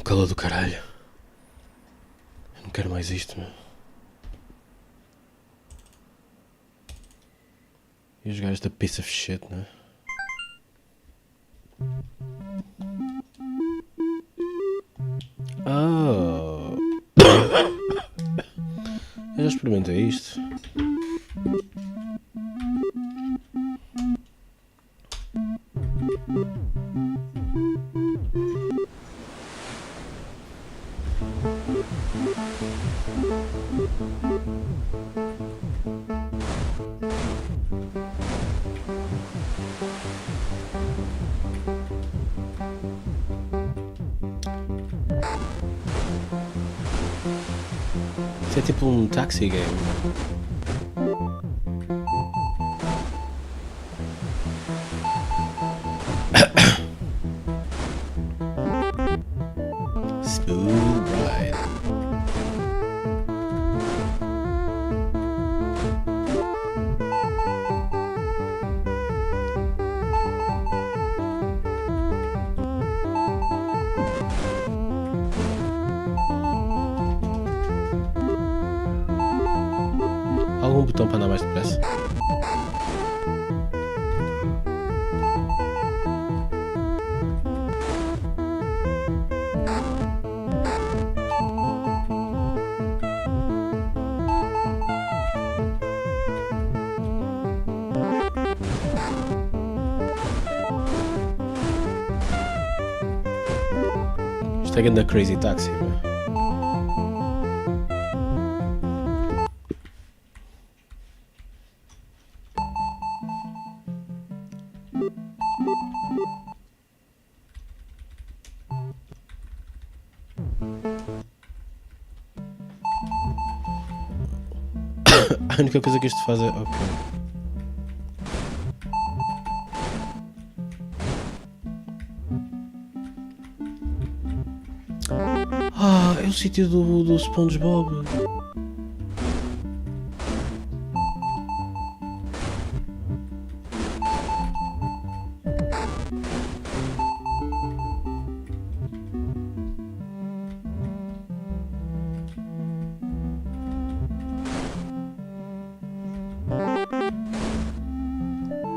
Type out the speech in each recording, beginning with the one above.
calor do caralho. Eu não quero mais isto, meu. E os gajos da piece of shit, né? Oh. Eu já experimentei isto. Isso é tipo um taxi game. Smooth ride. Algum botão para andar mais depressa? Isto é grande crazy taxi, meu. A única coisa que isto faz é... Ok. Ah, é o sítio do SpongeBob.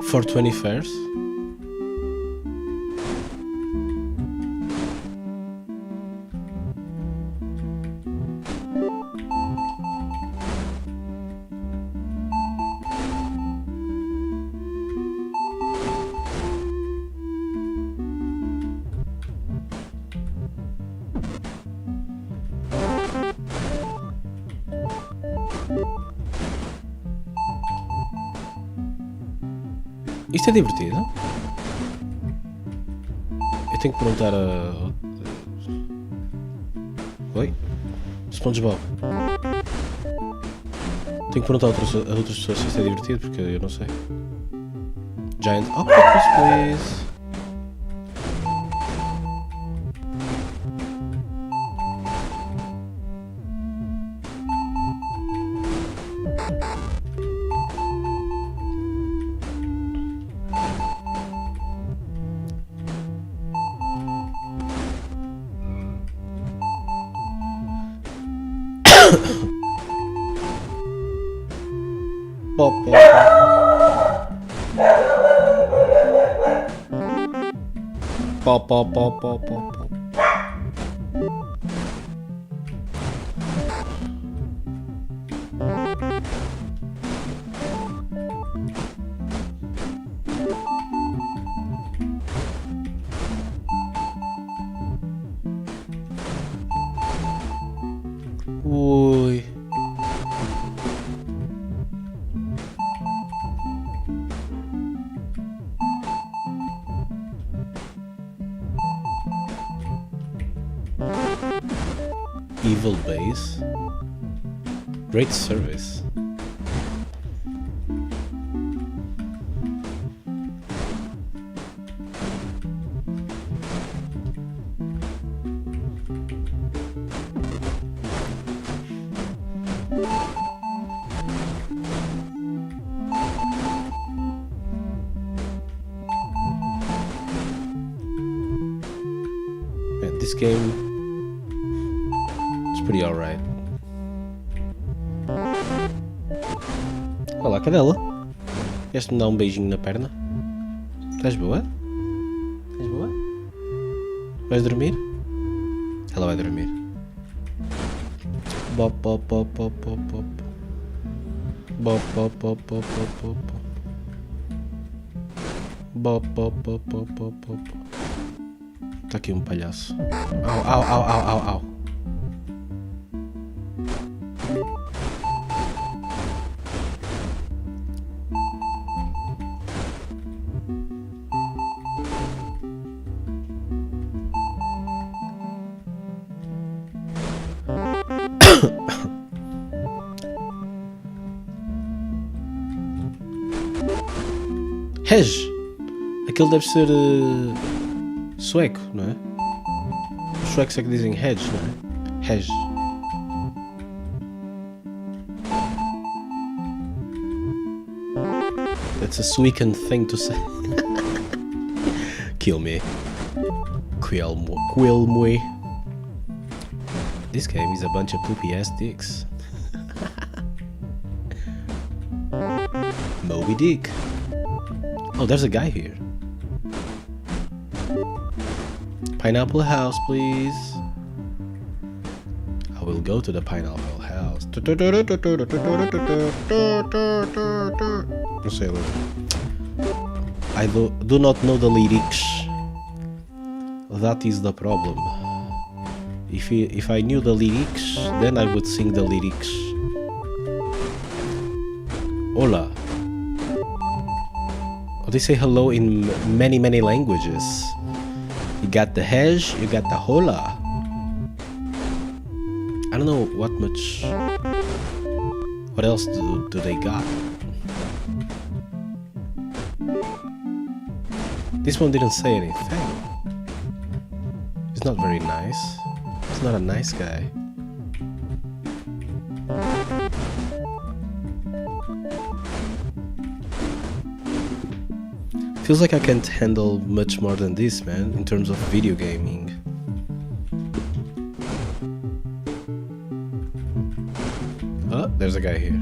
For 20 fares? Isto é divertido? Eu tenho que perguntar a... Oi? SpongeBob. Tenho que perguntar a outras pessoas se isto é divertido, porque eu não sei. Giant Octopus, please. Pop, pop, pop, pop, pop, pop, pop, pop. Ui. Evil base. Great service. Man, this game be alright. Olá, cadela. Queres-me dar um beijinho na perna? Estás boa? Estás boa? Vais dormir? Ela vai dormir. Bop, bop, bop, bop, bop, bop. Bop, bop, bop, bop, bop, bop. Bop, bop, bop, bop, bop, bop. Tá aqui um palhaço. Au, au, au, au, au, au. Reg! Aquele deve ser sueco, não é? Os suecos é que dizem Reg, não é? Reg. That's a Suecan thing to say. Kill me. Quill me. This game is a bunch of poopy ass dicks. Moby Dick. Oh, there's a guy here. Pineapple house, please. I will go to the pineapple house. No sei ler. I do not know the lyrics. That is the problem. If I knew the lyrics, then I would sing the lyrics. Hola. They say hello in many languages. You got the Hej, you got the hola. I don't know what else do they got. This one didn't say anything. He's not very nice. He's not a nice guy. Feels like I can't handle much more than this, man, in terms of video gaming. Oh, there's a guy here.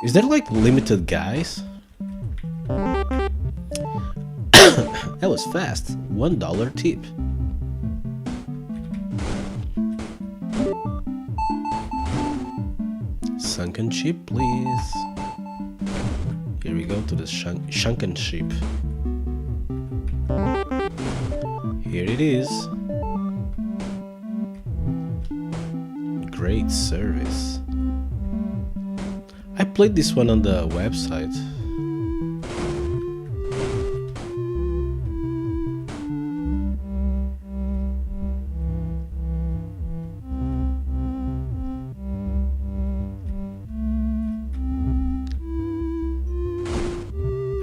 Is there like limited guys? That was fast. $1 tip. Sunken ship, please. Here we go to the sunken ship. Here it is. Great service. I played this one on the website.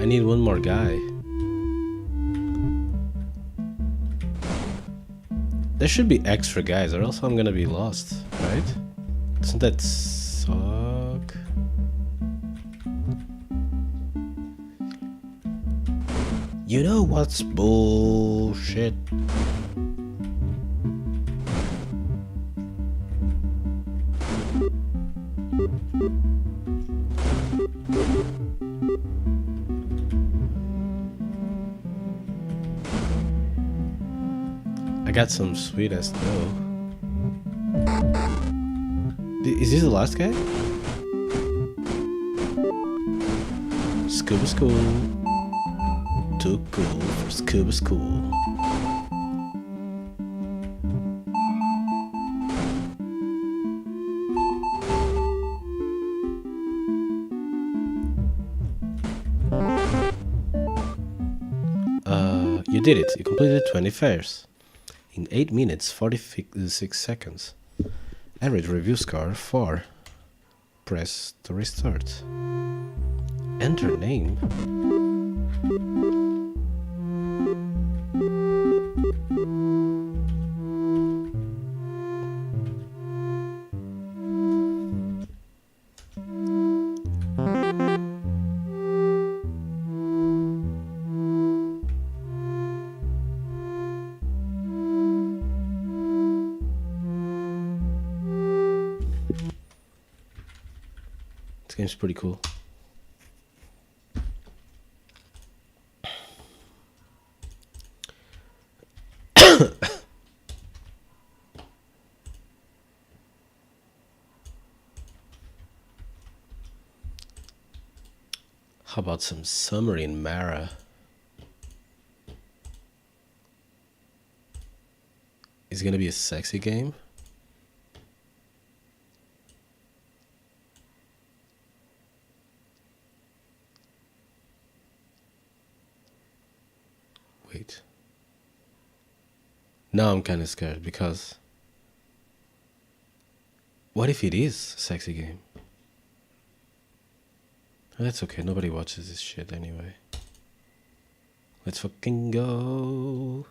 I need one more guy. There should be extra guys or else I'm gonna be lost, right? Doesn't that suck? You know what's bullshit? I got some sweet ass dough. Is this the last guy? Scuba school. Too cool for scuba school. You did it. You completed 20 fares. In 8 minutes 46 seconds. Average review score 4. Press to restart. Enter name. game's pretty cool. How about some summer in Mara? Is it gonna be a sexy game? Wait. Now I'm kind of scared because what if it is a sexy game? That's okay, nobody watches this shit anyway. Let's fucking go.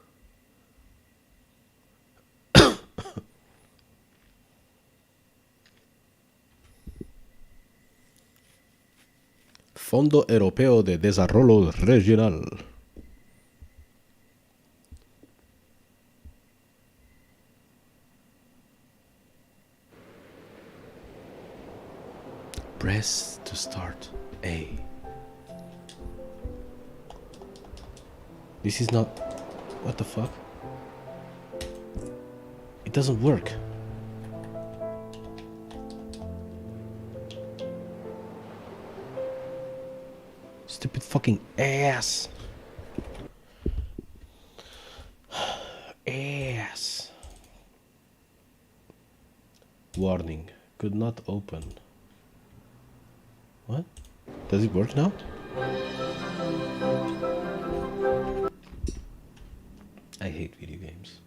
Fondo Europeo de Desarrollo Regional. Press to start A. This is not... What the fuck? It doesn't work. Stupid fucking ass. Ass. Warning. Could not open. What? Does it work now? I hate video games.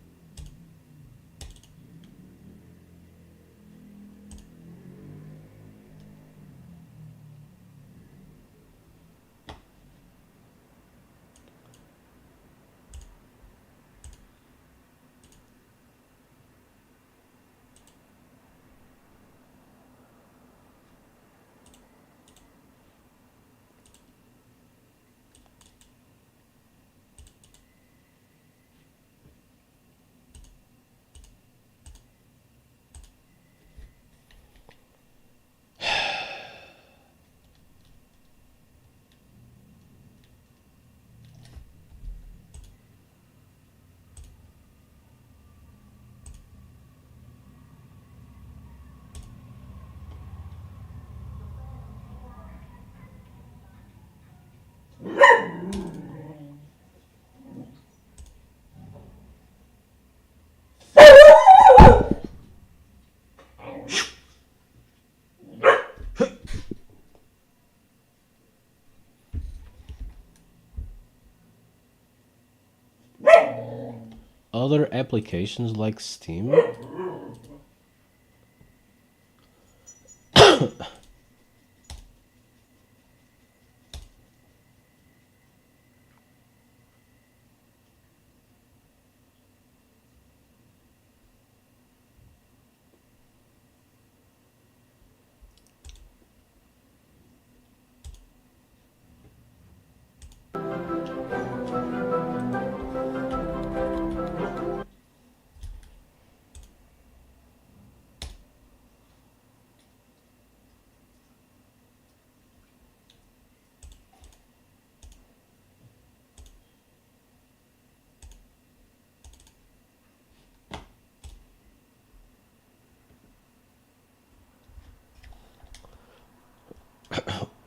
Other applications like Steam?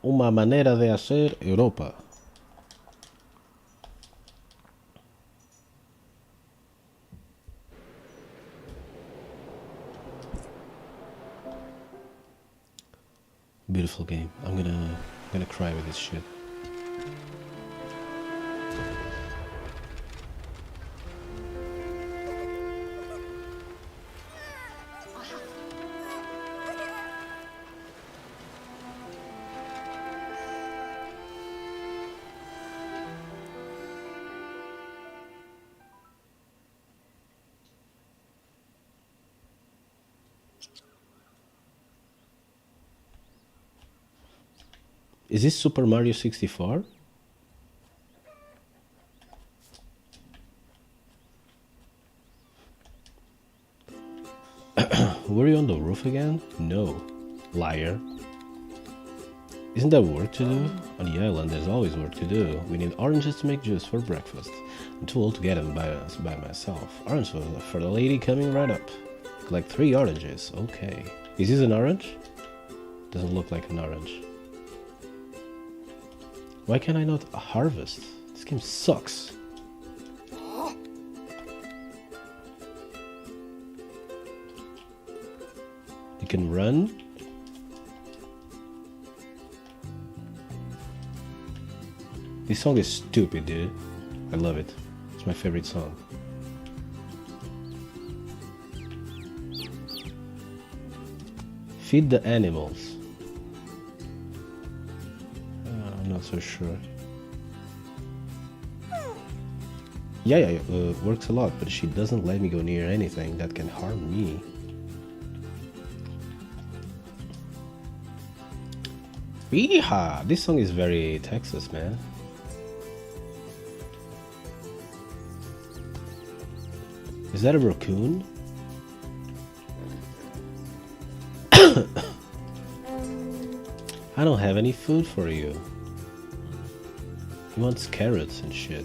Uma manera de hacer Europa. Beautiful game. I'm gonna cry with this shit. Is this Super Mario 64? Were you on the roof again? No, liar. Isn't there work to do? On the island, there's always work to do. We need oranges to make juice for breakfast. I'm too old to get them by myself. Orange for the lady coming right up. Collect 3 oranges. Okay. Is this an orange? Doesn't look like an orange. Why can I not harvest? This game sucks. You can run. This song is stupid, dude. I love it. It's my favorite song. Feed the animals. I'm not so sure. Yeah, works a lot, but she doesn't let me go near anything that can harm me. Yeehaw! This song is very Texas, man. Is that a raccoon? I don't have any food for you. He wants carrots and shit.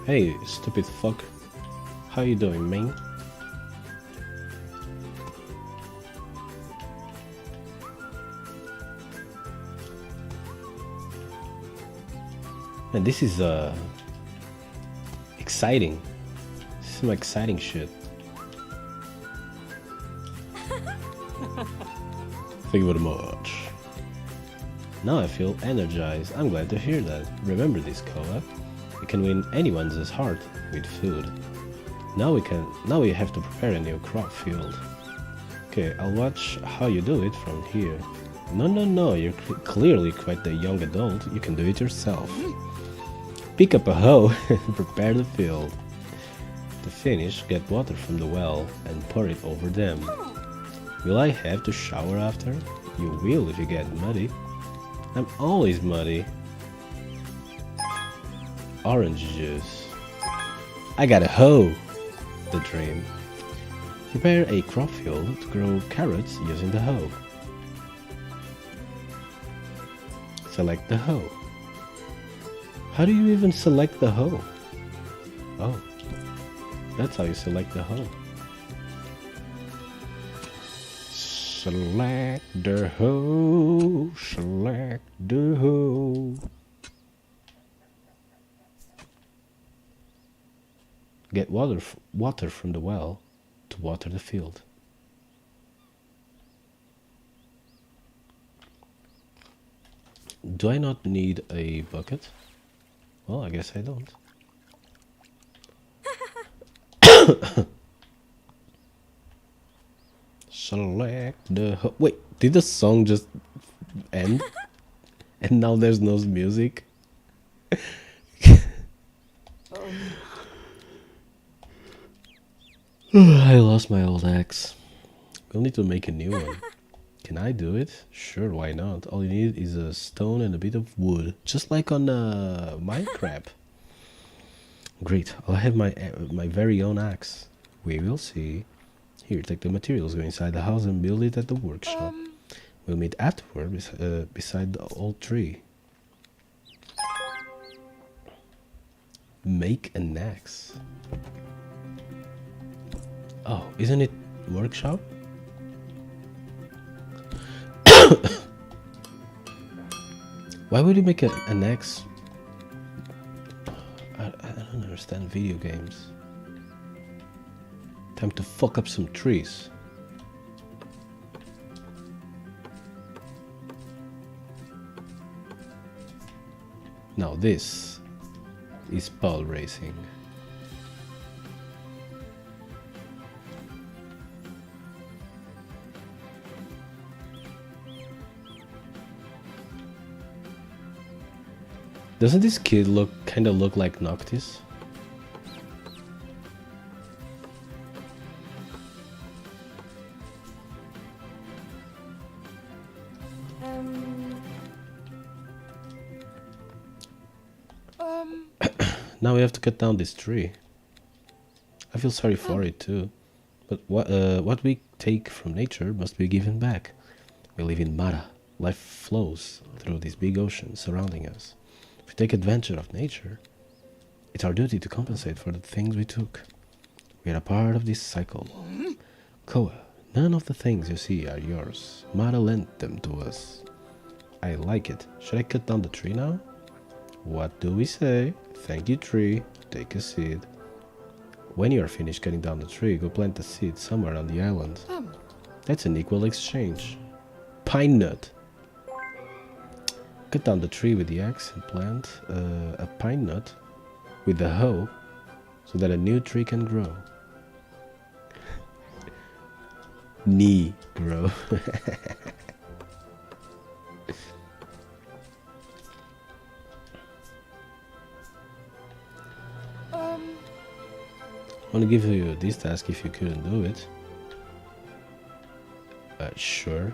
Hey, stupid fuck. How you doing, man? Man, this is exciting. This is some exciting shit. Thank you very much. Now I feel energized. I'm glad to hear that. Remember this, Koa. You can win anyone's heart with food. Now we have to prepare a new crop field. Okay, I'll watch how you do it from here. No, you're clearly quite the young adult. You can do it yourself. Pick up a hoe and prepare the field. To finish, get water from the well and pour it over them. Will I have to shower after? You will if you get muddy. I'm always muddy. Orange juice. I got a hoe. The dream. Prepare a crop field to grow carrots using the hoe. Select the hoe. How do you even select the hoe? Oh, that's how you select the hoe. Select the hoe, select the hoe. Get water from the well to water the field. Do I not need a bucket? Well, I guess I don't. Select the... Wait, did the song just end? And now there's no music? I lost my old axe. We'll need to make a new one. Can I do it? Sure, why not? All you need is a stone and a bit of wood. Just like on Minecraft. Great, I'll have my very own axe. We will see. Here, take the materials, go inside the house and build it at the workshop. We'll meet afterward beside the old tree. Make an axe. Oh, isn't it workshop? Why would you make an axe? I don't understand video games. Time to fuck up some trees. Now this is ball racing. Doesn't this kid kind of look like Noctis? Now we have to cut down this tree. I feel sorry for it too. But what we take from nature must be given back. We live in Mara. Life flows through this big ocean surrounding us. If we take advantage of nature, it's our duty to compensate for the things we took. We are a part of this cycle. Koa, none of the things you see are yours. Mara lent them to us. I like it. Should I cut down the tree now? What do we say? Thank you, tree. Take a seed. When you are finished cutting down the tree, go plant the seed somewhere on the island. That's an equal exchange. Pine nut. Cut down the tree with the axe and plant a pine nut with the hoe so that a new tree can grow. Knee grow. I want to give you this task if you couldn't do it. Sure.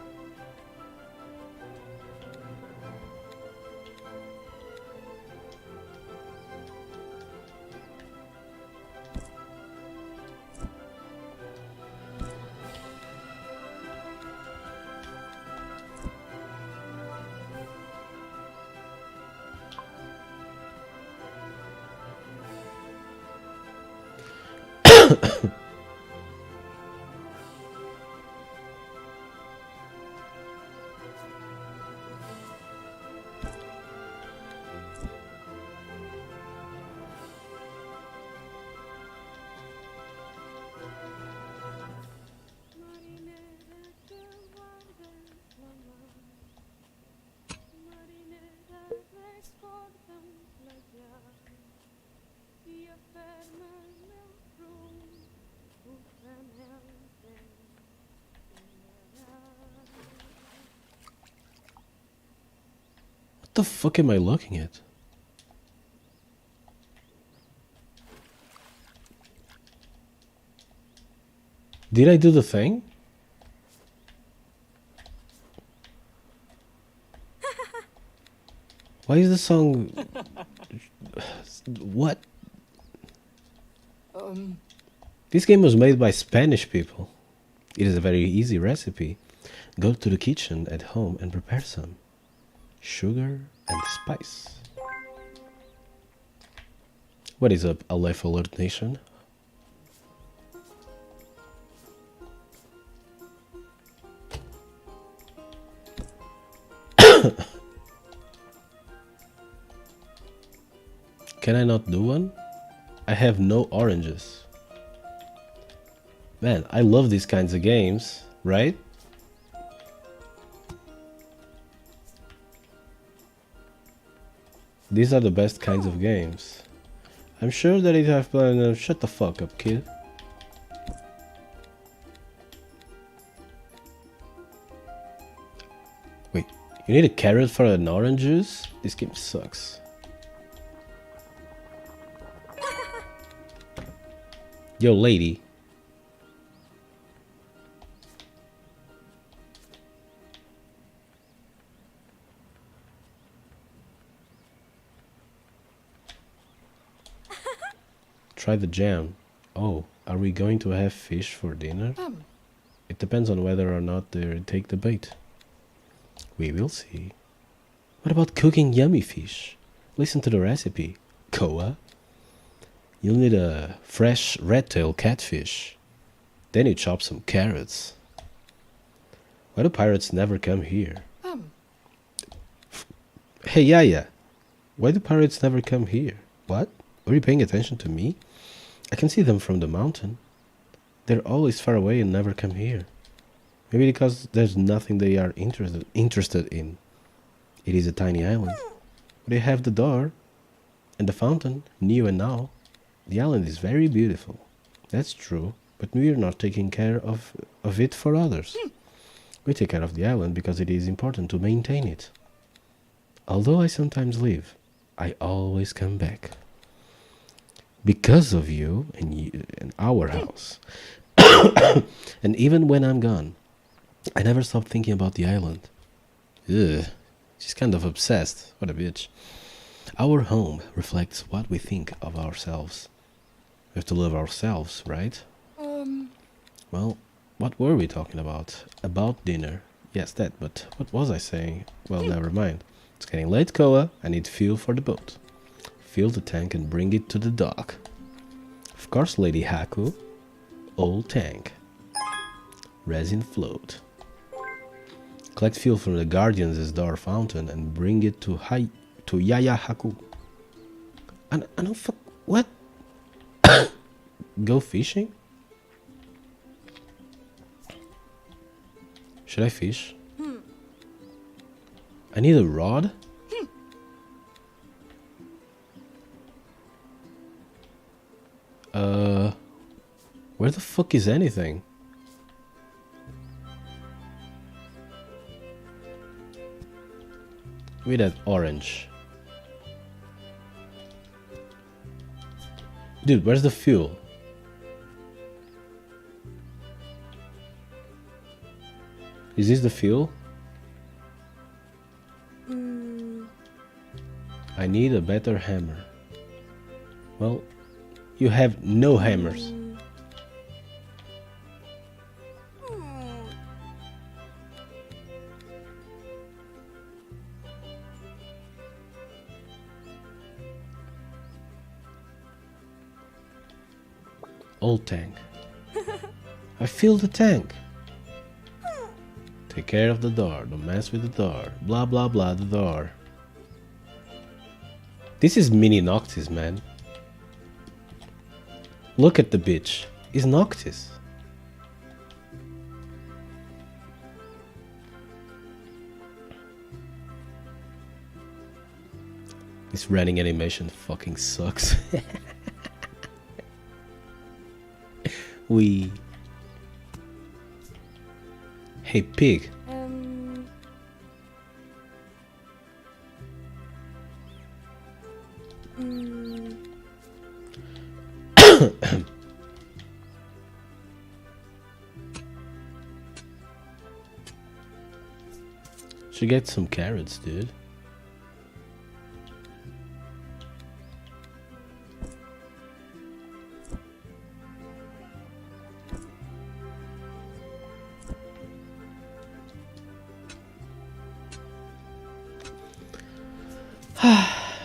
What the fuck am I looking at? Did I do the thing? Why is the song... What? This game was made by Spanish people. It is a very easy recipe. Go to the kitchen at home and prepare some. Sugar and spice. What is up, Aleph Alert Nation? Can I not do one? I have no oranges. Man, I love these kinds of games, right? These are the best kinds of games. I'm sure that if I've played... shut the fuck up, kid. Wait, you need a carrot for an orange juice? This game sucks. Yo, lady. Try the jam. Oh, are we going to have fish for dinner? It depends on whether or not they take the bait. We will see. What about cooking yummy fish? Listen to the recipe. Koa. You'll need a fresh red-tail catfish. Then you chop some carrots. Why do pirates never come here? Hey, Yaya. Why do pirates never come here? What? Were you paying attention to me? I can see them from the mountain. They're always far away and never come here. Maybe because there's nothing they are interested in. It is a tiny island. They have the door and the fountain, new and now. The island is very beautiful. That's true, but we are not taking care of it for others. We take care of the island because it is important to maintain it. Although I sometimes leave, I always come back. Because of you and our house. And even when I'm gone, I never stop thinking about the island. Ugh, she's kind of obsessed. What a bitch. Our home reflects what we think of ourselves. We have to love ourselves, right? Well, what were we talking about? About dinner. Yes, that, but what was I saying? Well, never mind. It's getting late, Koa. I need fuel for the boat. Fill the tank and bring it to the dock. Of course, Lady Haku. Old tank. Resin float. Collect fuel from the Guardians' door fountain and bring it to Yaya Haku. I don't fuck. What? Go fishing? Should I fish? I need a rod? Where the fuck is anything? Give me that orange. Dude, where's the fuel? Is this the fuel? I need a better hammer. Well, you have no hammers. Old tank. I filled the tank. Take care of the door. Don't mess with the door. Blah blah blah the door. This is mini Noctis, man. Look at the bitch. It's Noctis. This running animation fucking sucks. Hey, pig. Should get some carrots, dude.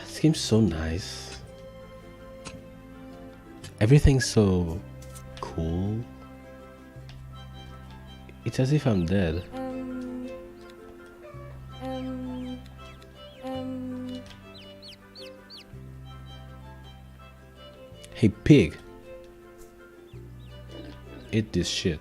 This game's so nice. Everything's so cool. It's as if I'm dead. Hey, pig. Eat this shit.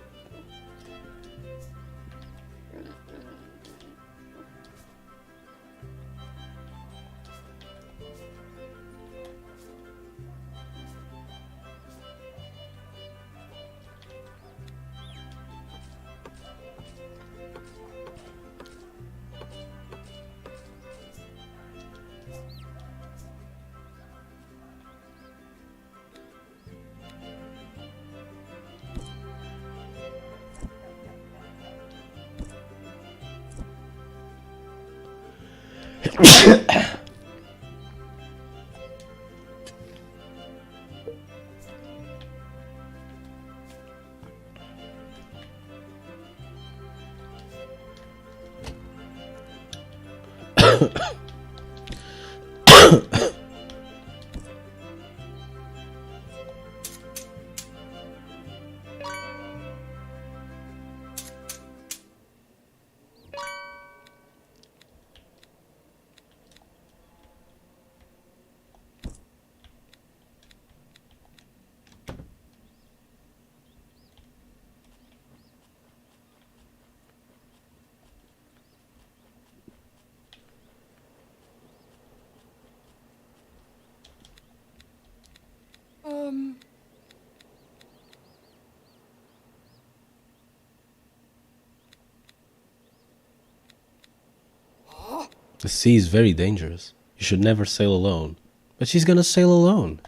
The sea is very dangerous. You should never sail alone. But she's gonna sail alone.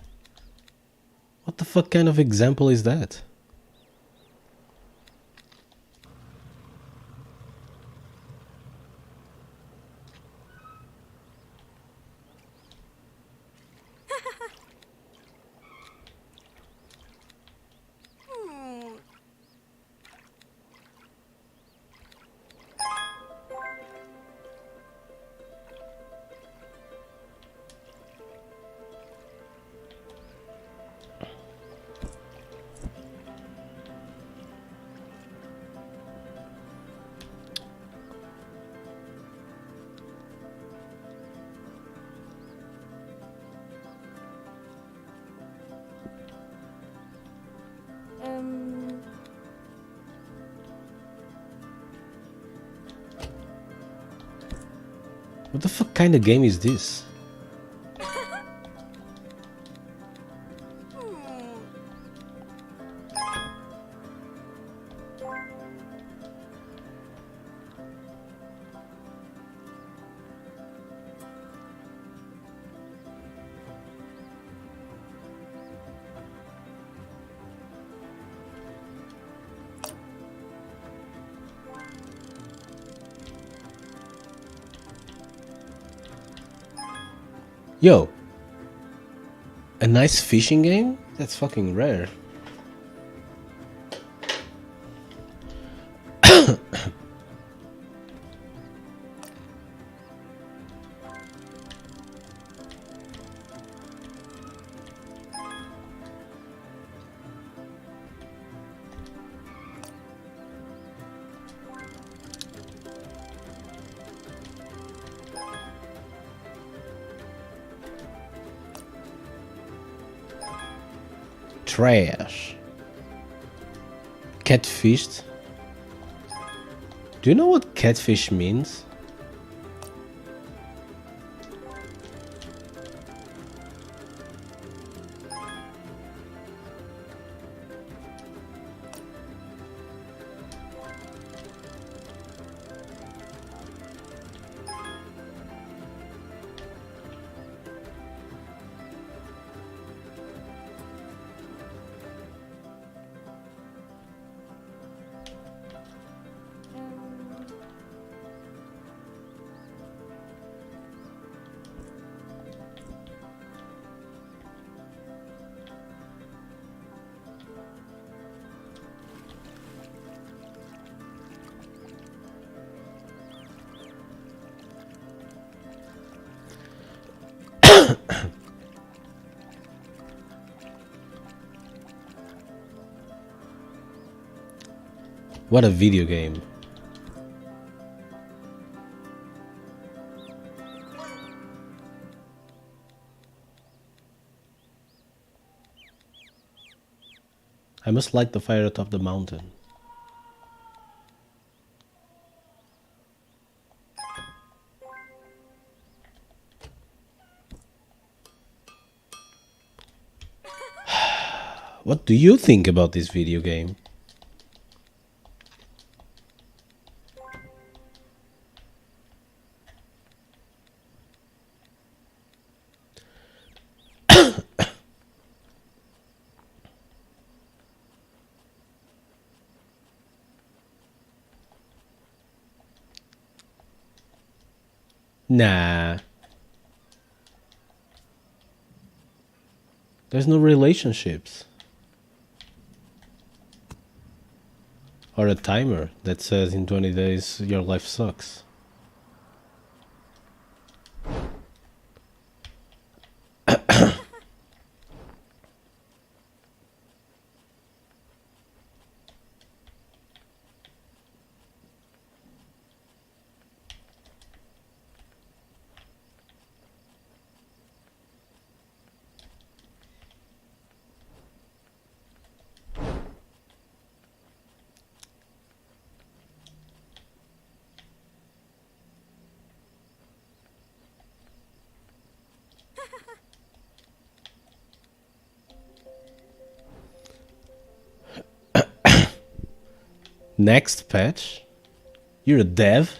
What the fuck kind of example is that? What the fuck kind of game is this? Yo, a nice fishing game? That's fucking rare. Trash. Catfished? Do you know what catfish means? What a video game. I must light the fire atop the mountain. What do you think about this video game? Nah. There's no relationships. Or a timer that says in 20 days your life sucks. Next patch? You're a dev?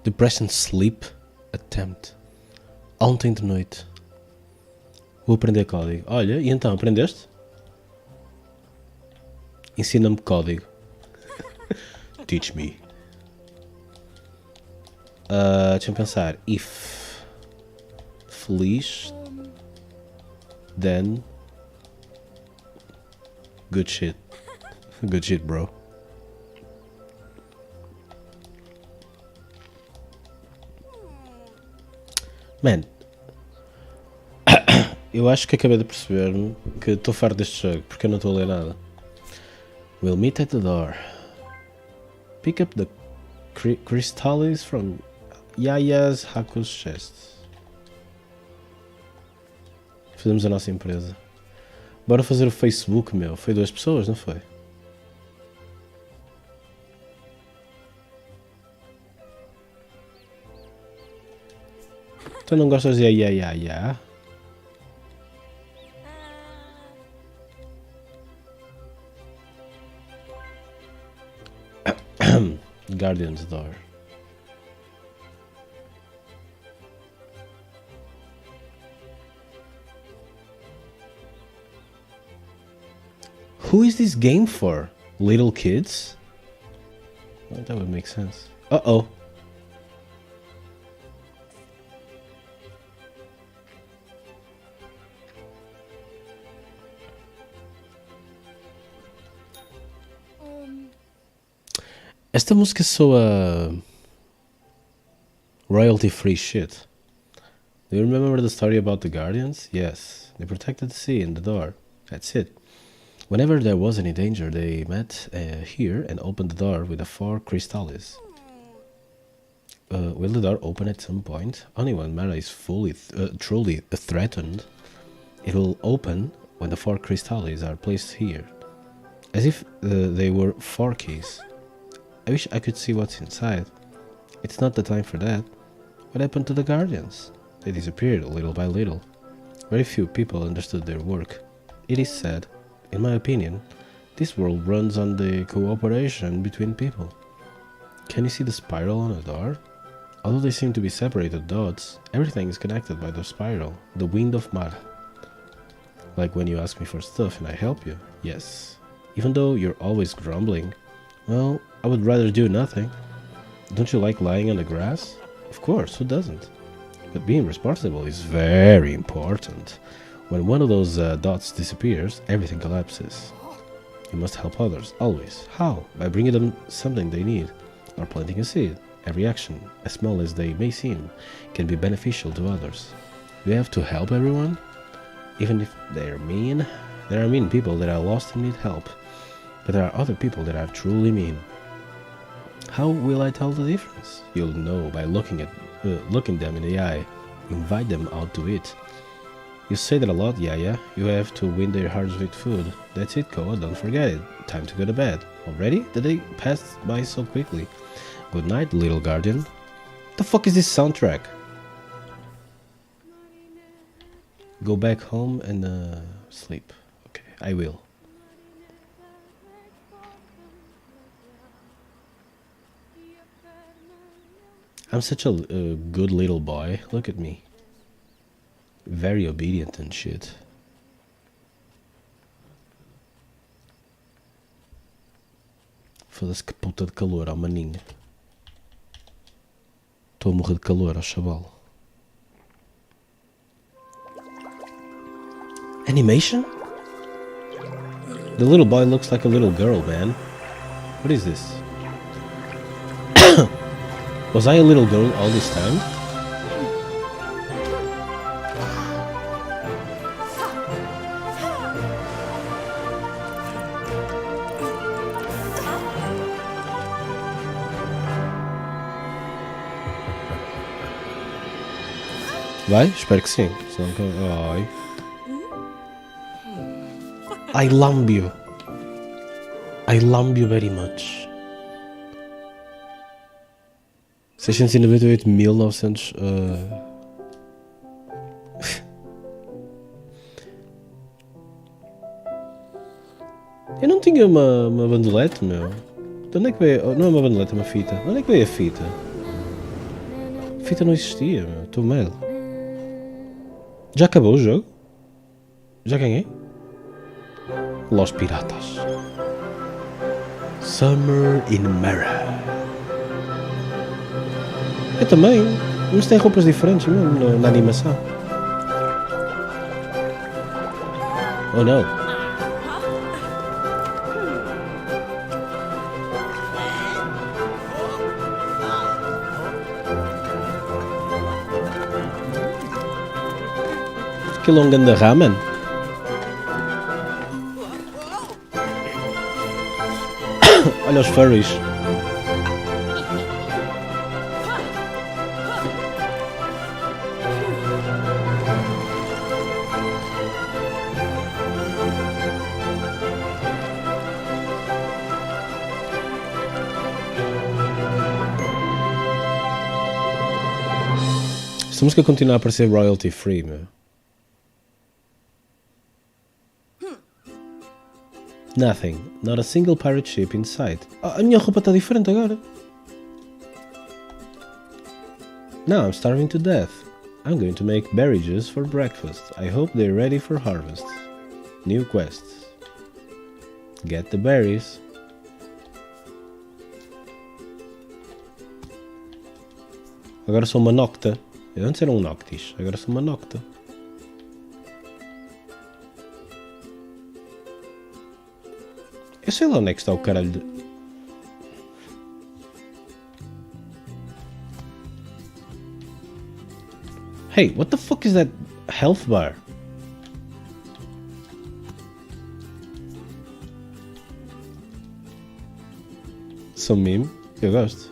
Depression Sleep Attempt. Ontem de noite. Vou aprender código. Olha, e então, aprendeste? Ensina-me código. Teach me. Deixa-me pensar. If feliz, then good shit. Good shit, bro. Man, Eu acho que acabei de perceber-me que estou farto deste jogo, porque eu não estou a ler nada. We'll meet at the door. Pick up the crystals from Yaya's Haku's chest. Fazemos a nossa empresa. Bora fazer o Facebook, meu. Foi 2 pessoas, não foi? Tu não gostas de ya? Guardian's door. Who is this game for? Little kids? Well, that would make sense. Uh-oh. Esta música soa royalty-free shit. Do you remember the story about the Guardians? Yes. They protected the sea and the door. That's it. Whenever there was any danger, they met here and opened the door with the 4 crystals. Will the door open at some point? Only when Mara is truly threatened. It will open when the 4 crystals are placed here. As if they were 4 keys. I wish I could see what's inside. It's not the time for that. What happened to the Guardians? They disappeared little by little. Very few people understood their work. It is sad. In my opinion, this world runs on the cooperation between people. Can you see the spiral on the door? Although they seem to be separated dots, everything is connected by the spiral, the wind of Mara. Like when you ask me for stuff and I help you. Yes. Even though you're always grumbling, well, I would rather do nothing. Don't you like lying on the grass? Of course, who doesn't? But being responsible is very important. When one of those dots disappears, everything collapses. You must help others, always. How? By bringing them something they need, or planting a seed. Every action, as small as they may seem, can be beneficial to others. Do you have to help everyone? Even if they're mean? There are mean people that are lost and need help, but there are other people that are truly mean. How will I tell the difference? You'll know by looking them in the eye. Invite them out to eat. You say that a lot, Yaya. You have to win their hearts with food. That's it, Koa, don't forget it. Time to go to bed. Already? The day passed by so quickly. Good night, little guardian. The fuck is this soundtrack? Go back home and sleep. Okay, I will. I'm such a good little boy. Look at me. Very obedient and shit. Foda-se, que puta de calor ao maninho. Estou a morrer de calor ao chaval. Animation? The little boy looks like a little girl, man. What is this? Was I a little girl all this time? Vai? Espero que sim. Ai. I love you. I love you very much. 698.900. Eu não tinha uma bandelete, meu. De onde é que veio? Não é uma bandelete, é uma fita. De onde é que veio a fita? A fita não existia, meu. Estou medo. Já acabou o jogo? Já ganhei? Los Piratas. Summer in Mara. Eu também. Mas tem roupas diferentes mesmo na animação. Oh não. Aquele é um ganda ramen. Olha os furries. Esta música continua a aparecer royalty free, meu. Nothing. Not a single pirate ship in sight. Ah, a minha roupa está diferente agora. Now I'm starving to death. I'm going to make berry juice for breakfast. I hope they're ready for harvest. New quests. Get the berries. Agora sou uma nocta. Eu antes era um noctis, agora sou uma nocta. Eu sei lá onde é que está o caralho de... Hey, what the fuck is that health bar? Sou meme? Eu gosto.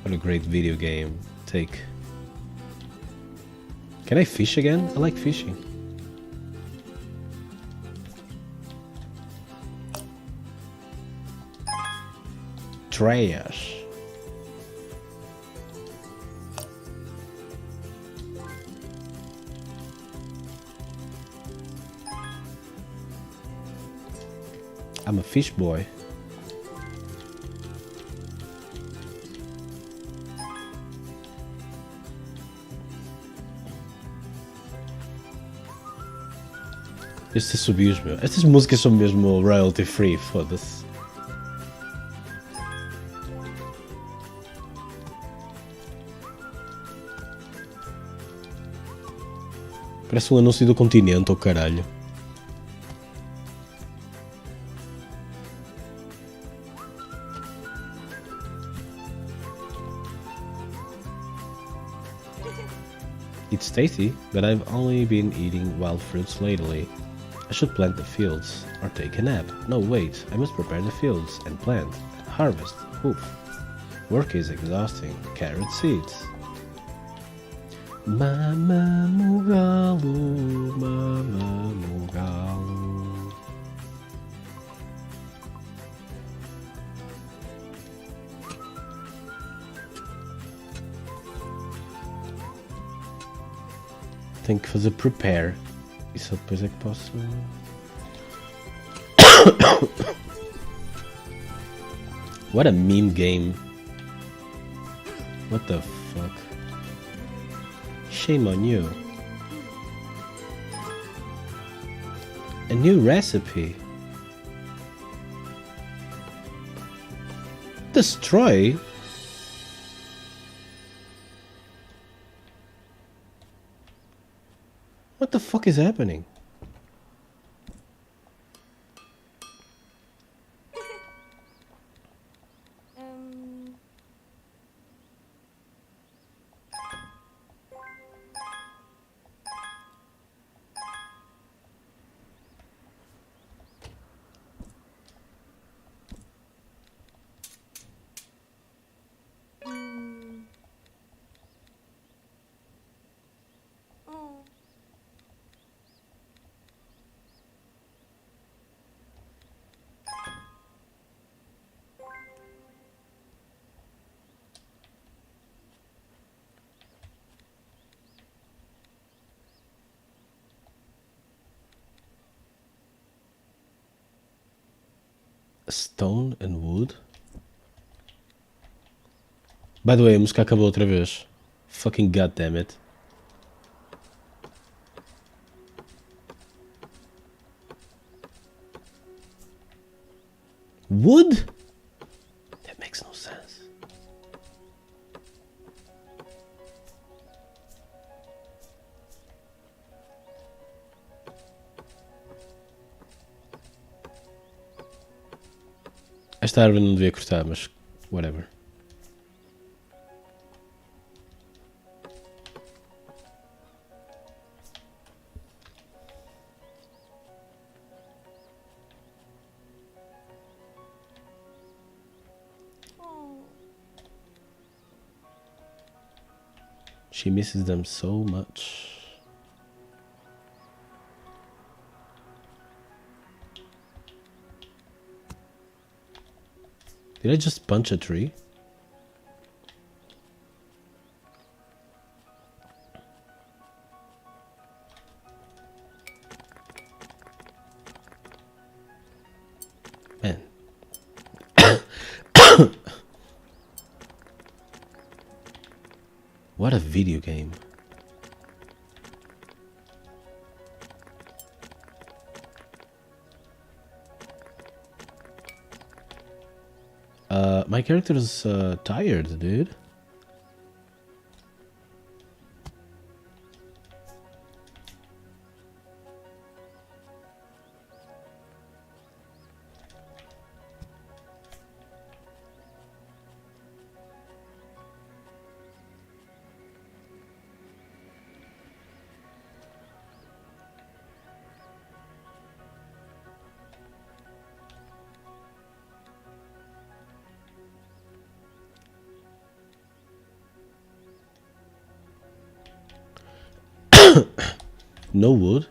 What a great video game. Take. Can I fish again? I like fishing. Trash. I'm a fish boy. Estes subios, meu. Estas músicas são mesmo royalty free, foda-se. Parece um anúncio do Continente, ou caralho. It's tasty, but I've only been eating wild fruits lately. I should plant the fields, or take a nap. No, wait, I must prepare the fields, and plant, and harvest. Oof. Work is exhausting. Carrot seeds. Mama Mugalo, Mama Mugalo. Tenho que fazer prepare. E só depois é que posso... What a meme game. What the fuck? Shame on you. A new recipe. Destroy? What the fuck is happening? Stone and wood? By the way, a música acabou outra vez. Fucking goddammit. Wood? That makes no sense. Esta árvore não devia cortar, mas whatever. She misses them so much. Did I just punch a tree? Man. What a video game. My character is tired, dude. No wood.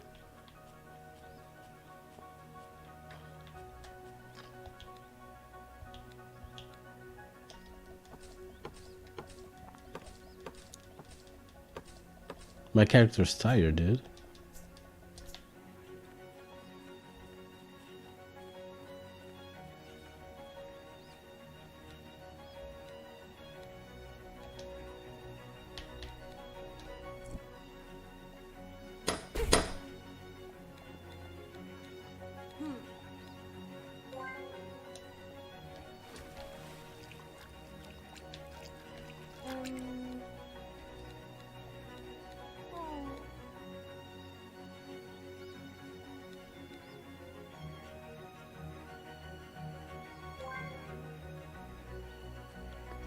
My character's tired, dude.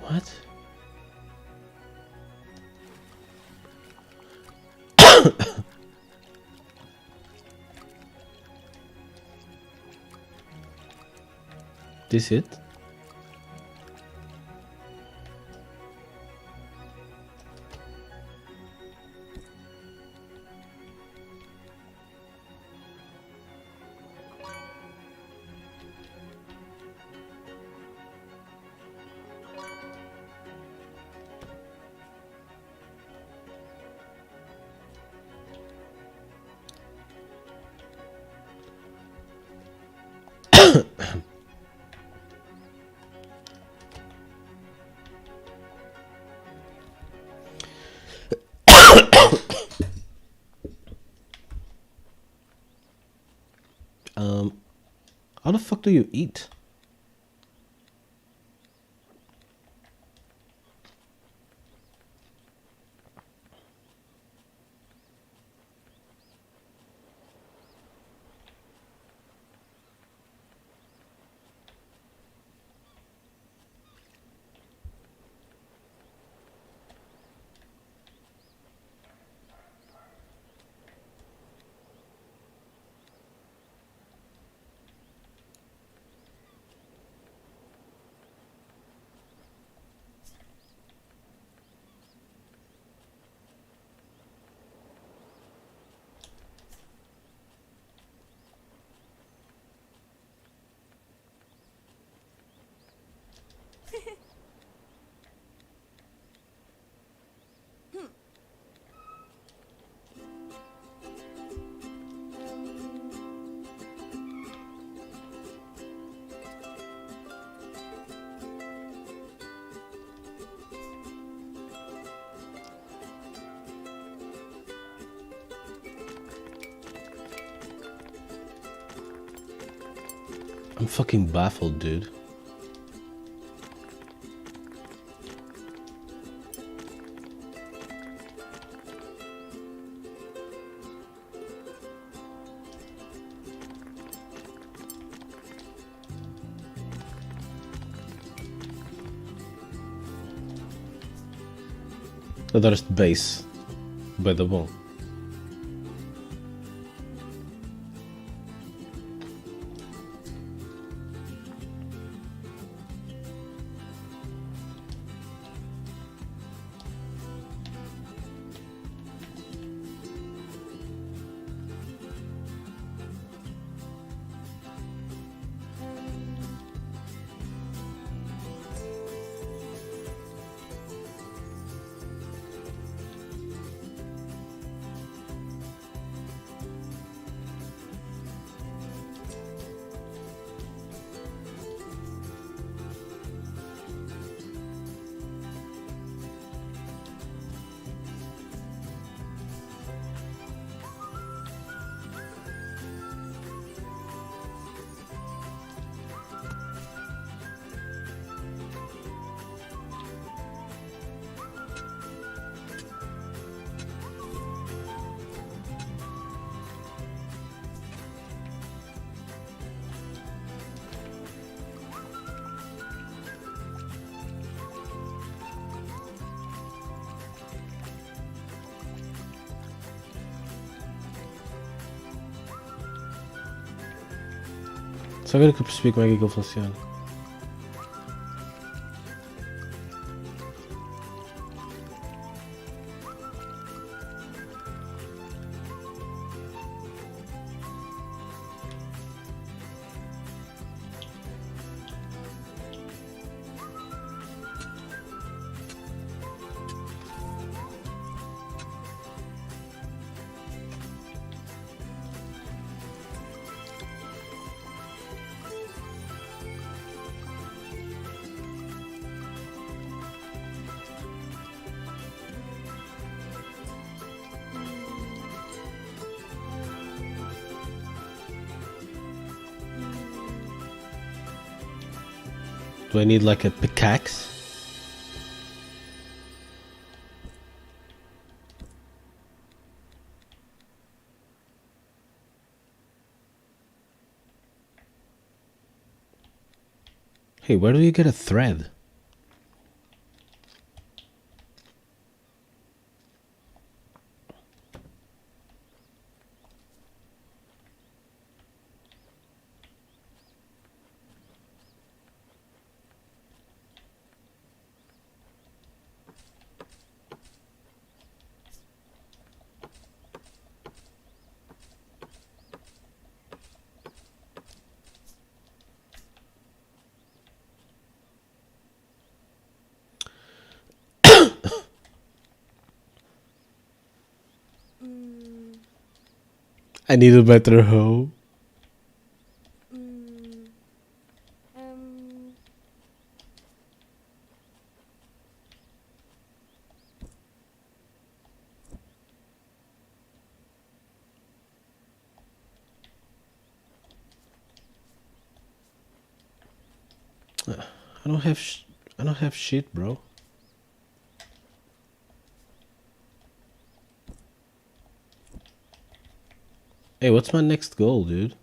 What? This it? How the fuck do you eat? I'm fucking baffled, dude. Adoraste base. Bué da bom. Só agora que eu percebi como é que aquilo funciona. Do I need like a pickaxe? Hey, where do you get a thread? I need a better hoe. I don't have shit, bro. Hey, what's my next goal, dude?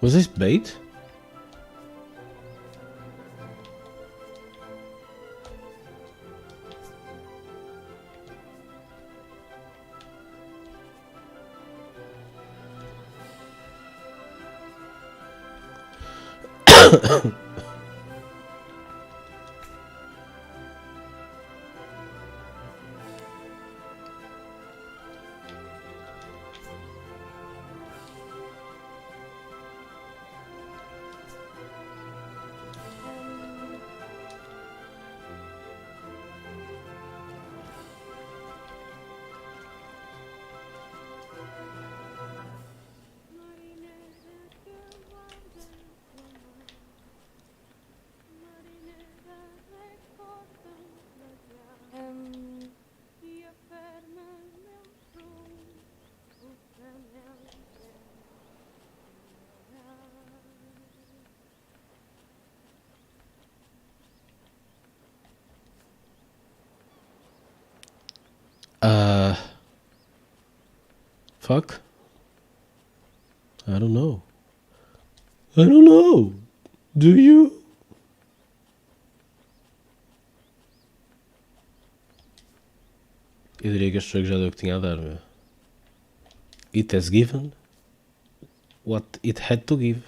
Was this bait? Fuck? I don't know. I don't know. Do you? Eu diria que este jogo já deu o que tinha a dar, meu. It has given what it had to give.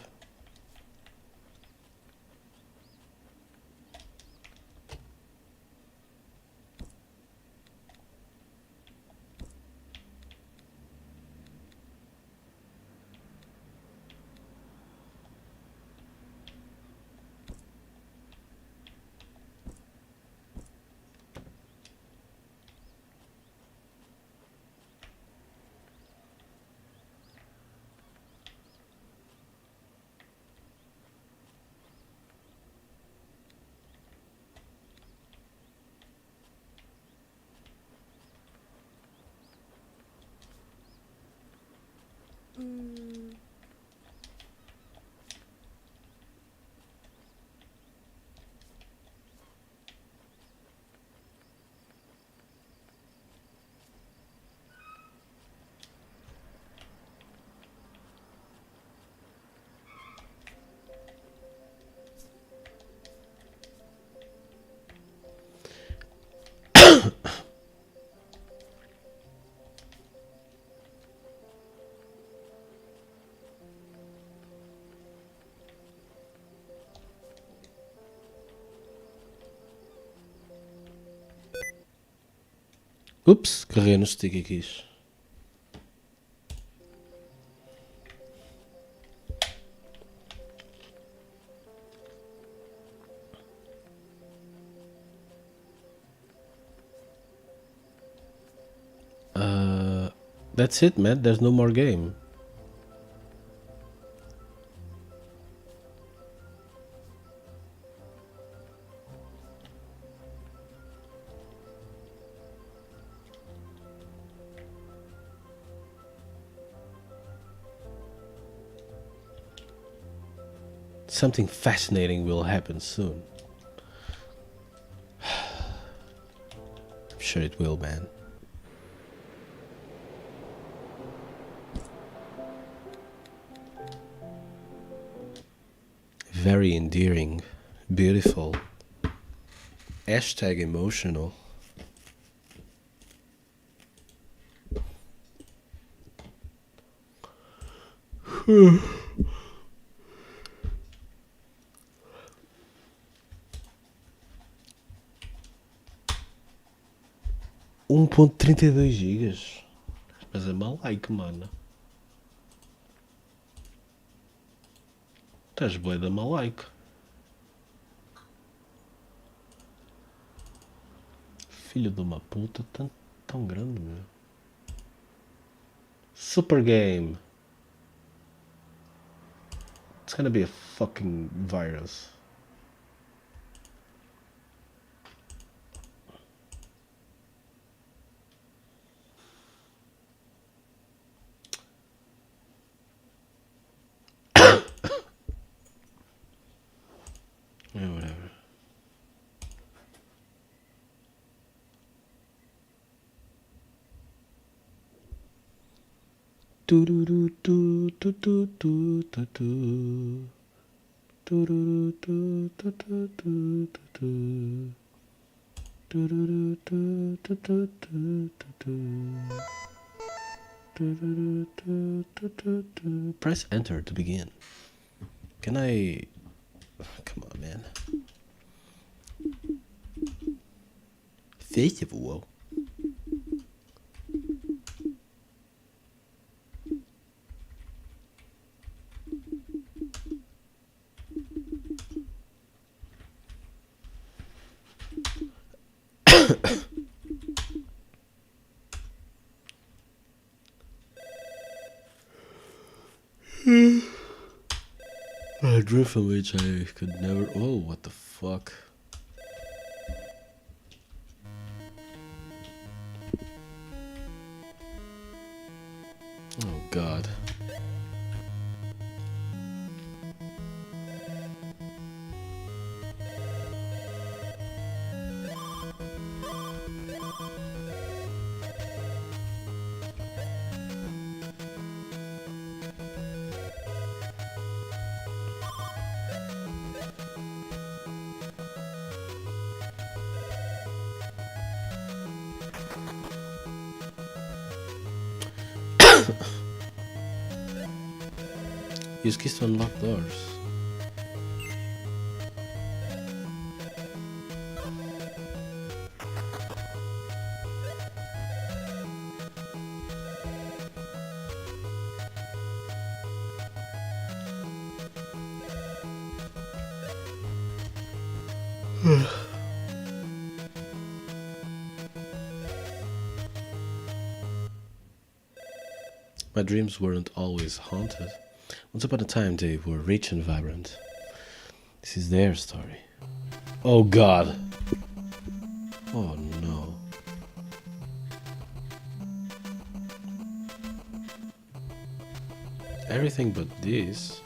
Ups, carreguei no stick e quis. That's it, man. There's no more game. Something fascinating will happen soon. I'm sure it will, man. Very endearing, beautiful. Hashtag emotional. Um 1.32 gigas. Mas é mal like, mano. Estás bué da mal like. Filho de uma puta, tão grande, meu. Super game. It's gonna be a fucking virus. Yeah, whatever. Press enter to begin. Can I... Come on, man. Festival. A dream from which I could never... Oh, what the fuck? Oh, God. Use keys to unlock doors. My dreams weren't always haunted. Once upon a time they were rich and vibrant. This is their story. Oh god! Oh no. Everything but this.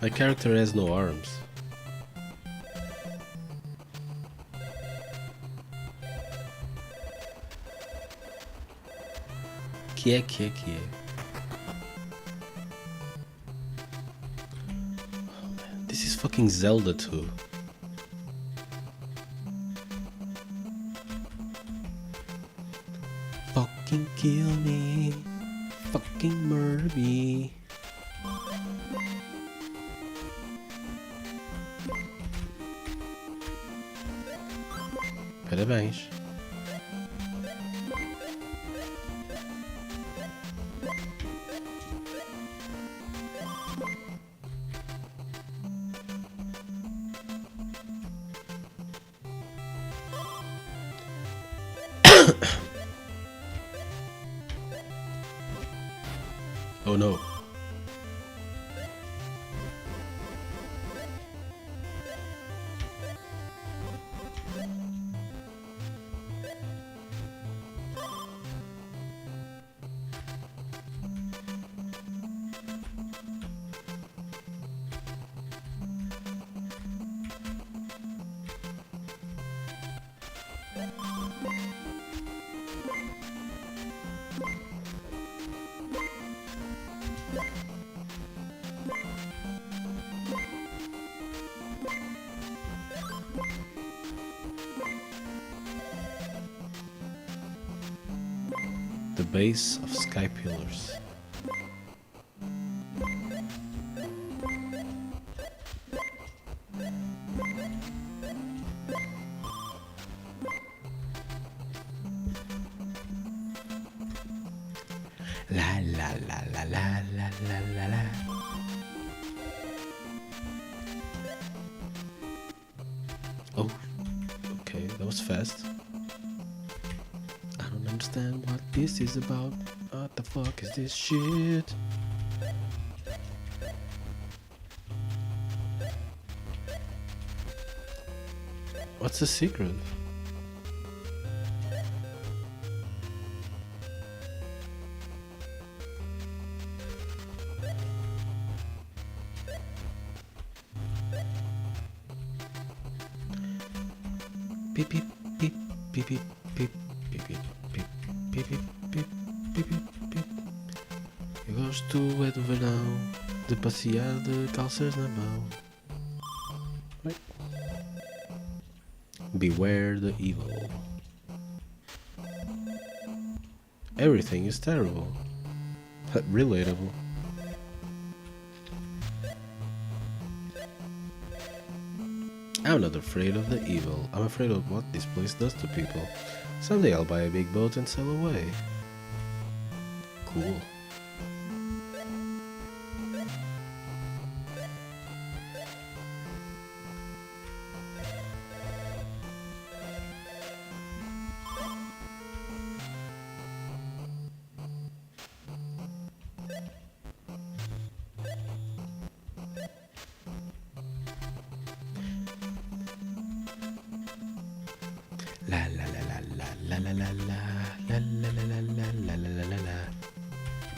My character has no arms. Kie. Oh man, this is fucking Zelda too. Fucking kill me. Fucking murder me. Parabéns. Oh no. The base of sky pillars. La la la la la la la la la. Oh, okay, that was fast. I don't understand what this is about. What the fuck is this shit? What's the secret? Beep beep beep beep beep beep beep beep beep beep beep beep beep beep beep. Eu gosto é do verão, de passear de calças na mão. Oi. Beware the evil. Everything is terrible. Relatable. I'm not afraid of the evil. I'm afraid of what this place does to people. Someday I'll buy a big boat and sail away. Cool. La la la la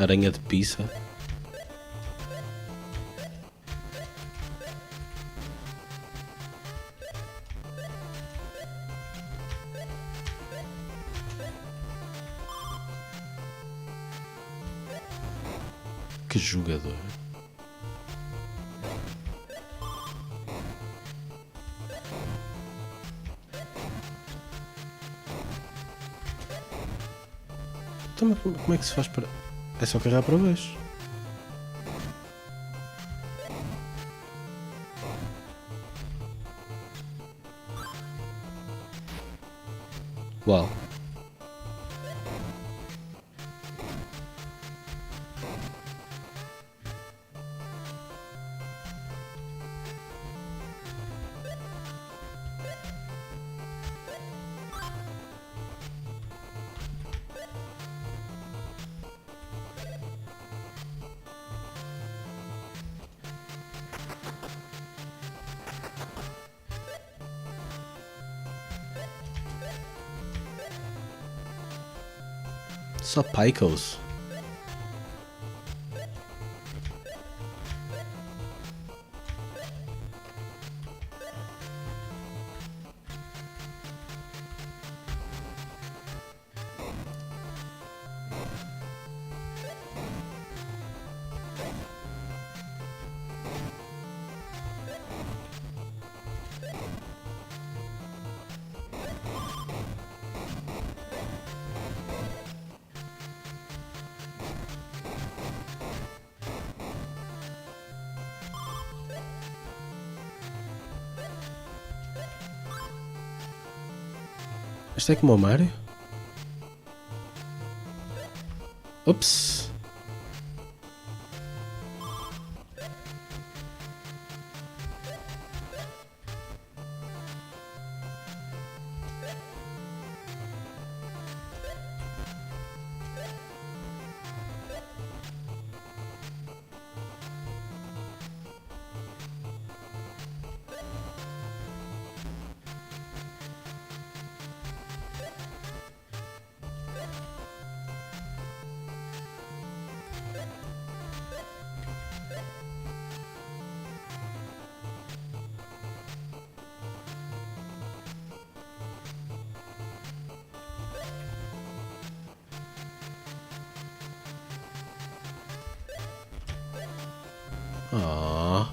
Aranha de pizza. Que jogador. Então, como é que se faz para... É só carregar para baixo. Uau. Só Picos. Isto é como o Mario? Ups. Ah.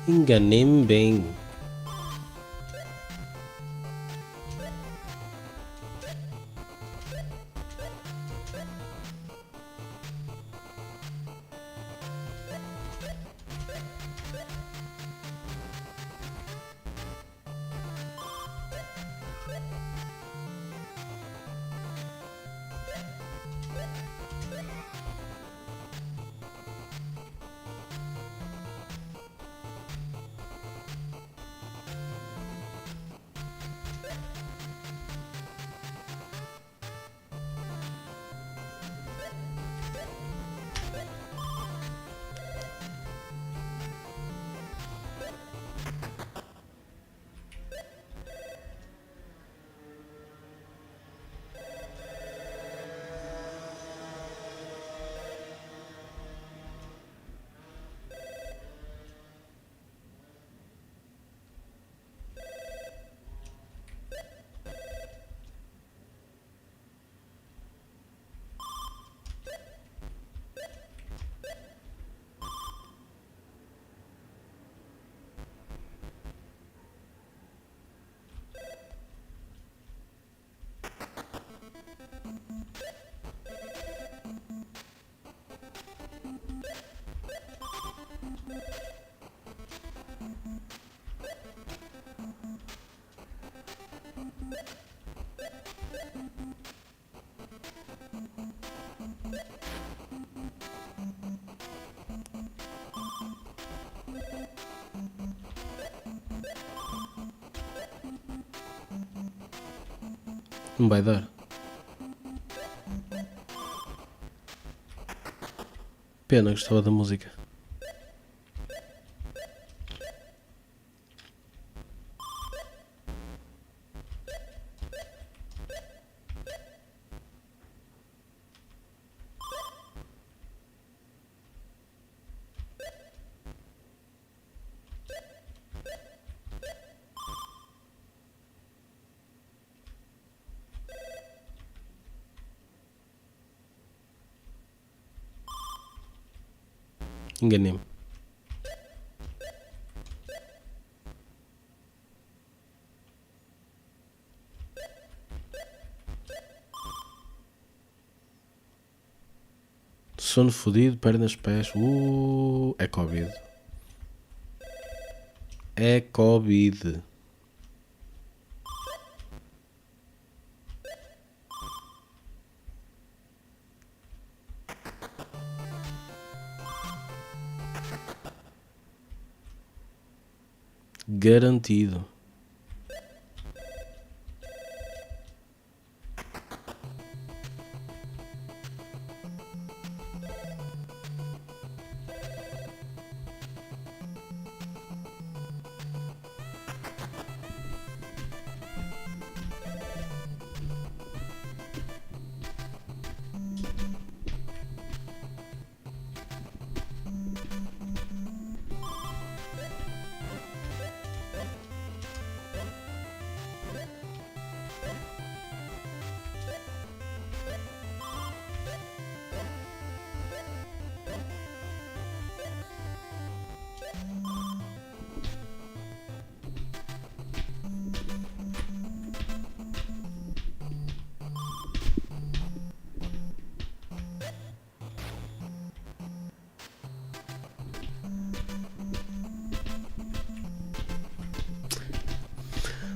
Enganei-me bem. Não vai dar. Pena, gostava da música. Enganei-me. Sono fodido, pernas, pés. É Covid. É Covid. Garantido.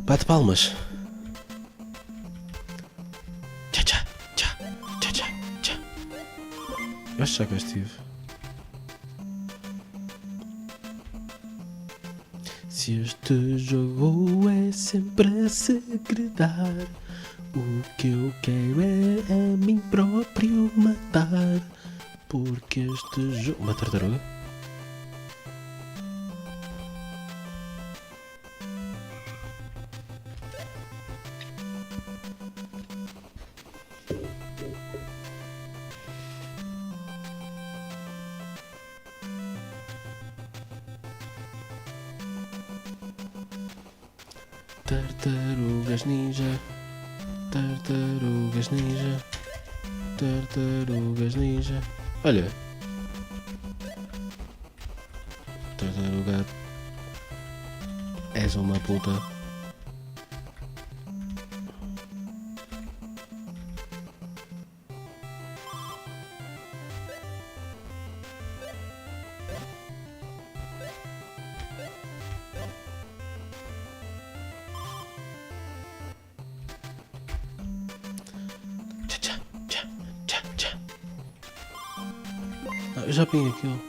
Bate palmas. Tchá, tchá, tchá, tchá, tchá, tchá. Eu acho que já cá estive. Se este jogo é sempre a segredar, o que eu quero é a mim próprio matar. Porque este jogo... Uma tartaruga? Tartarugas ninja, tartarugas ninja, tartarugas ninja. Olha, tartaruga, és uma puta. Eu já apanhei aquilo.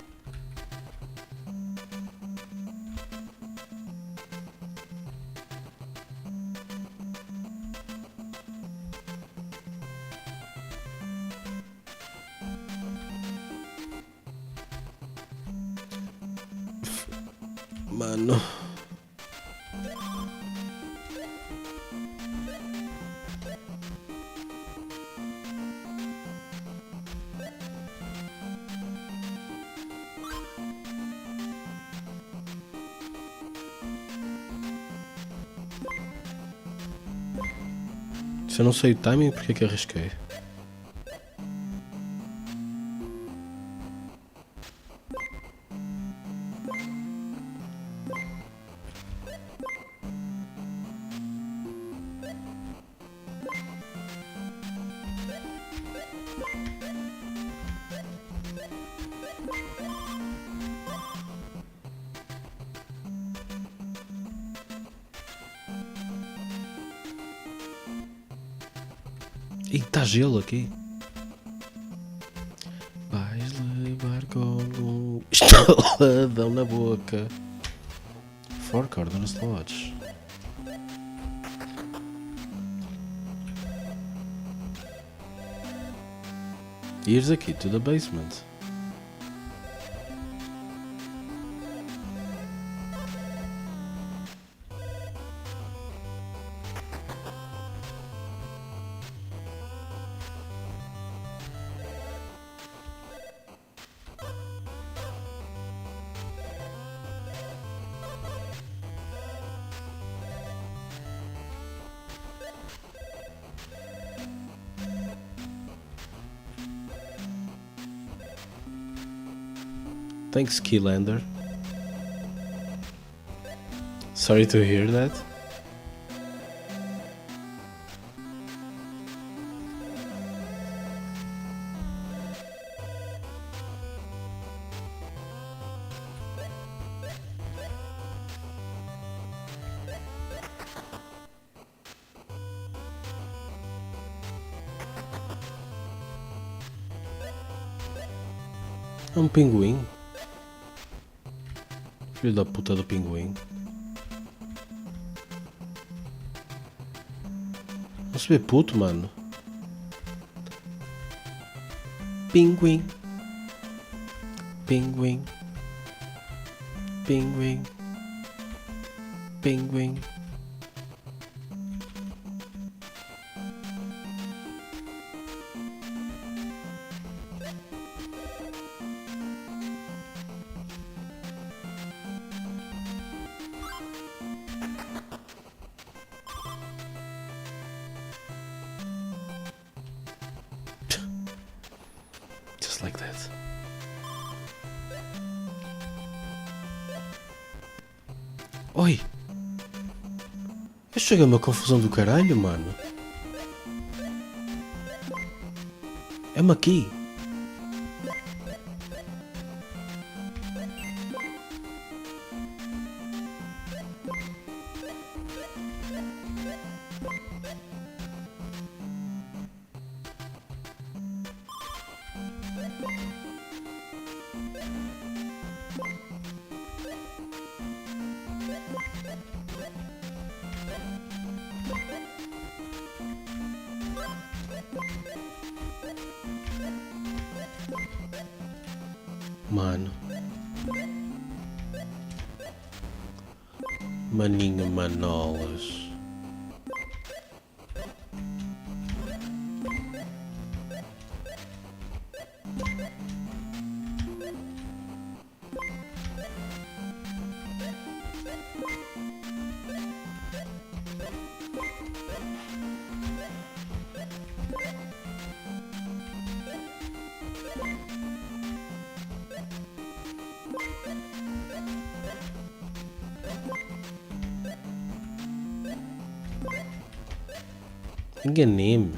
Mano. Se eu não sei o timing, porque é que arrisquei? E está gelo aqui. Vais levar com um estaladão na boca. Four Corners Lodge. Here's a key to the basement. Thanks, Keylander. Sorry to hear that. É um pinguim. Filho da puta do pinguim. Não se vê puto, mano. Pinguim. Pinguim. Pinguim. Pinguim. Just like that. Oi! Eu cheguei a uma confusão do caralho, mano. É-me aqui. Mano. Maninho Manolas. Enganei-me.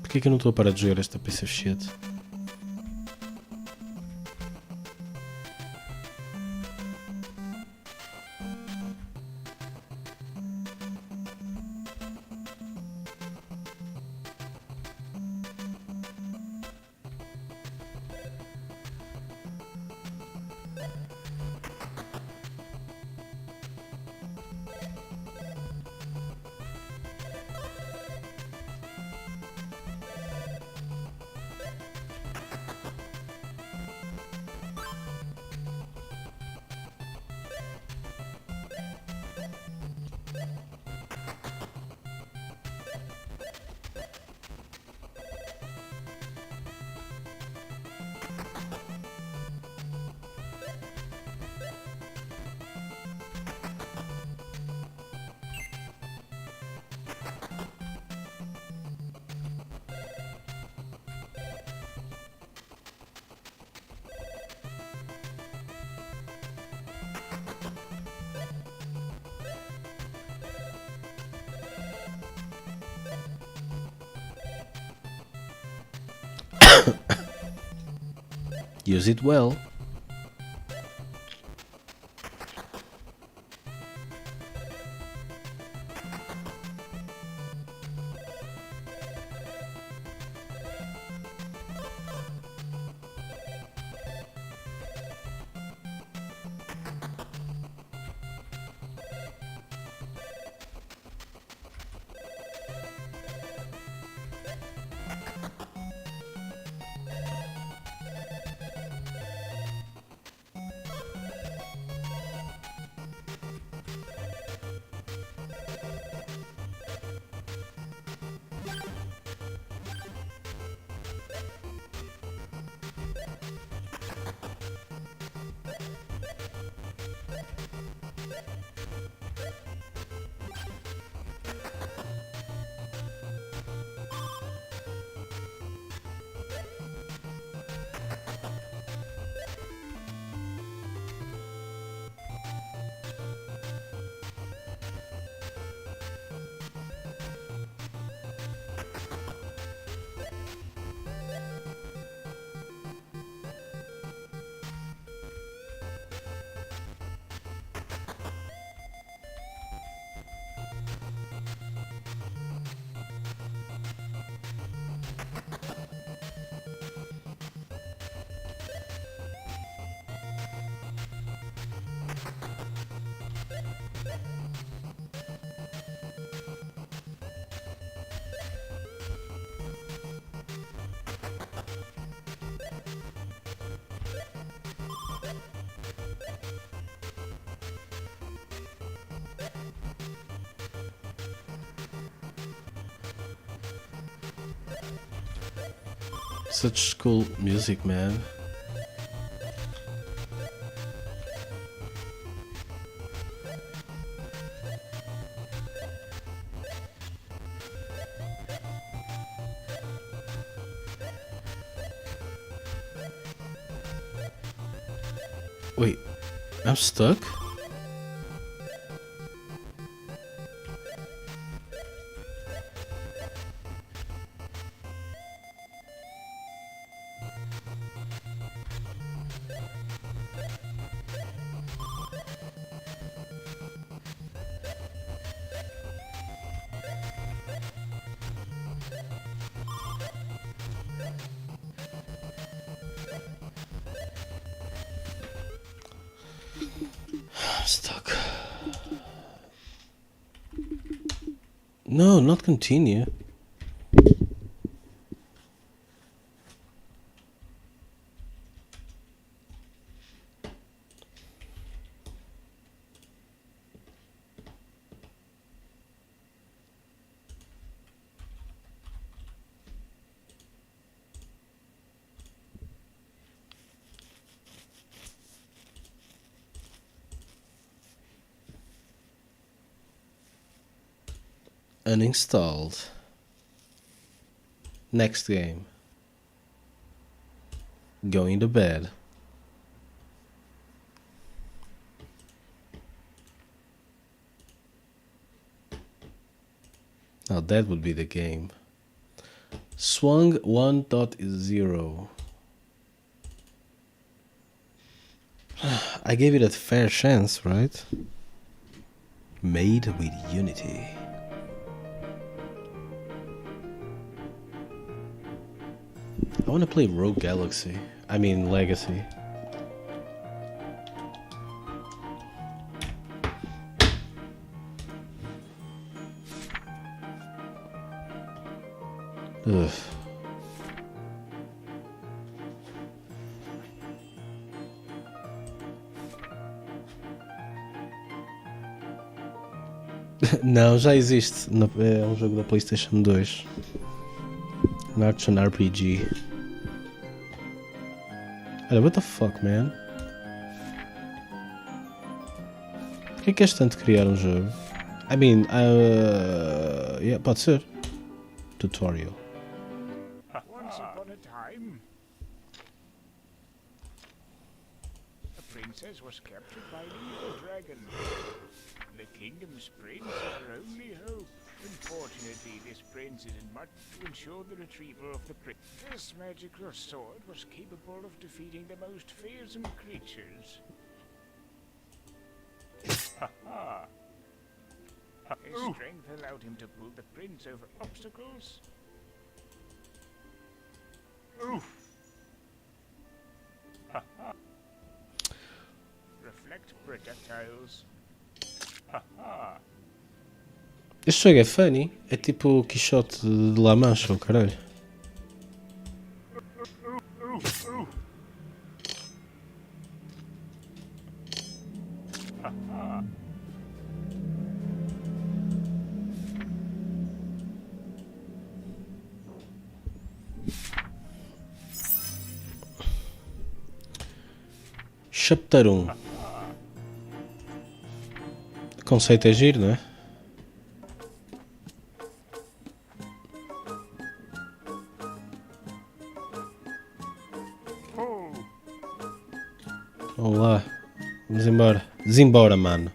Porquê que eu não estou a parar de jogar esta piece of shit? Use it well. Such cool music, man. Wait, I'm stuck? Stuck. No, not continue. Uninstalled. Next game. Going to bed. Now that would be the game. Swung 1.0. I gave it a fair chance, right? Made with Unity. I want to play Rogue Galaxy. I mean Legacy. Ugh. Não, já existe. É um jogo da PlayStation 2. Um action RPG. Olha, what the fuck, man? Porquê que és tanto criar um jogo? I mean, yeah, pode ser. Tutorial. Once upon a time, a princess was captured by an evil dragon. The kingdom's prince is her only hope. Unfortunately, this prince isn't much to ensure the retrieval of the prince. This magical sword was capable of defeating the most fearsome creatures. His strength allowed him to pull the prince over obstacles. Reflect projectiles. Este jogo é funny. É tipo o Quixote de La Mancha, o caralho. Chapter 1. O conceito é giro, não é? Vamos lá. Vamos embora. Desembora, mano.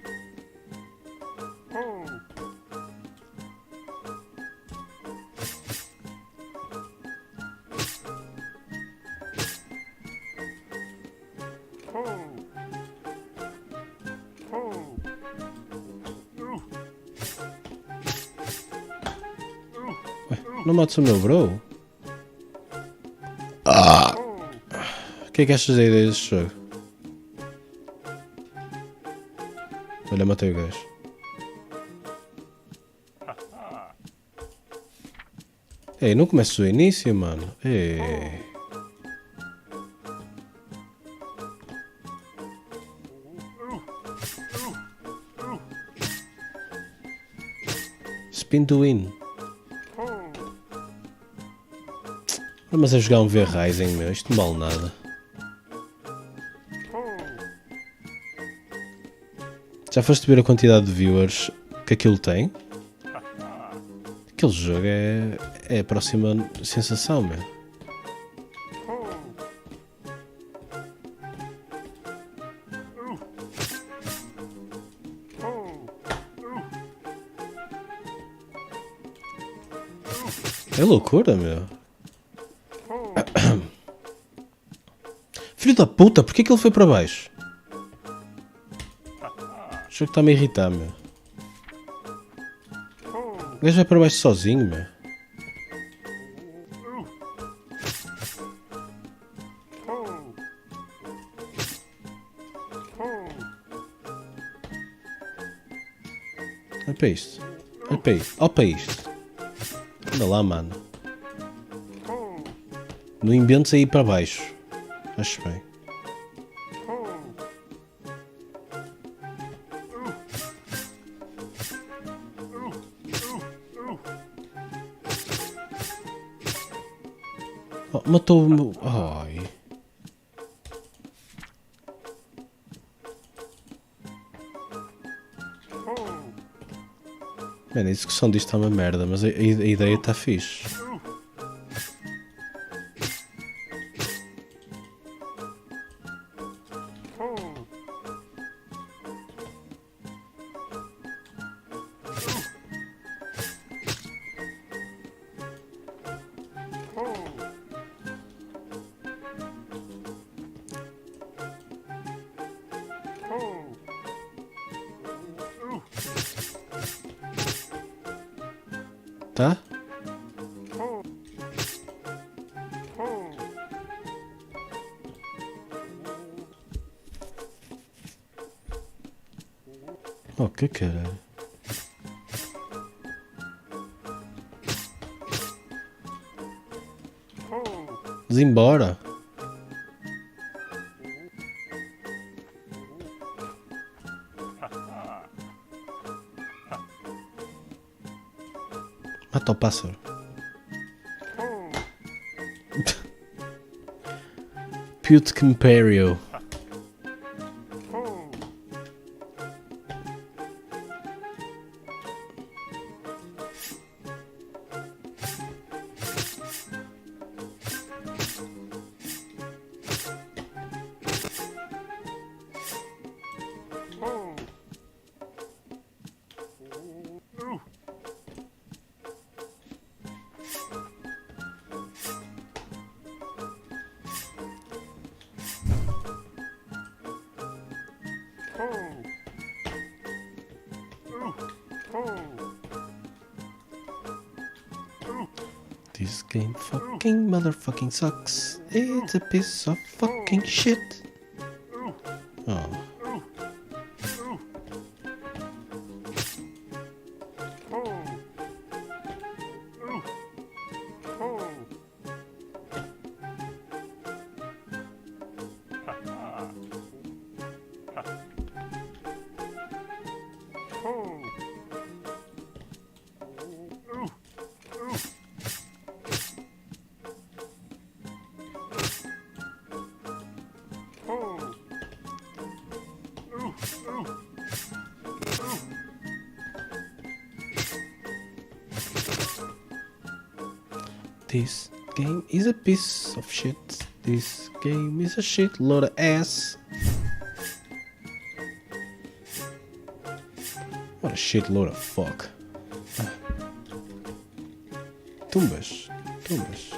Não mates o meu bro? O que é que achas da ideia deste jogo? Olha, matei o gajo. Ei, não começo do início, mano. Ei. Spin to win. Mas a jogar um V-Rising, meu, isto não vale nada. Já foste ver a quantidade de viewers que aquilo tem? Aquele jogo é a próxima sensação, meu. É loucura, meu. Filho da puta, porquê que ele foi para baixo? O jogo está-me a irritar, meu. O gajo vai para baixo sozinho, meu. Olha para isto. Olha para isto. Olha para isto. Anda lá, mano. No inventes aí para baixo. Acho bem. Oh, matou-me. Ai. Mano, a execução disto está uma merda, mas a ideia está fixe. Huh? Oh, que caralho. Desembora. Mata o pássaro. Pute Compario. This game fucking motherfucking sucks. It's a piece of fucking shit. Oh. This game is a piece of shit. This game is a shitload of ass. What a shitload of fuck. Tumbas. Tumbas.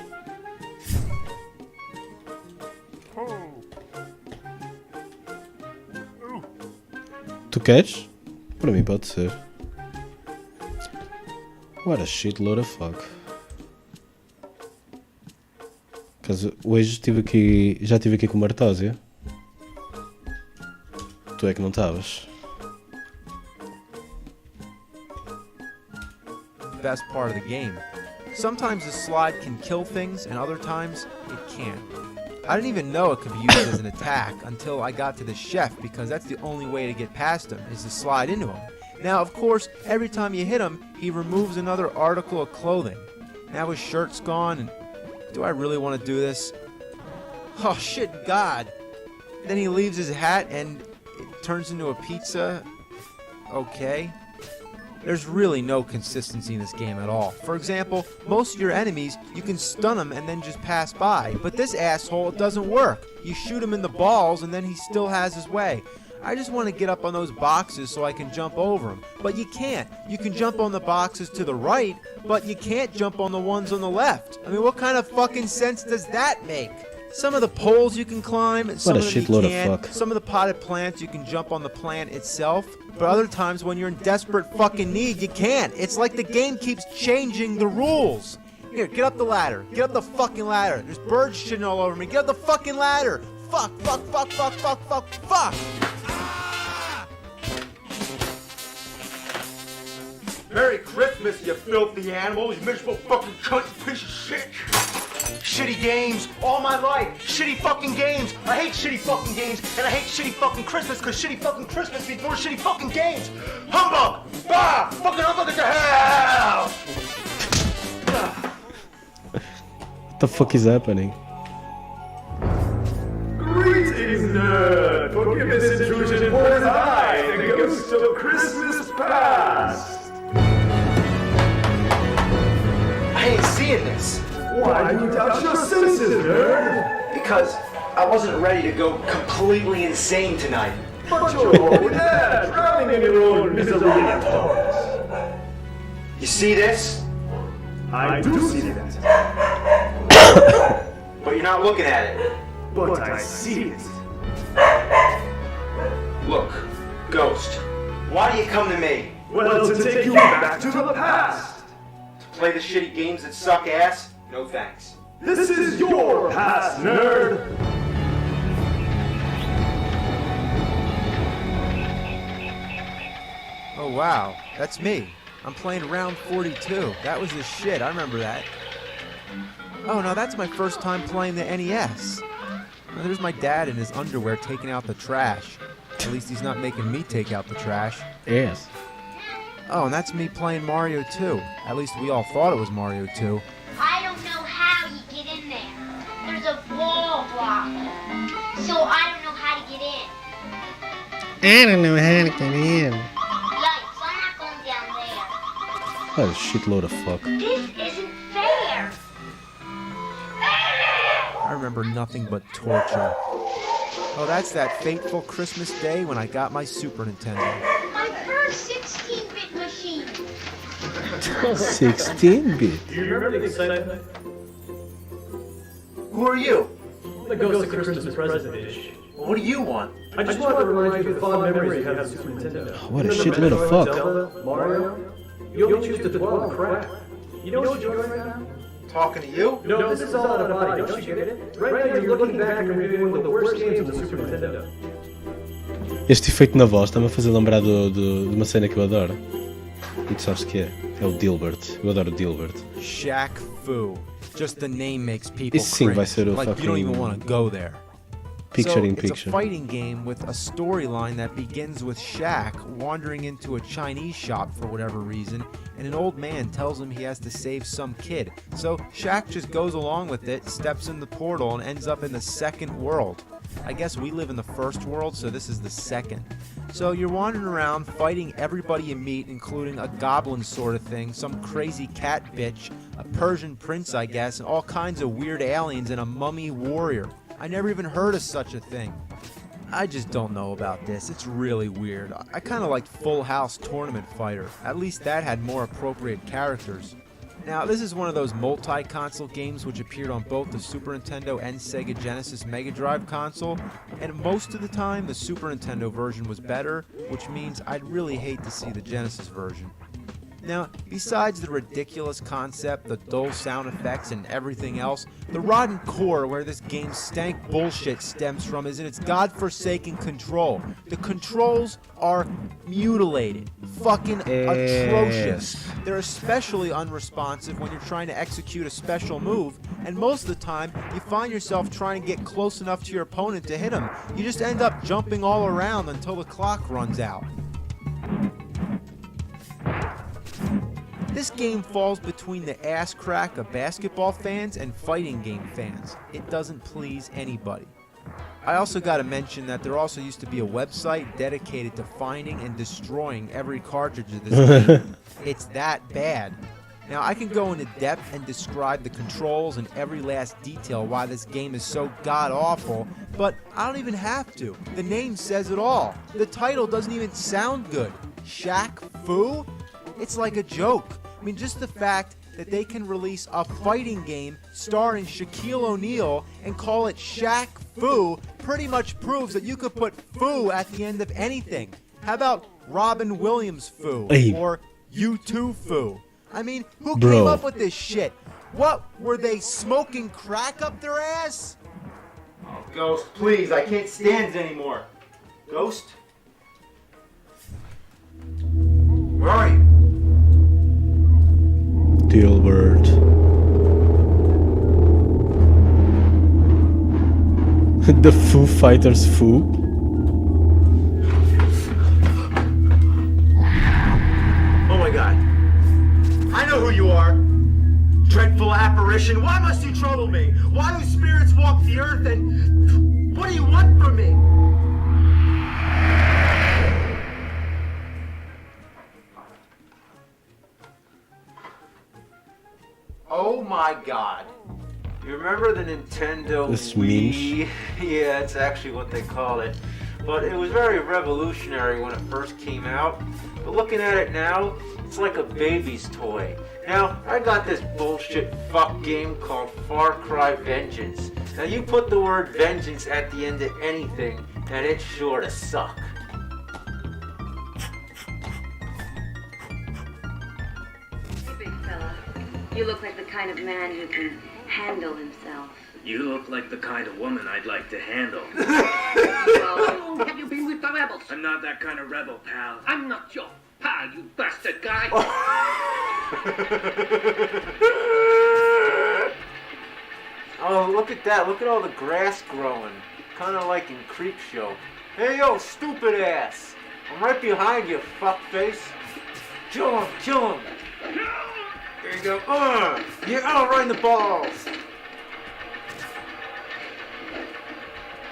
Tu queres? Para mim pode ser. What a shitload of fuck. Caso hoje já estive aqui com o Martósia. Tu é que não estavas. Best part of the game. Sometimes the slide can kill things and other times it can't. I didn't even know it could be used as an attack until I got to the chef, because that's the only way to get past him is to slide into him. Now of course every time you hit him he removes another article of clothing. Now his shirt's gone and do I really want to do this? Oh shit, God. Then he leaves his hat and it turns into a pizza. Okay. There's really no consistency in this game at all. For example, most of your enemies, you can stun them and then just pass by. But this asshole, it doesn't work. You shoot him in the balls and then he still has his way. I just want to get up on those boxes so I can jump over them. But you can't. You can jump on the boxes to the right, but you can't jump on the ones on the left. I mean, what kind of fucking sense does that make? Some of the poles you can climb, and some of them you can't. Some of the potted plants you can jump on the plant itself, but other times when you're in desperate fucking need, you can't. It's like the game keeps changing the rules. Here, get up the ladder. Get up the fucking ladder. There's birds shitting all over me. Get up the fucking ladder. Fuck, fuck, fuck, fuck, fuck, fuck, fuck. Merry Christmas, you filthy animals, you miserable fucking cunt, you piece of shit! Shitty games, all my life, shitty fucking games! I hate shitty fucking games, and I hate shitty fucking Christmas, cause shitty fucking Christmas means more shitty fucking games! Humbug! Bah! Fucking humbug into hell! What the fuck is happening? Greetings, nerd! Forgive this intrusion, for it is I, the ghost of Christmas past! I ain't seeing this. Why do you doubt your senses, nerd? Because I wasn't ready to go completely insane tonight. But you're already there, drowning in your own misery and torment. You see this? I do see that, But you're not looking at it. but I see it. Look, Ghost, why do you come to me? Well, to take you back to the past. Play the shitty games that suck ass? No thanks. This is your past, nerd! Oh wow, that's me. I'm playing round 42. That was the shit, I remember that. Oh no, that's my first time playing the NES. Now, there's my dad in his underwear taking out the trash. At least he's not making me take out the trash. Yes. Oh, and that's me playing Mario 2. At least we all thought it was Mario 2. I don't know how you get in there. There's a wall block. So I don't know how to get in. I don't know how to get in. Yikes, I'm not going down there. What a shitload of fuck. This isn't fair. I remember nothing but torture. Oh, that's that fateful Christmas day when I got my Super Nintendo. My first 16-bit machine. 16-bit. Do you remember the excitement? Who are you? The ghost of Christmas present dish. Well, what do you want? I just wanted to remind you of the fond memories you have of Super Nintendo. What a Remember shitload of Metroid, fuck. Zelda, Mario? You only choose to dwell on crap. You know what you're doing right now? Talking to you? No, this is all out of body, don't you get it? Right now you're looking back and reviewing one of the worst games of the Super Nintendo. Este efeito na voz está-me a fazer lembrar de uma cena que eu adoro. E tu sabes que é? É o Dilbert. Eu adoro o Dilbert. Shaq Fu. Just the name makes people Isso sim cringe. vai ser o Like you don't even fucking want to go there. picture So, in it's picture. a fighting game with a storyline that begins with Shaq wandering into a Chinese shop for whatever reason, and an old man tells him he has to save some kid. So Shaq just goes along with it, steps in the portal, and ends up in the second world. I guess we live in the first world, so this is the second. So you're wandering around fighting everybody you meet, including a goblin sort of thing, some crazy cat bitch, a Persian prince, I guess, and all kinds of weird aliens, and a mummy warrior. I never even heard of such a thing. I just don't know about this. It's really weird. I kind of liked Full House Tournament Fighter. At least that had more appropriate characters. Now, this is one of those multi-console games which appeared on both the Super Nintendo and Sega Genesis Mega Drive console, and most of the time the Super Nintendo version was better, which means I'd really hate to see the Genesis version. Now, besides the ridiculous concept, the dull sound effects, and everything else, the rotten core where this game's stank bullshit stems from is in its godforsaken control. The controls are mutilated, fucking atrocious. They're especially unresponsive when you're trying to execute a special move, and most of the time, you find yourself trying to get close enough to your opponent to hit him. You just end up jumping all around until the clock runs out. This game falls between the ass crack of basketball fans and fighting game fans. It doesn't please anybody. I also gotta mention that there also used to be a website dedicated to finding and destroying every cartridge of this game. It's that bad. Now, I can go into depth and describe the controls and every last detail why this game is so god-awful, but I don't even have to. The name says it all. The title doesn't even sound good. Shaq Fu? It's like a joke. I mean, just the fact that they can release a fighting game starring Shaquille O'Neal and call it Shaq Fu pretty much proves that you could put Fu at the end of anything. How about Robin Williams Fu? Hey. Or U2 Fu? I mean, who Bro. came up with this shit? What, were they smoking crack up their ass? Oh, Ghost, please, I can't stand it anymore. Ghost? Where are you? Dilbert. The Foo Fighters Foo? Oh my god. I know who you are. Dreadful apparition. Why must you trouble me? Why do spirits walk the earth and... What do you want from me? Oh my god. You remember the Nintendo This Wii? Yeah, that's actually what they call it. But it was very revolutionary when it first came out. But looking at it now, it's like a baby's toy. Now, I got this bullshit fuck game called Far Cry Vengeance. Now you put the word vengeance at the end of anything, and it's sure to suck. Hey, big fella. You look like the kind of man who can handle himself. You look like the kind of woman I'd like to handle. Well, have you been with the rebels? I'm not that kind of rebel, pal. I'm not your pal, you bastard guy. Oh, look at that. Look at all the grass growing. Kind of like in Creepshow. Hey, yo, stupid ass. I'm right behind you, fuckface. Kill him, kill him. There you go. Yeah, right in the balls.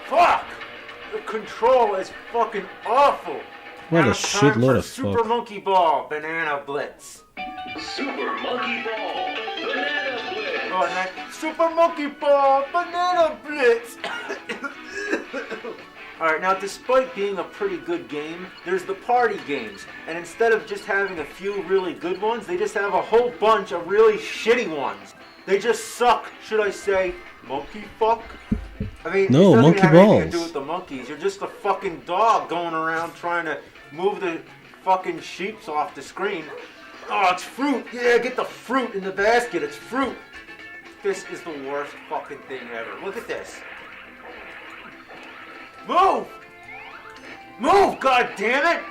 Fuck! The control is fucking awful. What a Now it's time shitload for of Super fuck. Monkey Ball, Banana Blitz. Super Monkey Ball, Banana Blitz. Oh, and that Super Monkey Ball, Banana Blitz. Alright, now despite being a pretty good game, there's the party games. And instead of just having a few really good ones, they just have a whole bunch of really shitty ones. They just suck, should I say, monkey fuck? I mean, No, it doesn't monkey even have anything to balls. do with the monkeys. You're just a fucking dog going around trying to move the fucking sheeps off the screen. Oh, it's fruit. Yeah, get the fruit in the basket. It's fruit. This is the worst fucking thing ever. Look at this. Move! Move, god damn it!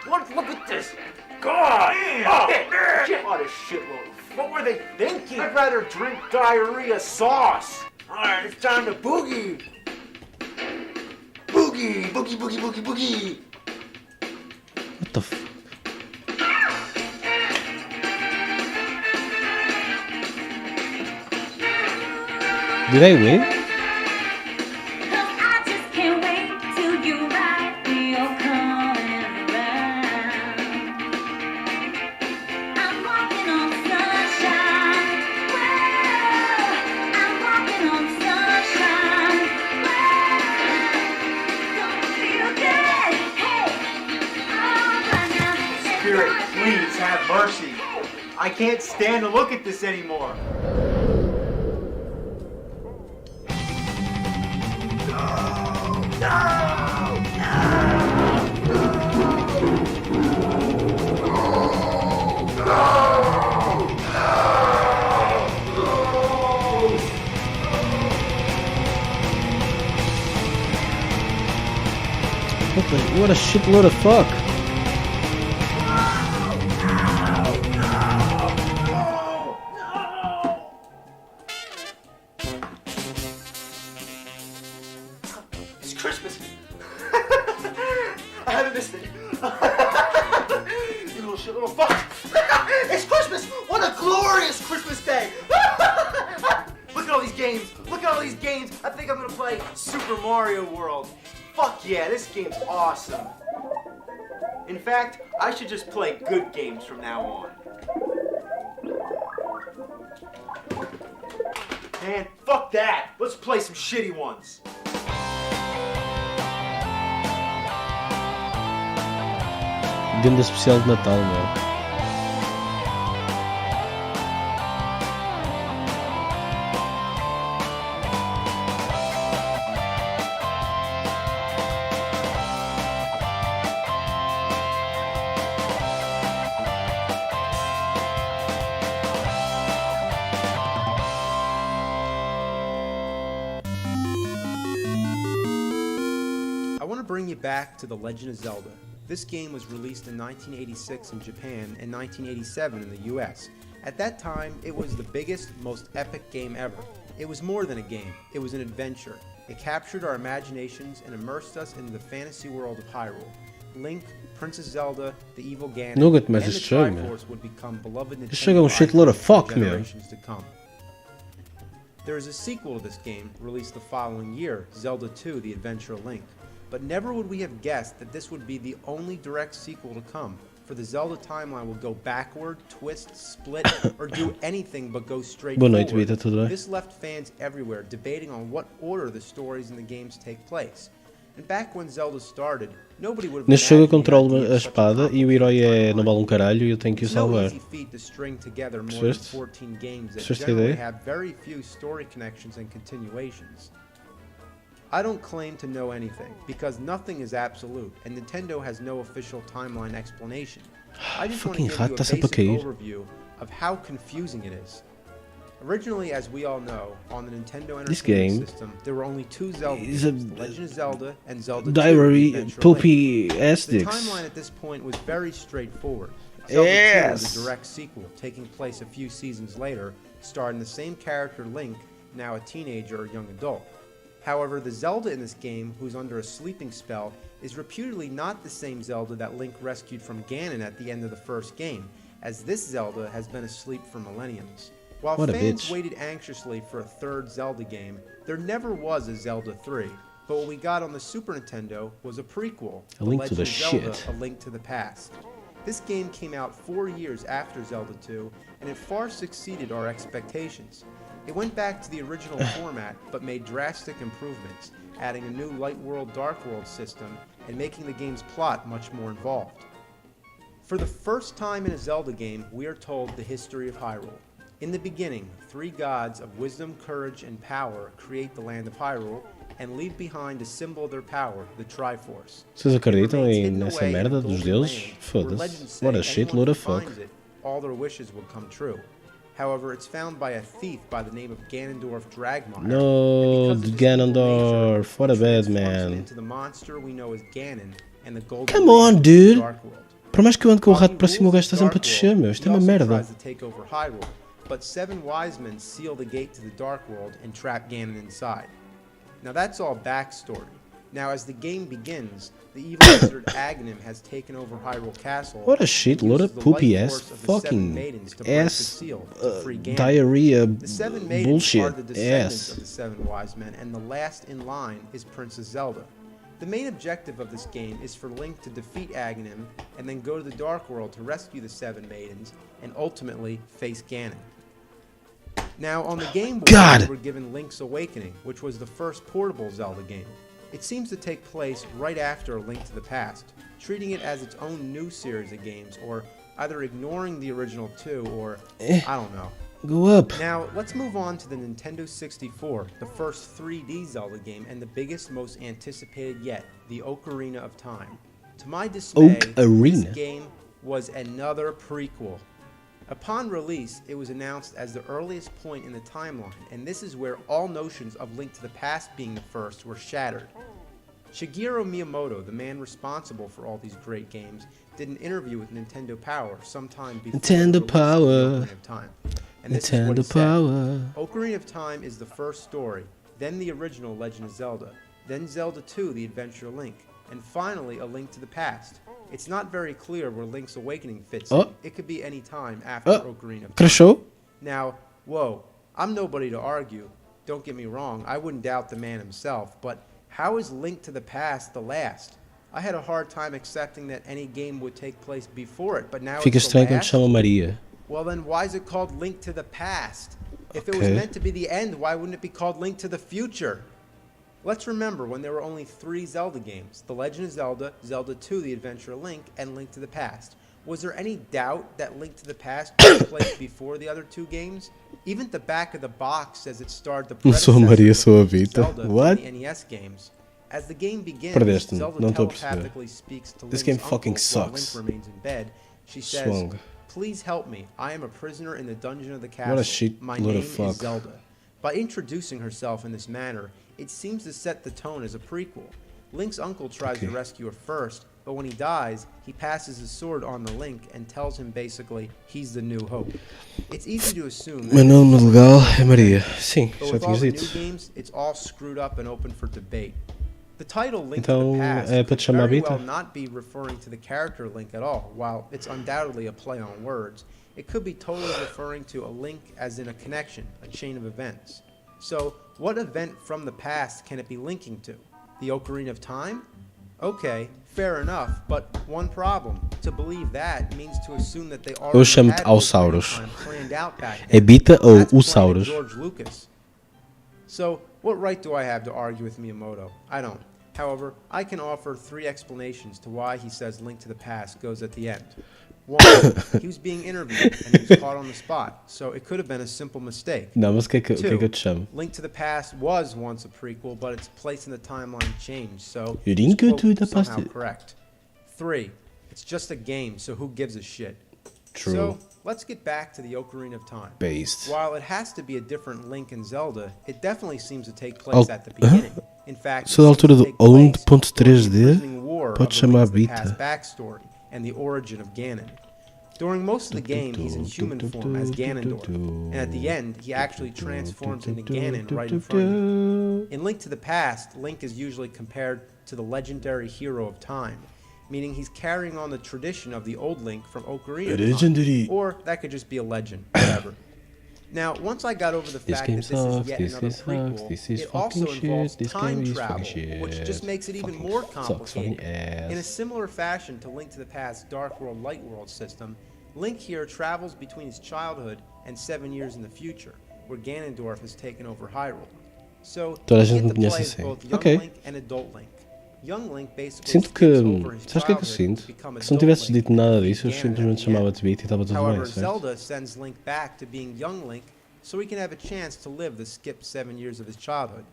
Look at this. God! Oh, shit. What a shitload. What were they thinking? I'd rather drink diarrhea sauce. Alright, it's time to boogie. Boogie, boogie, boogie, boogie, boogie. What the f... Did I win? I just can't wait till you write me your coming around. I'm walking on sunshine. Whoa, I'm walking on sunshine. Whoa, don't feel good. Hey, oh, right now. Spirit, please have mercy. I can't stand to look at this anymore. What a shitload of fuck. It's Christmas. I haven't missed it. You little shit, little fuck. It's Christmas. What a glorious Christmas day. Look at all these games. Look at all these games. I think I'm gonna play Super Mario World. Fuck yeah, this game's awesome. In fact, I should just play good games from now on. Man, fuck that. Let's play some shitty ones. Ganda especial de Natal, meu. I want to bring you back to The Legend of Zelda. This game was released in 1986 in Japan and 1987 in the US. At that time, it was the biggest, most epic game ever. It was more than a game, it was an adventure. It captured our imaginations and immersed us into the fantasy world of Hyrule. Link, Princess Zelda, the evil Ganon, Nugget, and mas the este jogo, meu. Triforce would become beloved Nintendo Este jogo é um shitload of icons for fuck, meu. generations to come. There is a sequel to this game, released the following year, Zelda 2, The Adventure of Link. But never would we have guessed that this would be the only direct sequel to come, for the Zelda timeline will go backward, twist, split, or do anything but go straight Boa noite, forward. Vita, tudo bem? This left fans everywhere debating on what order the stories in the games take place. And back when Zelda started, nobody would have Neste jogo eu imagined the controlo idea a of such espada e o herói é não vale um caralho e eu tenho que o It's no salvar. easy feat to string together more than Percebeste? 14 games that Percebeste a generally ideia? have very few story connections and continuations. I don't claim to know anything, because nothing is absolute, and Nintendo has no official timeline explanation. I just want to Fucking give rato, you a tá sempre a basic cair. overview of how confusing it is. Originally, as we all know, on the Nintendo This Entertainment game System, there were only two Zelda is games, a The Legend of Zelda and Zelda 2: diary Adventure Link. poopy The astics. timeline at this point was very straightforward. Zelda 2 Yes. was a direct sequel, taking place a few seasons later, starring the same character Link, now a teenager or young adult. However, the Zelda in this game, who's under a sleeping spell, is reputedly not the same Zelda that Link rescued from Ganon at the end of the first game, as this Zelda has been asleep for millenniums. While What a fans bitch. waited anxiously for a third Zelda game, there never was a Zelda 3, but what we got on the Super Nintendo was a prequel, A Link to the Legend of Zelda: Shit. A Link to the Past. This game came out 4 years after Zelda 2, and it far succeeded our expectations. It went back to the original format, but made drastic improvements, adding a new Light World Dark World system, and making the game's plot much more involved. For the first time in a Zelda game, we are told the history of Hyrule. In the beginning, three gods of wisdom, courage, and power create the land of Hyrule, and leave behind a symbol of their power, the Triforce. Vocês acreditam It remains em hidden nessa away in merda a dos golden deuses? land, where legends Foda-se. say What a anyone shitload who of fuck. finds it, all their wishes will come true. However, it's found by a thief by the name of Ganondorf Dragmire. No, and because of his evil Ganondorf, nature, what a he bad transforms him man. into the monster we know as Ganon, and the golden Come land on, of dude. the Dark World. Por mais que eu ande com o While rato he para cima, o gajo rules está the sempre a Dark descer, World, meu. Isto he é uma also merda. tries to take over Hyrule, but 7 wise men seal the gate to the Dark World and trap Ganon inside. Now that's all backstory. Now as the game begins, the evil wizard Aghanim has taken over Hyrule Castle. What a and shitload uses of the poopy life ass force of the 7 fucking maidens to break the ass seal to free Ganon. diarrhea The 7 maidens bullshit are the descendants ass. of the 7 wise men, and the last in line is Princess Zelda. The main objective of this game is for Link to defeat Aghanim and then go to the Dark World to rescue the 7 maidens and ultimately face Ganon. Now, on the Game Boy, God! we were given Link's Awakening, which was the first portable Zelda game. It seems to take place right after A Link to the Past, treating it as its own new series of games, or either ignoring the original 2, or I don't know. Go up. Now, let's move on to the Nintendo 64, the first 3D Zelda game, and the biggest, most anticipated yet, the Ocarina of Time. To my dismay, Ocarina? this game was another prequel. Upon release, it was announced as the earliest point in the timeline, and this is where all notions of Link to the Past being the first were shattered. Shigeru Miyamoto, the man responsible for all these great games, did an interview with Nintendo Power sometime before Nintendo the release Power. of the Ocarina of Time. And this is what he Nintendo said. Power. Ocarina of Time is the first story, then the original Legend of Zelda, then Zelda 2, The Adventure of Link, and finally A Link to the Past. It's not very clear where Link's Awakening fits in. It could be any time after Ocarina of Time. Crashou? Now, whoa, I'm nobody to argue. Don't get me wrong, I wouldn't doubt the man himself, but how is Link to the Past the last? I had a hard time accepting that any game would take place before it, but now Fica it's the estranho quando last? chama Maria. Well then, why is it called Link to the Past? If it was Okay. meant to be the end, why wouldn't it be called Link to the Future? Let's remember when there were only 3 Zelda games, The Legend of Zelda, Zelda 2, The Adventure of Link, and Link to the Past. Was there any doubt that Link to the Past took place before the other 2 games? Even at the back of the box says it starred the Sou predecessor Maria, of sou a Vita. Zelda from What? the NES games. As the game begins, Perdeste-me, Zelda não estou a perceber. telepathically speaks to This Link's game uncle fucking while Link sucks. remains in bed. She says, Swung. "Please help me. I am a prisoner in the dungeon of the castle. What a shit My load name of fuck. is Zelda." By introducing herself in this manner, it seems to set the tone as a prequel. Link's uncle tries to Okay. rescue her first, but when he dies, he passes his sword on to Link and tells him basically he's the new hope. It's easy to assume that Meu nome legal é Maria. Sim, but já with all tinhas the dito. new games, it's all screwed up and open for debate. The title Link Então, to the Past é para could te chamar very Vita? well not be referring to the character Link at all. While it's undoubtedly a play on words, it could be totally referring to a link as in a connection, a chain of events. So, what event from the past can it be linking to? The Ocarina of Time? Okay, fair enough, but one problem. To believe that means to assume that they already chamo-te had Alçauros. Ocarina of Time planned out back É then. Bita ou That's plain Ussauros? George Lucas. So, what right do I have to argue with Miyamoto? I don't. However, I can offer 3 explanations to why he says Link to the Past goes at the end. 1, he was being interviewed and he was caught on the spot, so it could have been a simple mistake. Não, mas o que é que eu te chamo? Link to the Past was once a prequel, but its place in the timeline changed, so Link it's, quote, to the somehow Past. correct. 3, it's just a game, so who gives a shit? True. So, let's get back to the Ocarina of Time. Based. While it has to be a different Link and Zelda, it definitely seems to take place at the beginning. In fact, Se da altura do 11.3D, pode chamar a past bita. backstory and the origin of Ganon. During most of the game, he's in human form as Ganondorf, and at the end, he actually transforms into Ganon right in front of you. In Link to the Past, Link is usually compared to the legendary hero of time, meaning he's carrying on the tradition of the old Link from Ocarina of Legendary. Time, or that could just be a legend, whatever. Now, once I got over the fact that this is yet another prequel, it also involves time travel, which just makes it even more complicated. In a similar fashion to Link to the Past's Dark World Light World system, Link here travels between his childhood and 7 years in the future, where Ganondorf has taken over Hyrule. So, Toda a you gente get me to conhece play as assim. both young Ok. Link and adult Link. Young Link basically Sinto que. skips over his Sabes o que é que eu childhood sinto? to become Que se não adult tivesses Link dito nada and disso, eu Ganon simplesmente at the end. chamava-te beat e estava tudo However, bem, certo? Zelda sends Link back to being young Link so he can have a chance to live the skipped 7 years of his childhood.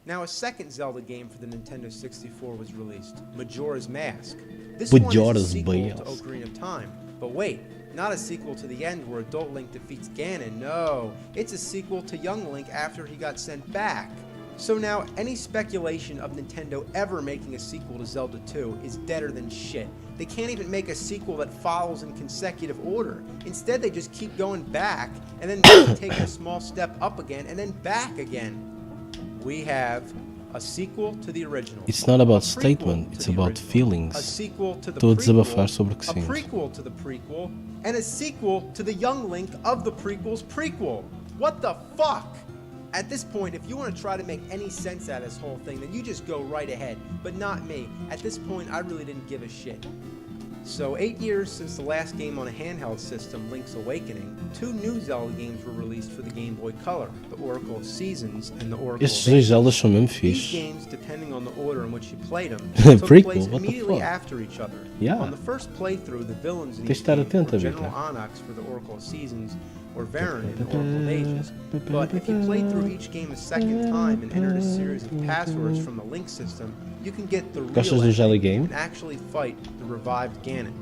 Now, a second Zelda game for the Nintendo 64 was released, Majora's Mask. This one is a Majora's sequel to Mask. Ocarina of Time. But wait, not a sequel to the end where adult Link defeats Ganon, no. It's a sequel to young Link after he got sent back. So now, any speculation of Nintendo ever making a sequel to Zelda 2 is deader than shit. They can't even make a sequel that follows in consecutive order. Instead, they just keep going back, and then maybe taking a small step up again, and then back again. We have a sequel to the original. It's not about a prequel statement, to it's the about original, feelings. A sequel to the Estou a desabafar prequel, sobre o que a sinto. prequel to the prequel, and a sequel to the young Link of the prequel's prequel. What the fuck? At this point, if you want to try to make any sense out of this whole thing, then you just go right ahead, but not me. At this point, I really didn't give a shit. So 8 years since the last game on a handheld system, Link's Awakening, 2 new Zelda games were released for the Game Boy Color, the Oracle of Seasons and the Oracle Estes of dois Ages. Zeldas são mesmo These fixe. games, depending on the order in which you played them, took Prequel, place what the immediately fuck? after each other. Yeah. On the first playthrough, the villains in Tens each de estar game atento, were Vita. General Onyx for the Oracle of Seasons or Varin in the Oracle of Ages. But if you played through each game a second time and entered a series of passwords from the Link system, you can get the real Gostas do Jelly ending Game? and actually fight the revived Ganon.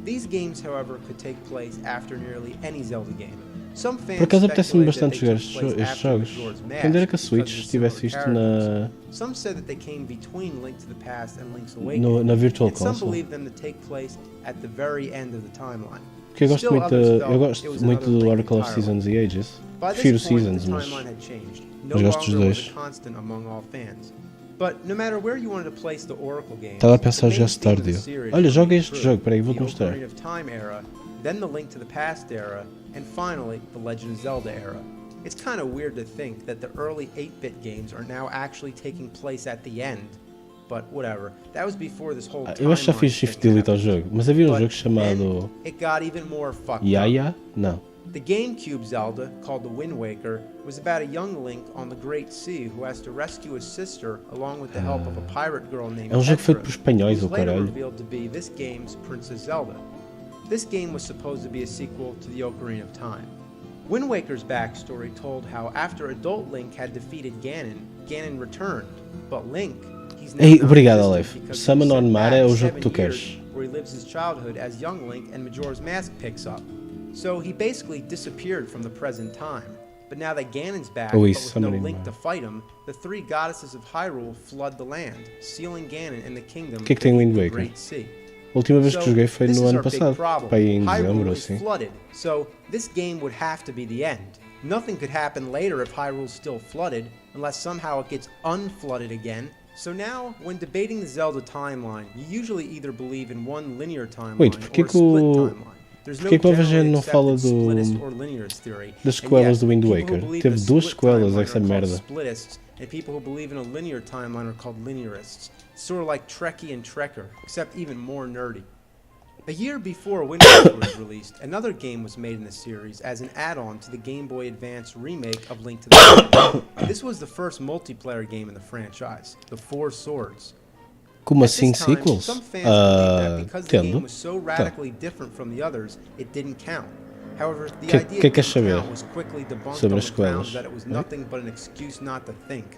These games, however, could take place after nearly any Zelda game. Some fans Por acaso apetece-me speculate bastante that jogar they took place estes after jogos. Majora's Mask Quem dera que a because Switch of the tivesse similar isto na, Some said that they came between Link to the Past and Link's Awakening. na Virtual and some Console. believe them to take place at the very end of the timeline. Porque eu gosto Still muito, others eu felt it gosto was muito another do Link Oracle of entirely. Seasons e Ages. By Prefiro this point, Seasons, the mas timeline had changed. No mas gosto dos longer was dois. a constant among all fans. But no matter where you wanted to place the Oracle games, Estava a pensar the já main se theme of the tardio. series Olha, joga remained este true. jogo, peraí, vou-te The mostrar. Ocarina of Time era, then the Link to the Past era, and finally the Legend of Zelda era. It's kind of weird to think that the early 8-bit games are now actually taking place at the end. But whatever. That was before this whole Eu acho que já fiz timeline shift thing delete ao happened. jogo, mas havia um But jogo chamado then it got even more fucked up. Yaya? Não. The GameCube Zelda, called The Wind Waker, was about a young Link on the Great Sea who has to rescue his sister along with the help of a pirate girl named É um jogo feito Petra, por espanhóis, who's o later caralho. revealed to be this game's Princess Zelda. This game was supposed to be a sequel to the Ocarina of Time. Wind Waker's backstory told how after adult Link had defeated Ganon, Ganon returned, but Link, he's now Ei, non-existent obrigado, Aleph. because he was Summon sent on Mare back é o jogo 7 que tu years, queres. where he lives his childhood as young Link and Majora's Mask picks up. So he basically disappeared from the present time. But now that Ganon's back, Oh, but he's with no summoning Link Mare. to fight him, the 3 goddesses of Hyrule flood the land, sealing Ganon and the kingdom Que é que tem Wind beneath the Waker? Great Sea. A última vez que So, joguei foi this no is ano our big passado, problem. para aí em Hyrule dezembro ou is assim. flooded, so this game would have to be the end. Nothing could happen later if Hyrule's still flooded, unless somehow it gets unflooded again. So now, when debating the Zelda timeline, you usually either believe in one linear timeline Wait, or porquê a que split o- timeline. There's no porquê que o generally Avenged não fala accepted do- splitist or linearist theory. das And sequelas yes, do Wind people who Waker? believe Teve in a duas split sequelas, timeline essa are called merda. Splitists, and people who believe in a linear timeline are called linearists. Sort of like Trekkie and Trekker, except even more nerdy. A year before Wind Waker was released, another game was made in the series as an add-on to the Game Boy Advance remake of Link to the Past. This was the first multiplayer game in the franchise, The Four Swords. Como At this assim time, sequels? some fans believed that because the game Entendo. was so radically different from the others, it didn't count. However, the Que- idea que it queres didn't saber count was quickly debunked sobre on as the grounds sequelas? that it was nothing but an excuse not to think.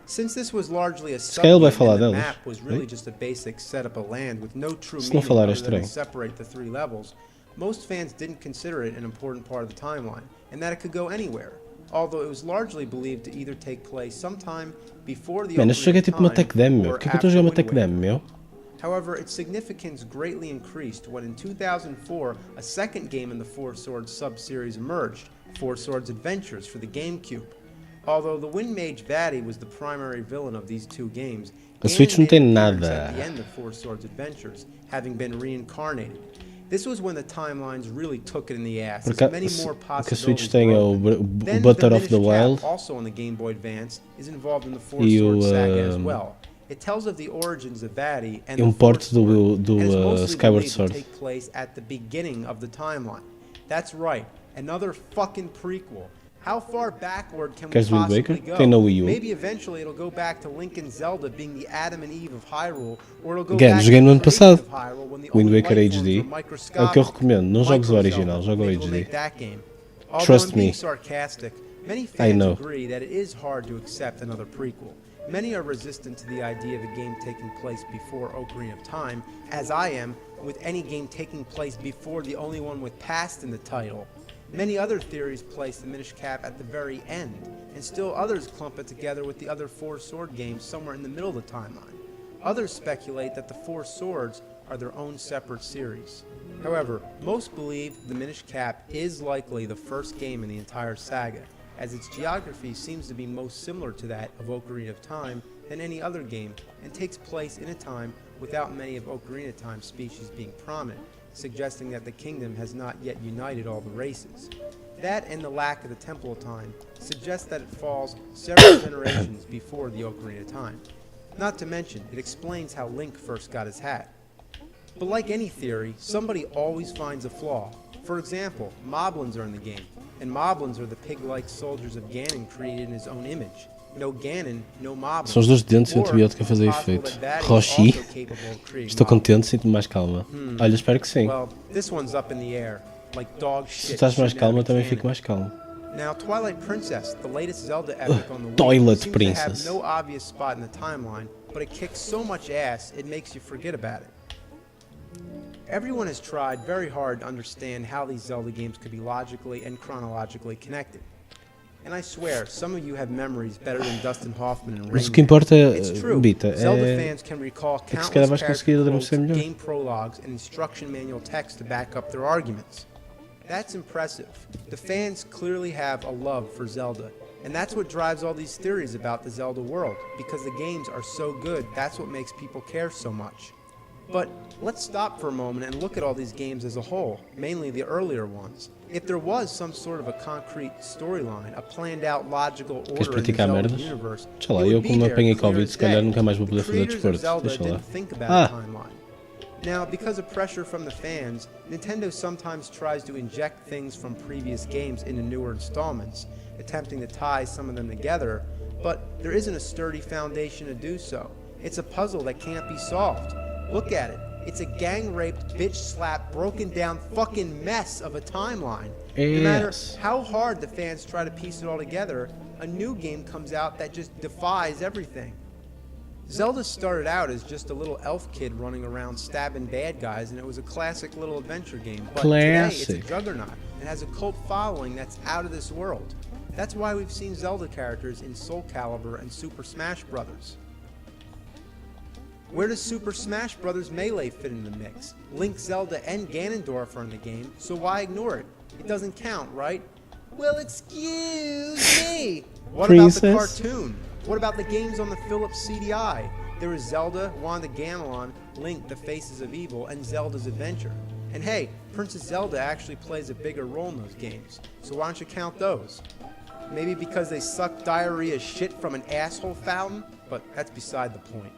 Since this was largely a calhar vai subgame falar and the delas, map was really hein? just a basic setup of land with no true Se não meaning falar é other than to estranho. separate the 3 levels, most fans didn't consider it an important part of the timeline, and that it could go anywhere, although it was largely believed to either take place sometime before the Mano, este jogo Ocarina é of tipo uma Time tech demo, meu. or Porquê que eu estou a jogar uma after tech Wind demo, Waker. meu? However, its significance greatly increased when in 2004 a second game in the Four Swords sub-series emerged, Four Swords Adventures for the GameCube. Although the Wind Mage Vati was the primary villain of these 2 games, A Switch não Ganon tem made an appearance nada. at the end of Four Swords Adventures, having been reincarnated. This was when the timelines really took it in the ass, as Porque many more o que a possibilities Switch tem é were o open. Then Butter the of the Minish Cap, Wild also on the Game Boy Advance, is involved in the Four e Swords o saga as well. It tells of the origins of Vati and e um the Four porte do, Sword, and is mostly Skyward believed to Sword. take place at the beginning of the timeline. That's right, another fucking prequel. How far backward can we Queres Wind possibly Waker? go? Tem na Wii U. Maybe eventually it'll go back to Link and Zelda being the Adam and Eve of Hyrule, or it'll go Again, back joguei to no the ano creation passado. of Hyrule when the Wind only Waker life forms HD. were É o que eu microscopic. recomendo. Não jogues o Micro original, Zelda. joga o Maybe we'll HD. make that game. Although Trust I'm being me. sarcastic, many I fans know. agree that it is hard to accept another prequel. Many are resistant to the idea of a game taking place before Ocarina of Time, as I am with any game taking place before the only one with past in the title. Many other theories place the Minish Cap at the very end, and still others clump it together with the other Four Sword games somewhere in the middle of the timeline. Others speculate that the Four Swords are their own separate series. However, most believe the Minish Cap is likely the first game in the entire saga, as its geography seems to be most similar to that of Ocarina of Time than any other game, and takes place in a time without many of Ocarina of Time species being prominent, suggesting that the kingdom has not yet united all the races. That and the lack of the Temple of Time suggests that it falls several generations before the Ocarina of Time. Not to mention, it explains how Link first got his hat. But like any theory, somebody always finds a flaw. For example, moblins are in the game, and moblins are the pig-like soldiers of Ganon created in his own image. No Ganon, no moblins. São os dois dentes e o Or antibiótico a fazer it's possible efeito. that Vati is Roshi. also capable of creating Estou moblins. contente, sinto-me mais calma. Olha, espero que sim. Well, this one's up in the air, like dog Se shit. estás mais shooting calma, out of também cannon. fico mais calmo. Now, Twilight Princess, the latest Zelda epic on the Wii, Toilet seems Princess. to have no obvious spot in the timeline, but it kicks so much ass it makes you forget about it. Everyone has tried very hard to understand how these Zelda games could be logically and chronologically connected. And I swear, some of you have memories better than Dustin Hoffman and Mas o Rain que importa, It's true. Bita, Zelda é... fans can recall que se calhar countless vais conseguir character adormecer quotes, melhor. game prologues, and instruction manual text to back up their arguments. That's impressive. The fans clearly have a love for Zelda, and that's what drives all these theories about the Zelda world. Because the games are so good, that's what makes people care so much. But let's stop for a moment and look at all these games as a whole, mainly the earlier ones. If there was some sort of a concrete storyline, a planned out logical Queres order in the praticar Zelda merdas? universe, Sei lá, it eu would be como there, apanhei clear Covid, as se calhar day. nunca mais vou The poder fazer creators of desporto. Zelda Deixa lá. didn't think about Ah! a timeline. Now, because of pressure from the fans, Nintendo sometimes tries to inject things from previous games into newer installments, attempting to tie some of them together, but there isn't a sturdy foundation to do so. It's a puzzle that can't be solved. Look at it. It's a gang-raped, bitch-slapped, broken-down fucking mess of a timeline. No matter Yes. how hard the fans try to piece it all together, a new game comes out that just defies everything. Zelda started out as just a little elf kid running around stabbing bad guys, and it was a classic little adventure game. But today it's a Classic. juggernaut and has a cult following that's out of this world. That's why we've seen Zelda characters in Soul Calibur and Super Smash Bros. Where does Super Smash Bros. Melee fit in the mix? Link, Zelda, and Ganondorf are in the game, so why ignore it? It doesn't count, right? Well, excuse me! What about the Princess? cartoon? What about the games on the Philips CDI? There is Zelda, Wanda Gamelon, Link, The Faces of Evil, and Zelda's Adventure. And hey, Princess Zelda actually plays a bigger role in those games, so why don't you count those? Maybe because they suck diarrhea shit from an asshole fountain? But that's beside the point.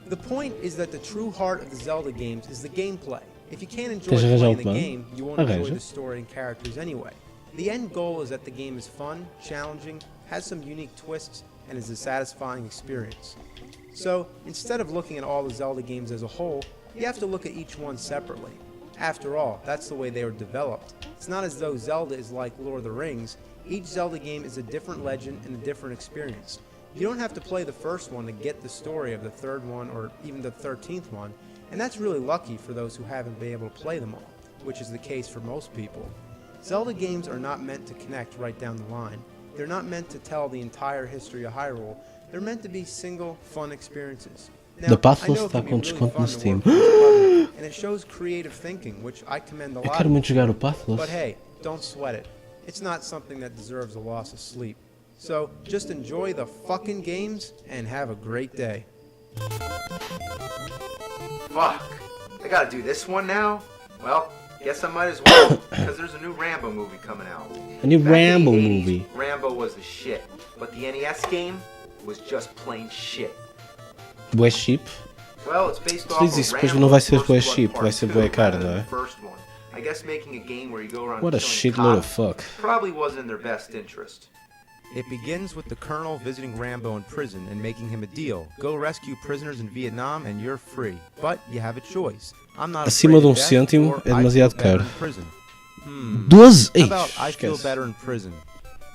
The point is that the true heart of the Zelda games is the gameplay. If you can't enjoy Tens de arranjar playing the outro, game, you won't enjoy Arranja. the story and characters anyway. The end goal is that the game is fun, challenging, has some unique twists, and is a satisfying experience. So, instead of looking at all the Zelda games as a whole, you have to look at each one separately. After all, that's the way they were developed. It's not as though Zelda is like Lord of the Rings. Each Zelda game is a different legend and a different experience. You don't have to play the first one to get the story of the third one or even the 13th one, and that's really lucky for those who haven't been able to play them all, which is the case for most people. Zelda games are not meant to connect right down the line. They're not meant to tell the entire history of Hyrule. They're meant to be single, fun experiences. Now, The Pathless I know it está can com be really desconto fun no to Steam. work with this button, and it shows creative thinking, which I commend a Eu lot. quero muito jogar o Pathless. But hey, don't sweat it. It's not something that deserves a loss of sleep. So just enjoy the fucking games and have a great day. Fuck. I gotta do this one now? Well, guess I might as well, because there's a new Rambo movie coming out. A new Back in the Rambo 80s, movie. Rambo was the shit, but the NES game was just plain shit. Bué chip. Well, it's based off Diz of isso, depois Rambo não vai ser First bué Blood chip, Part vai ser 2 bué caro, rather não than é? the first one. I guess making a game where you go around What a killing shitload of cops fuck. probably wasn't in their best interest. It begins with the Colonel visiting Rambo in prison and making him a deal. Go rescue prisoners in Vietnam and you're free. But you have a choice. I'm not Acima afraid de of death, cêntimo or é I demasiado feel better caro. in prison. 12? How Ei, about I feel esquece. better in prison?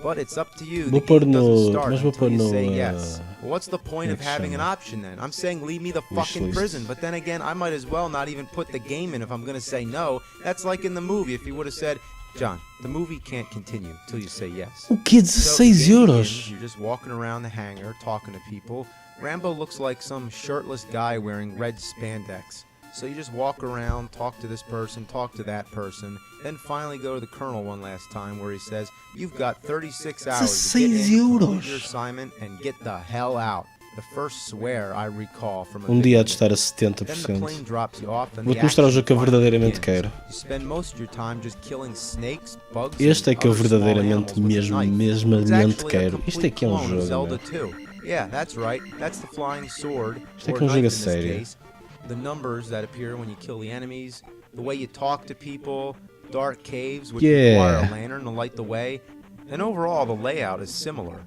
But it's up to you. Vou The pôr game no- doesn't start mas vou until pôr you no, say yes. What's the point of como é que having an chama? option then? I'm saying leave me the fucking Wishlist. prison, but then again, I might as well not even put the game in if I'm gonna say no. That's like in the movie if you would have said, John, the movie can't continue till you say yes. O quê? So, 16 the game euros? begins, you're just walking around the hangar talking to people. Rambo looks like some shirtless guy wearing red spandex. So you just walk around, talk to this person, talk to that person, then finally go to the colonel one last time where he says, you've got 36 hours to get in, 16 complete euros. your assignment, and get the hell out. The first swear I recall from a Dia há video de estar a game. Then the 70%. plane drops you off and Vou-te the mostrar o action jogo que eu finally verdadeiramente begins. quero. You spend most of your time just killing snakes, bugs, Este é and que eu other small verdadeiramente, animals with a knife. It's mesmamente actually a quero. Isto é que é um complete clone of jogo, Zelda meu. 2. Yeah, that's right. That's the flying sword. Isto é or que é um jogo knife a in this sério. case. The numbers that appear when you kill the enemies, the way you talk to people, dark caves which require a lantern to light the way, and overall the layout is similar.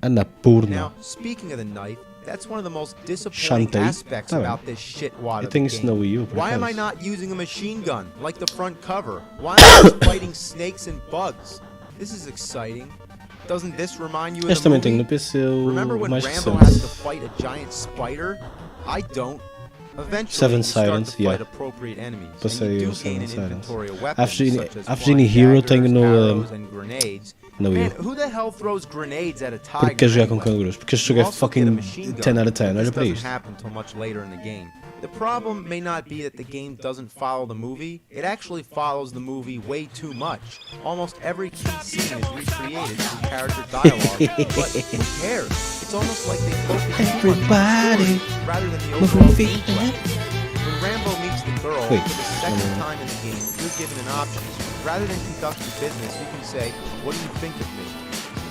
Annapurna. Now, speaking of the knife, that's one of the most disappointing Shantae. aspects Tá bem. about this shitwad Eu of tenho the isso na game. Wii U, por Why am I acaso. not using a machine gun like the front cover? Why am I just fighting snakes and bugs? This is exciting. Doesn't this remind you of Este the também tenho movie? no PC Remember o when mais Rambo has to recente. fight a giant spider? I don't. Eventually, Seven you start Silence, to fight yeah. appropriate enemies. And Passei you o do gain an Seven Silence. inventory of weapons Afgeni- such as Afghani flying Hero daggers, tenho no, arrows, and grenades. na Wii Man, U. who the hell throws grenades at a tiger? Porque quer jogar com anyway? cangurus. Porque este You jogo é also get a fucking machine gun, 10 out of 10. but Olha this para doesn't isto. happen until much later in the game. The problem may not be that the game doesn't follow the movie. It actually follows the movie way too much. Almost every key scene is recreated through character dialogue, but who cares? It's almost like they focus too much on the Everybody story rather than the move overall your feet. gameplay. When Rambo meets the girl Wait, for the second time in the game, you're given an option. Rather than conducting business, you can say, "What do you think of me?"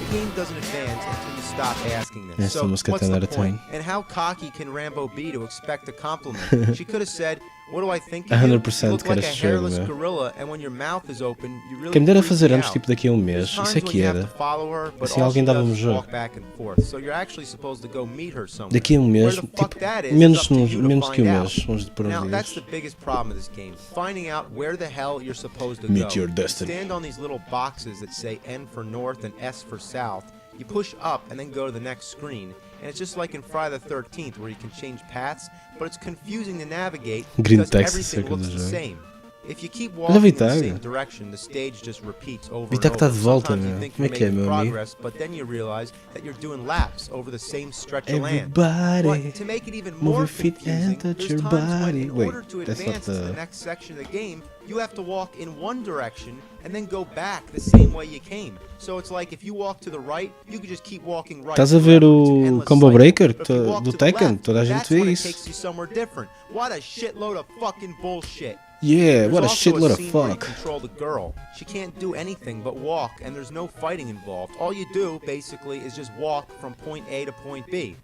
The game doesn't advance until you stop asking this. Essa So música what's tem the nada point? tem. And how cocky can Rambo be to expect a compliment? She could have said, "What do I think of you? 100% You look like a quero este jogo, hairless meu. gorilla, and when your mouth is open, you really Quem me dera freak fazer me antes, out." tipo daqui a um mês. There's Isso times é when que you have era. to follow her, but Assim all alguém she dava-me does is jogo. walk back and forth. So you're actually supposed to go meet her somewhere. Daqui a um mês, Where the fuck tipo, that is menos, up to you to menos que um find mês. out. Vamos por uns Now, that's the dias. biggest problem of this game. Finding out where the hell you're supposed to Meet go. your destiny. Stand on these little boxes that say N for north and S for south. You push up and then go to the next screen. And it's just like in Friday the 13th where you can change paths, but it's confusing to navigate Green because text everything circle looks do the jogo. same. If you keep Olha, walking in the Vitaga. same direction, the stage just repeats over and Vitaga tá over. de volta, Sometimes you meu. think Como é you're que é, making meu amigo? progress, but then you realize that you're doing laps over the same stretch of land. Everybody But to make it even move more your feet and confusing, touch there's your times when body. in Wait, order to that's not advance to the the... next section of the game, you have to walk in one direction and then go back the same way you came. So it's like if you walk to the right, you could just keep walking right. Estás a ver forever. It's an o endless Combo cycle. Breaker But if you walk do to the Tekken? left, Toda a gente that's vê when it isso. takes you somewhere different. What a shitload of fucking bullshit. Yeah, There's what a also shitload of scene where you fuck. control the girl. She can't do anything but walk, and there's no fighting involved. All you do, basically, is just walk from point A to point B.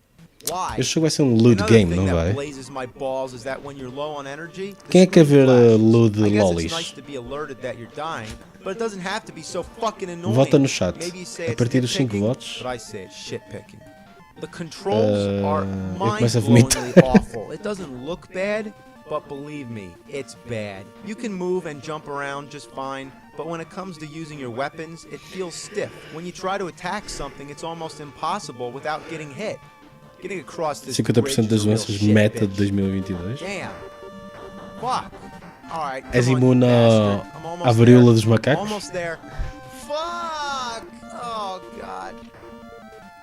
Why? Este jogo vai ser um loot Another game, thing não that vai? blazes my balls is that when you're low on energy, the Quem é que quer screen ver flashes. loot I guess lollies? it's nice to be alerted that you're dying, but it doesn't have to be so fucking annoying. Vota no chat. Maybe you say A it's partir dos 5 nitpicking, votos. but I say it's shitpicking. The controls are eu começo a vomitar. mind-blowingly awful. It doesn't look bad, but believe me, it's bad. You can move and jump around just fine, but when it comes to using your weapons, it feels stiff. When you try to attack something, it's almost impossible without getting hit. Getting across this 50% das doenças meta de 2022. Damn. Fuck. All right. És come on, imune you bastard. I'm à almost varíola there. dos macacos? Almost there. Fuck. Oh god.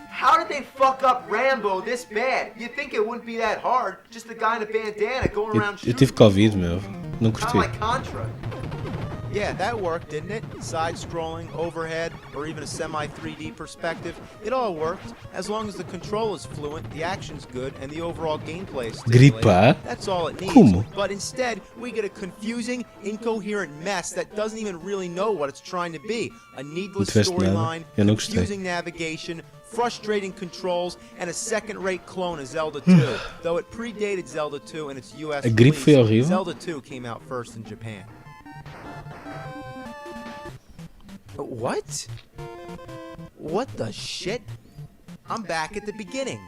How did they fuck up Rambo this bad? You'd think it wouldn't be that hard. Just the guy in a bandana going around Eu shooting. tive Covid, meu. Não Kind of curti. like Contra. Yeah, that worked, didn't it? Side-scrolling, overhead, or even a semi-3D perspective. It all worked. As long as the control is fluent, the action's good, and the overall gameplay is stimulating. Gripar? That's all it needs. Como? But instead, we get a confusing, incoherent mess that doesn't even really know what it's trying to be. A needless Não tiveste nada. storyline, Eu não gostei. confusing navigation, frustrating controls, and a second-rate clone of Zelda 2. Though it predated Zelda 2 in its US A gripe foi release, horrível. Zelda 2 came out first in Japan. What? What the shit? I'm back at the beginning.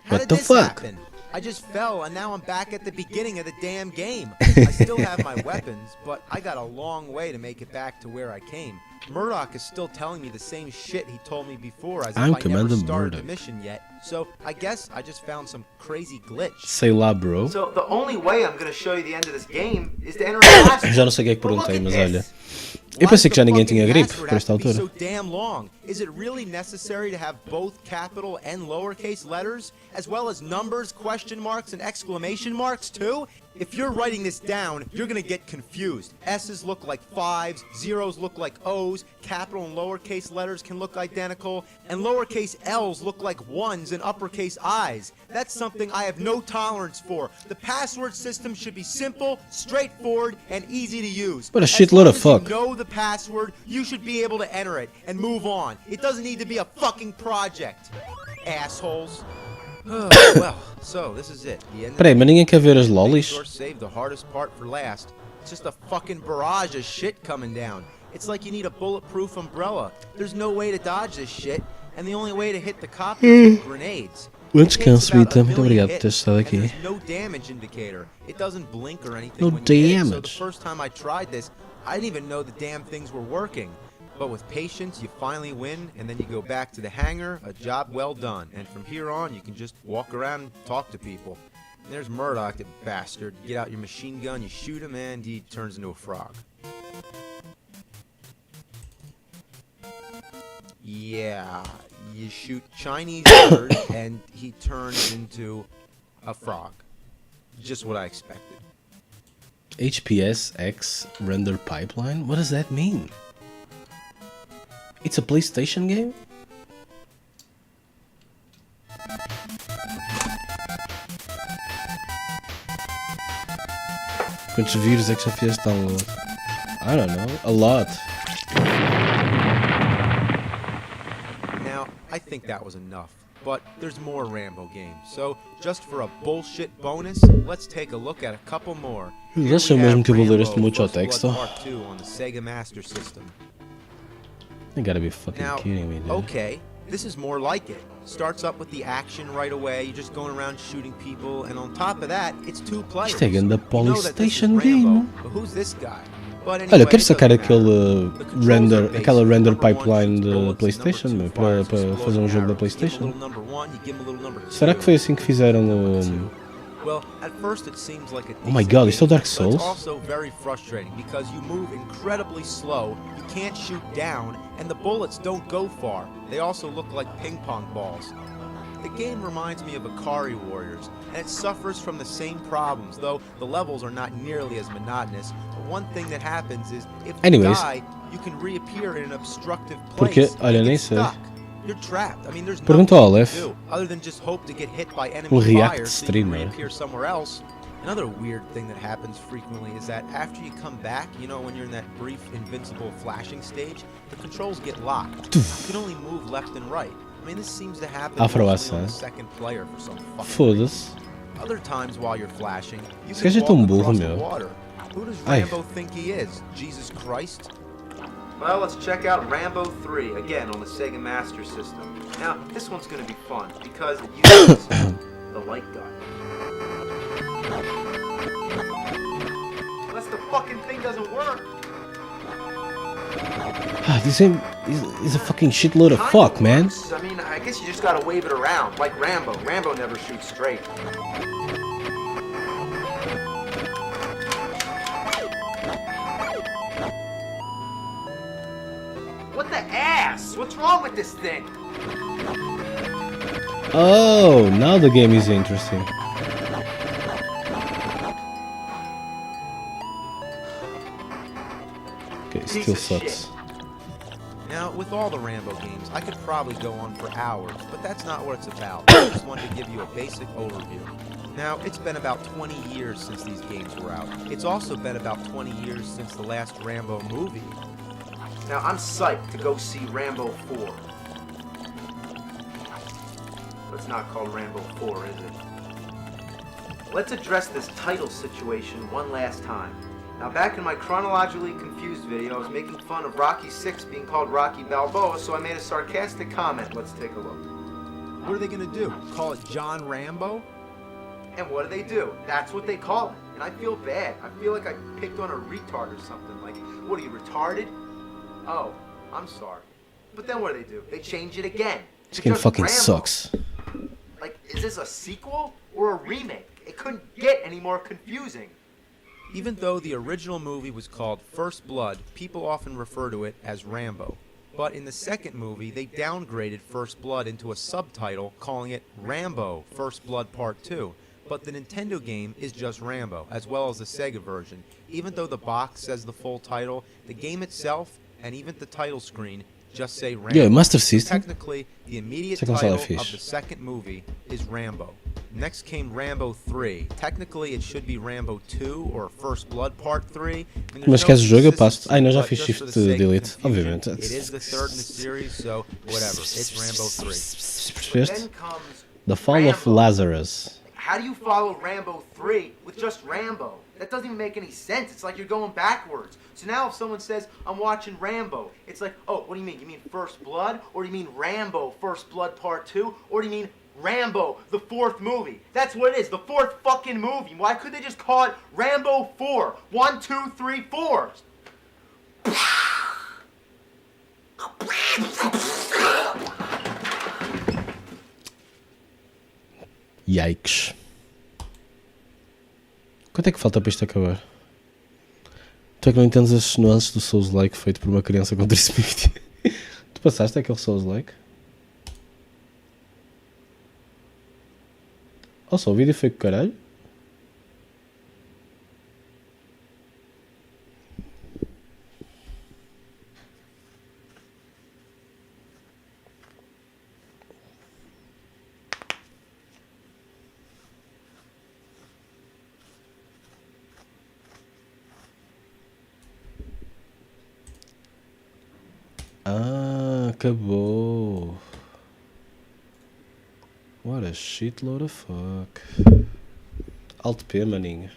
How What did the this fuck? happen? I just fell and now I'm back at the beginning of the damn game. I still have my weapons, but I got a long way to make it back to where I came. Murdoch is still telling me the same shit he told me before as if I'm I never Commander started the Murdoch. mission yet. So I guess I just found some crazy glitch. Sei lá, bro. So the only way I'm gonna show you the end of this game is to enter a password. Já não sei o que é que perguntei, mas olha. Eu pensei que já ninguém tinha gripe por esta altura. So damn long. Is it really necessary to have both capital and lowercase letters, as well as numbers, question marks, and exclamation marks too? If you're writing this down, you're gonna get confused. S's look like 5s, zeros look like O's, capital and lowercase letters can look identical, and lowercase L's look like 1s and uppercase I's. That's something I have no tolerance for. The password system should be simple, straightforward, and easy to use. What a As shitload long of as fuck. you know the password, you should be able to enter it and move on. It doesn't need to be a fucking project. Assholes. Well, so this is it. The end of Peraí, mas ninguém quer ver as Make lolis? sure save the hardest part for last. It's just a fucking barrage of shit coming down. It's like you need a bulletproof umbrella. There's no way to dodge this shit, and the only way to hit the copter is with grenades. Bom It takes descanso, about Vita. a Muito million obrigado por ter hits, estado and aqui. there's no damage indicator. It doesn't blink or anything No when you hit it, so the damage. first time I tried this, I didn't even know the damn things were working. But with patience, you finally win, and then you go back to the hangar, a job well done. And from here on, you can just walk around and talk to people. And there's Murdoch, that bastard. You get out your machine gun, you shoot him, and he turns into a frog. Yeah, you shoot Chinese bird, and he turns into a frog. Just what I expected. HPS X render pipeline? What does that mean? It's a PlayStation game? Quantos vírus é que já fizeste download? I don't know, a lot. Now, I think that was enough. But there's more Rambo games. So, just for a bullshit bonus, let's take a look at a couple more. Here Já sei we mesmo have que eu vou ler Rambo este mucho First Blood texto. Part 2 on the Sega Master System. You gotta be fucking Now, kidding me, dude. okay, this is more like it. Starts up with the action right away. You're just going around shooting people, and on top of that, it's two players. Isto é grande You know that this is PlayStation Rambo, game. but who's this guy? But Olha, anyway, quero it sacar doesn't aquele matter. The controls render, are basic. aquela render Number one pipeline shoots de bullets, PlayStation, number meu, two para fires fazer um jogo da explosive arrows. Give 'em a PlayStation. little number one, you give 'em a little number Será two. que foi assim que fizeram o... Well, at first it seems like a Oh my decent god, isto é o game, Dark but Souls? it's also very frustrating because you move incredibly slow, you can't shoot down, and the bullets don't go far. They also look like ping pong balls. The game reminds me of Akari Warriors, and it suffers from the same problems, though the levels are not nearly as monotonous. But one thing that happens is, if you Anyways. die, you can reappear in an obstructive Porque, place. olha, and nem get sei. stuck. You're trapped. I mean, there's Pergunta ao nothing you Aleph. can do other than just hope to get hit by enemy React fire so you streamer. can reappear somewhere else. Another weird thing that happens frequently is that after you come back, you know, when you're in that brief invincible flashing stage, the controls get locked. You can only move left and right. I mean, this seems to happen Afro mostly on the essa. second player for some fucking Foda-se. reason. Other times while you're flashing, you Esse can gajo é walk tão burro, across the meu. water. Who does Ai. Rambo think he is? Jesus Christ? Well, let's check out Rambo 3, again on the Sega Master System. Now, this one's going to be fun, because it uses the light gun. fucking thing doesn't work. This game is a fucking shitload of fuck, man. I mean, I guess you just gotta wave it around, like Rambo. Rambo never shoots straight. What the ass? What's wrong with this thing? Oh, now the game is interesting. Okay, it still sucks. Now, with all the Rambo games, I could probably go on for hours, but that's not what it's about. I just wanted to give you a basic overview. Now, it's been about 20 years since these games were out. It's also been about 20 years since the last Rambo movie. Now, I'm psyched to go see Rambo 4. But it's not called Rambo 4, is it? Let's address this title situation one last time. Now, back in my chronologically confused video, I was making fun of Rocky 6 being called Rocky Balboa, so I made a sarcastic comment. Let's take a look. What are they gonna do? Call it John Rambo? And what do? That's what they call it. And I feel bad. I feel like I picked on a retard or something. Like, what are you, retarded? Oh, I'm sorry. But then what do? They change it again. This game fucking Rambo. sucks. Like, is this a sequel or a remake? It couldn't get any more confusing. Even though the original movie was called First Blood, people often refer to it as Rambo. But in the second movie, they downgraded First Blood into a subtitle, calling it Rambo First Blood Part 2. But the Nintendo game is just Rambo, as well as the Sega version. Even though the box says the full title, the game itself, and even the title screen, just say Rambo. Yeah, Master System. Technically, the immediate Second title Fish. of the second movie is Rambo. Next came Rambo 3. Technically, it should be Rambo 2 or First Blood Part 3. I mean, Mas esquece o jogo, eu passo. Ai, não, já but fiz just shift for the sake of delete, confusion, obviamente. It is the third in the series, so whatever. It's Rambo 3. Percebeste? Then comes The Fall of Rambo. Lazarus. How do you follow Rambo 3 with just Rambo? That doesn't even make any sense. It's like you're going backwards. So now if someone says, I'm watching Rambo, it's like, oh, what do you mean? You mean First Blood? Or do you mean Rambo First Blood Part 2? Or do you mean Rambo, the fourth movie? That's what it is, the fourth fucking movie. Why could they just call it Rambo 4? 1, 2, 3, 4. Yikes. Quanto é que falta para isto acabar? Tu é que não entendes as nuances do Souls-like feito por uma criança com trisomia. Tu passaste aquele Souls-like? Oh, só o vídeo foi com caralho? Ah, acabou. What a shitload of fuck. Alt P, maninho.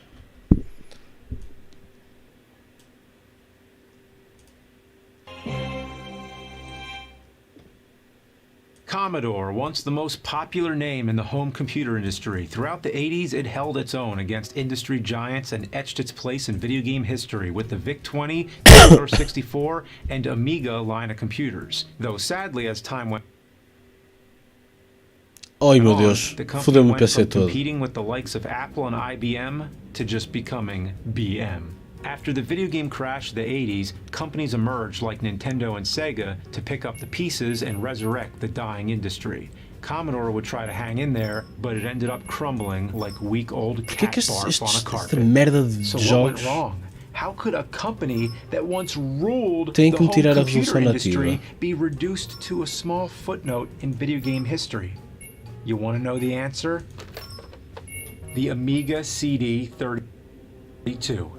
Commodore, once the most popular name in the home computer industry. Throughout the 80s, it held its own against industry giants and etched its place in video game history with the VIC-20, Commodore 64, and Amiga line of computers. Though sadly, as time went Ai meu on, Deus, the company fodeu-me o went PC from todo. competing with the likes of Apple and IBM to just becoming BM. After the video game crash of the 80s, companies emerged like Nintendo and Sega to pick up the pieces and resurrect the dying industry. Commodore would try to hang in there, but it ended up crumbling like weak-old cat barf on a carpet. merda de So what jogos went wrong? How could a company that once ruled tem the que me home tirar a computer resolução industry nativa? be reduced to a small footnote in video game history? You want to know the answer? The Amiga CD 32.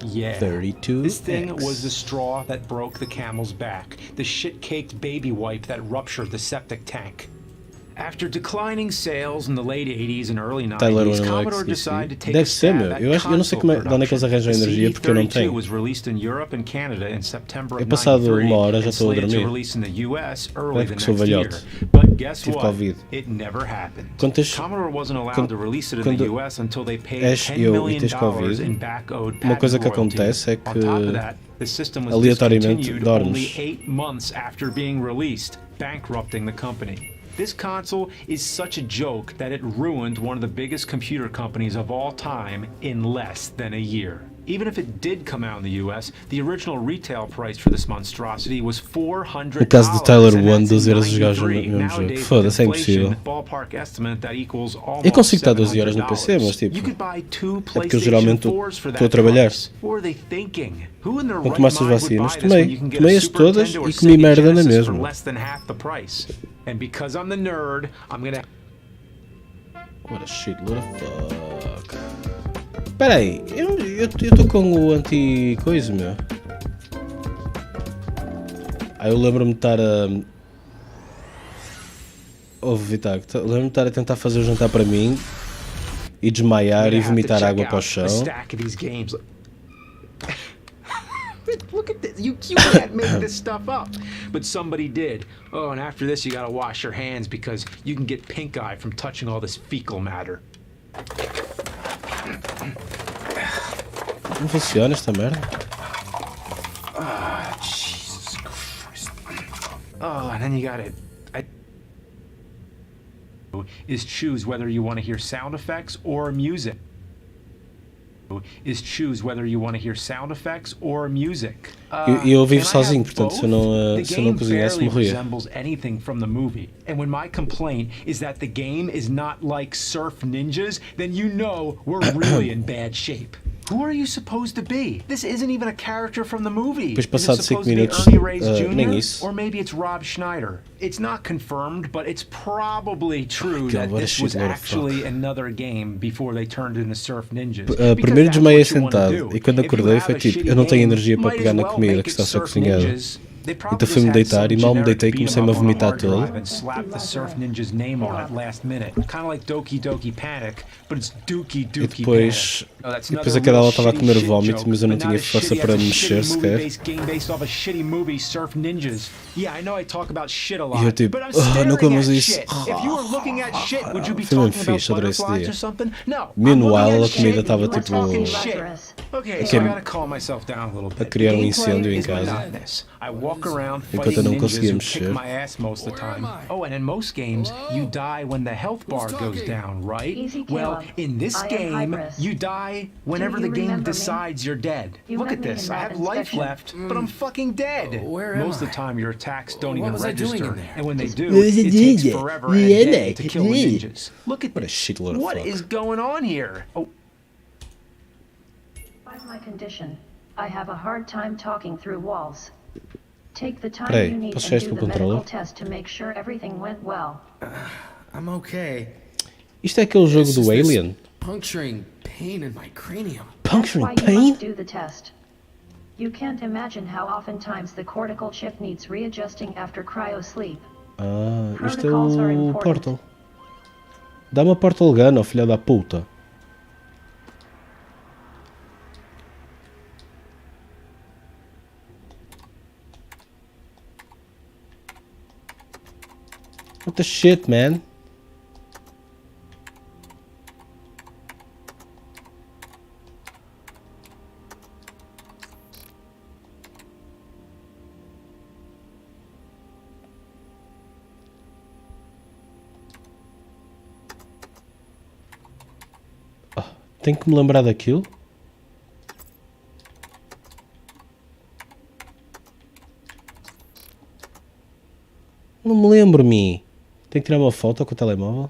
Yeah. 32X. This thing was the straw that broke the camel's back, the shit-caked baby wipe that ruptured the septic tank. After declining sales in the late 80s and early 90s, Tyler não é Commodore que decided to take deve a ser, stab meu. at Eu não sei console de onde é que eles arranjam production. energia, porque eu não CD32 tenho. was released in Europe and Canada in September of É passado 93 uma hora, já and estou a slated to dormir. release in the US early Parece the que sou next year. velhote. But guess Tive what? Covid. It never happened. Quantas- Commodore wasn't allowed quando- to release it in quando the US until they paid és $10 eu e million tens Covid, in back-owed uma coisa patent que royalties. acontece é On top of que that, the system was aleatoriamente discontinued dormes. only 8 months after being released, bankrupting the company. This console is such a joke that it ruined one of the biggest computer companies of all time in less than a year. Even if it did come out in the US, the original retail price for this monstrosity was $400. No caso do Tyler and One, that's 12 in horas a jogar no 93. mesmo jogo. Nowadays, Foda-se, é with inflation, impossível. ballpark estimate that equals almost Eu consigo estar 12 horas no PC, $700. mas tipo, You could buy two é porque eu geralmente PlayStation 4s for estou a that trabalhar. price. What are they thinking? Who in their Não right tomaste as mind would vacinas? buy this when you can Tomei. get a Tomei-as Super todas Nintendo or e comi Sega merda na Genesis for mesma. less than half the price? And because I'm the nerd, I'm gonna What a shitload of fuck. Espera aí, eu estou com o anti-coisa, meu. Eu lembro-me de estar a... Ouve, Vitar, lembro-me de estar a tentar fazer o jantar para mim e desmaiar e vomitar água para o chão. Look at this. You can't make this stuff up. But somebody did. Oh, and after this, you gotta wash your hands because you can get pink eye from touching all this fecal matter. Não funciona esta merda. Jesus Christ. Oh, and then you gotta... is choose whether you want to hear sound effects or music. Is choose whether you want to hear sound effects or music. Eu vivo sozinho, portanto, se eu não cozinhasse, morria. Resembles anything from the movie. And when my complaint is that the game is not like Surf Ninjas, then you know we're really in bad shape. Who are you supposed to be? This isn't even a character from the movie. Depois, Is it passado 5 supposed to be minutos, Ernie Reyes nem Jr.? isso. Or maybe it's Rob Schneider. It's not confirmed, but it's probably true God, that what a this was shitload of actually another game before they turned into Surf Ninjas. Primeiro Because desmaiei that's what you wanna sentado do. e quando If you acordei have foi a tipo, shitty eu não tenho game, energia para might pegar as na well comida make que it está a ser Surf cozinhada. Ninjas. They probably Então fui-me just had deitar e some mal me generic deitei beat 'em comecei-me a up on vomitar hard todo. drive and slapped the Surf Ninjas name on it last minute. Kind of like Doki Doki Panic, but it's Dookie E Dookie depois, Panic. Oh, that's e depois another a cada real hora estava a shitty comer shit vómito, joke, mas eu não but tinha not as força shitty para as a mexer shitty sequer. movie-based game based off a shitty movie, Surf Ninjas. Yeah, I know I talk about shit a lot, E eu tipo, but I'm não staring comas at isso. shit. If you were looking at shit, would you be Foi mesmo talking about fixe, adorei esse butterflies dia. or something? No. Meanwhile, I'm a looking at comida shit, estava you were tipo talking shit. Okay, so I gotta calm myself down a little bit. a criar The incêndio gameplay em is casa. monotonous. I walk around Enquanto eu fighting não ninjas conseguia who kick mexer. my ass most of the time. Oh, and in most games, you die when the health bar goes down, right? Easy, Well, Caleb. in this I am game, Hybris. you die whenever Do the you game remember me? decides you're dead. You Look met at me this. in I that have life inspection. left, but I'm fucking dead. Where am Most of I? the time, your attacks don't even was I doing in register. there? And when they do, was I it doing takes there? forever and a day to kill the Yeah. ninjas. Look at What a this. shitload of What fuck. is going on here? Oh, By my condition, I have a hard time talking through walls. Take the time Peraí, you need posso and fechar isto do com the o controller? medical test to make sure everything went well. I'm okay. Isto é aquele jogo It's do just this Alien? puncturing pain in my cranium. That's why Puncturing you pain? must do the test. You can't imagine how oftentimes the cortical chip needs readjusting after cryo sleep. Ah, isto é Protocols are o important. Portal. Dá-me a Portal Gun, ó filha da puta. What the shit, man? Tenho que me lembrar daquilo? Não me lembro-me. Tenho que tirar uma foto com o telemóvel.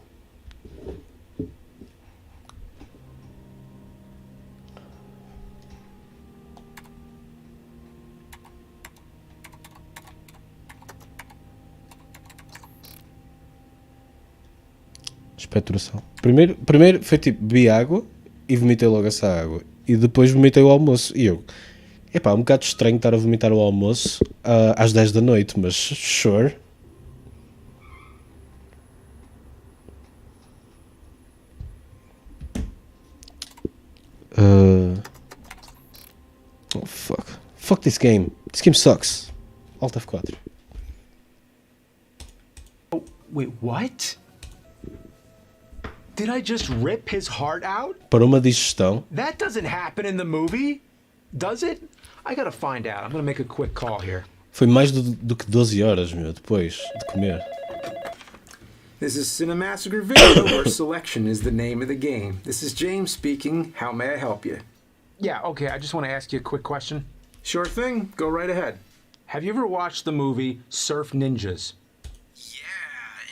Expectoração. Primeiro foi tipo, bebi água e vomitei logo essa água. E depois vomitei o almoço. E eu, epá, um bocado estranho estar a vomitar o almoço às 10 da noite, mas sure. Fuck this game. This game sucks. Alt F4. Oh, wait, what? Did I just rip his heart out? Para uma digestão. That doesn't happen in the movie, does it? I gotta find out. I'm gonna make a quick call here. Foi mais do que 12 horas, meu, depois de comer. This is Cinemassacre Video, where selection is the name of the game. This is James speaking. How may I help you? Yeah, okay, I just want to ask you a quick question. Sure thing. Go right ahead. Have you ever watched the movie Surf Ninjas? Yeah,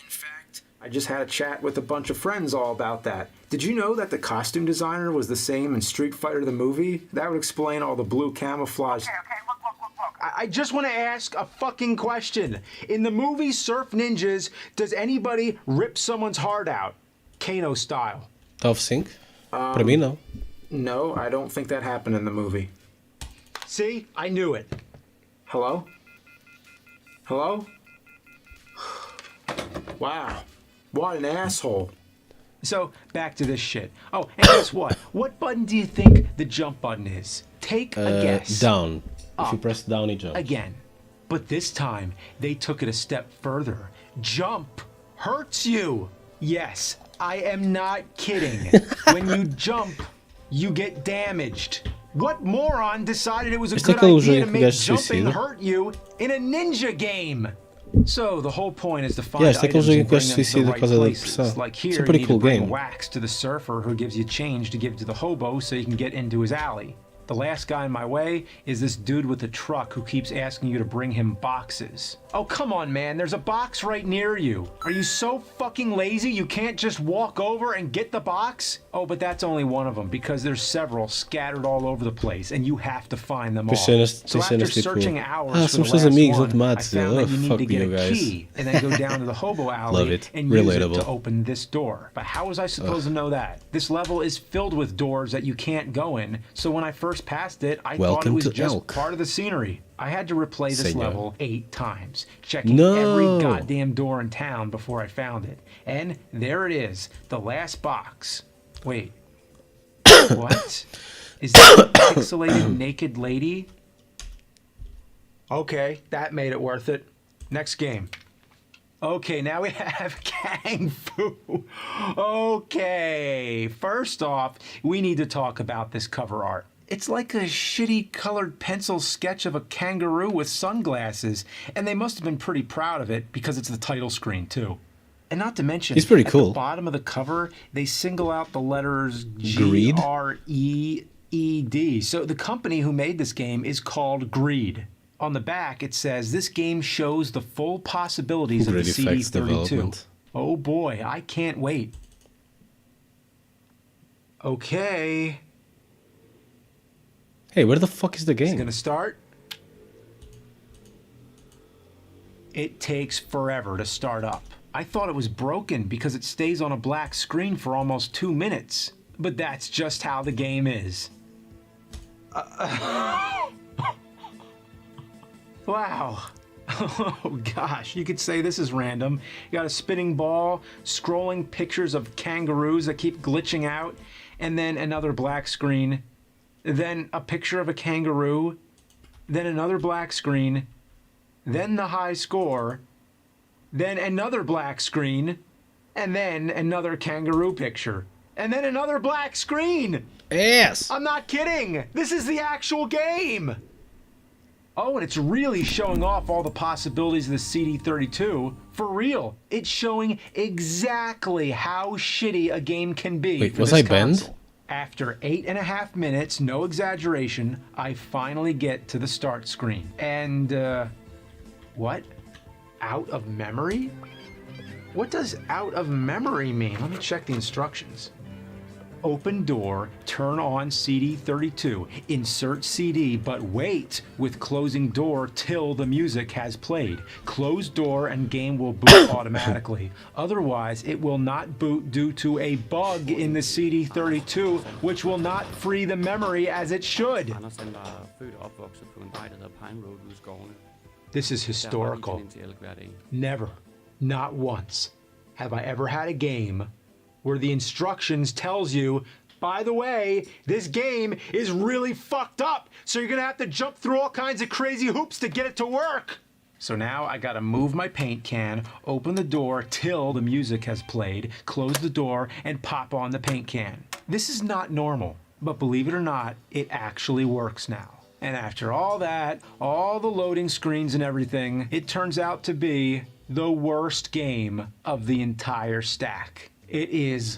in fact, I just had a chat with a bunch of friends all about that. Did you know that the costume designer was the same in Street Fighter the movie? That would explain all the blue camouflage. Okay, look. I just want to ask a fucking question. In the movie Surf Ninjas, does anybody rip someone's heart out? Kano style. Top 5? Para mim, não. No, I don't think that happened in the movie. See? I knew it. Hello? Hello? Wow. What an asshole. So, back to this shit. Oh, and guess what? What button do you think the jump button is? Take a guess. Down. If you press down, it jumps. Again. But this time, they took it a step further. Jump hurts you. Yes, I am not kidding. When you jump, you get damaged. What moron decided it was a good idea to make jumping hurt you in a ninja game? So the whole point is to find items and bring them to the right places. Like here, you need to bring wax to the surfer who gives you change to give to the hobo so you can get into his alley. The last guy in my way is this dude with the truck who keeps asking you to bring him boxes. Oh, come on, man. There's a box right near you. Are you so fucking lazy you can't just walk over and get the box? Oh, but that's only one of them because there's several scattered all over the place and you have to find them all. So after searching hours for the last one, I found that you need to get a key and then go down to the hobo alley and use it to open this door. But how was I supposed to know that? This level is filled with doors that you can't go in, so when I first passed it, I thought it was just part of the scenery. I had to replay this level 8 times, checking every goddamn door in town before I found it. And there it is, the last box. Wait, what? Is that a pixelated naked lady? Okay, that made it worth it. Next game. Okay, now we have Kung Fu. Okay, first off, we need to talk about this cover art. It's like a shitty colored pencil sketch of a kangaroo with sunglasses, and they must have been pretty proud of it because it's the title screen too. And not to mention, he's pretty cool. At the bottom of the cover, they single out the letters Greed? G-R-E-E-D. So the company who made this game is called Greed. On the back, it says, this game shows the full possibilities of the CD32. Oh boy, I can't wait. Okay. Hey, where the fuck is the game? It's gonna start. It takes forever to start up. I thought it was broken because it stays on a black screen for almost 2 minutes. But that's just how the game is. Wow. Oh gosh, you could say this is random. You got a spinning ball, scrolling pictures of kangaroos that keep glitching out, and then another black screen, then a picture of a kangaroo, then another black screen, then the high score, then another black screen, and then another kangaroo picture, and then another black screen. Yes. I'm not kidding. This is the actual game. Oh, and it's really showing off all the possibilities of the CD32. For real, it's showing exactly how shitty a game can be. Wait, for was this I console. banned? After 8.5 minutes, no exaggeration, I finally get to the start screen. And, what? Out of memory? What does out of memory mean? Let me check the instructions. Open door, turn on CD32, insert CD, but wait with closing door till the music has played. Close door and game will boot automatically. Otherwise, it will not boot due to a bug in the CD32, which will not free the memory as it should. This is historical. Never, not once, have I ever had a game where the instructions tells you By the way, this game is really fucked up, so you're gonna have to jump through all kinds of crazy hoops to get it to work. So now I gotta move my paint can, open the door till the music has played, close the door, and pop on the paint can. This is not normal, but believe it or not, it actually works now. And after all that, all the loading screens and everything, it turns out to be the worst game of the entire stack. It is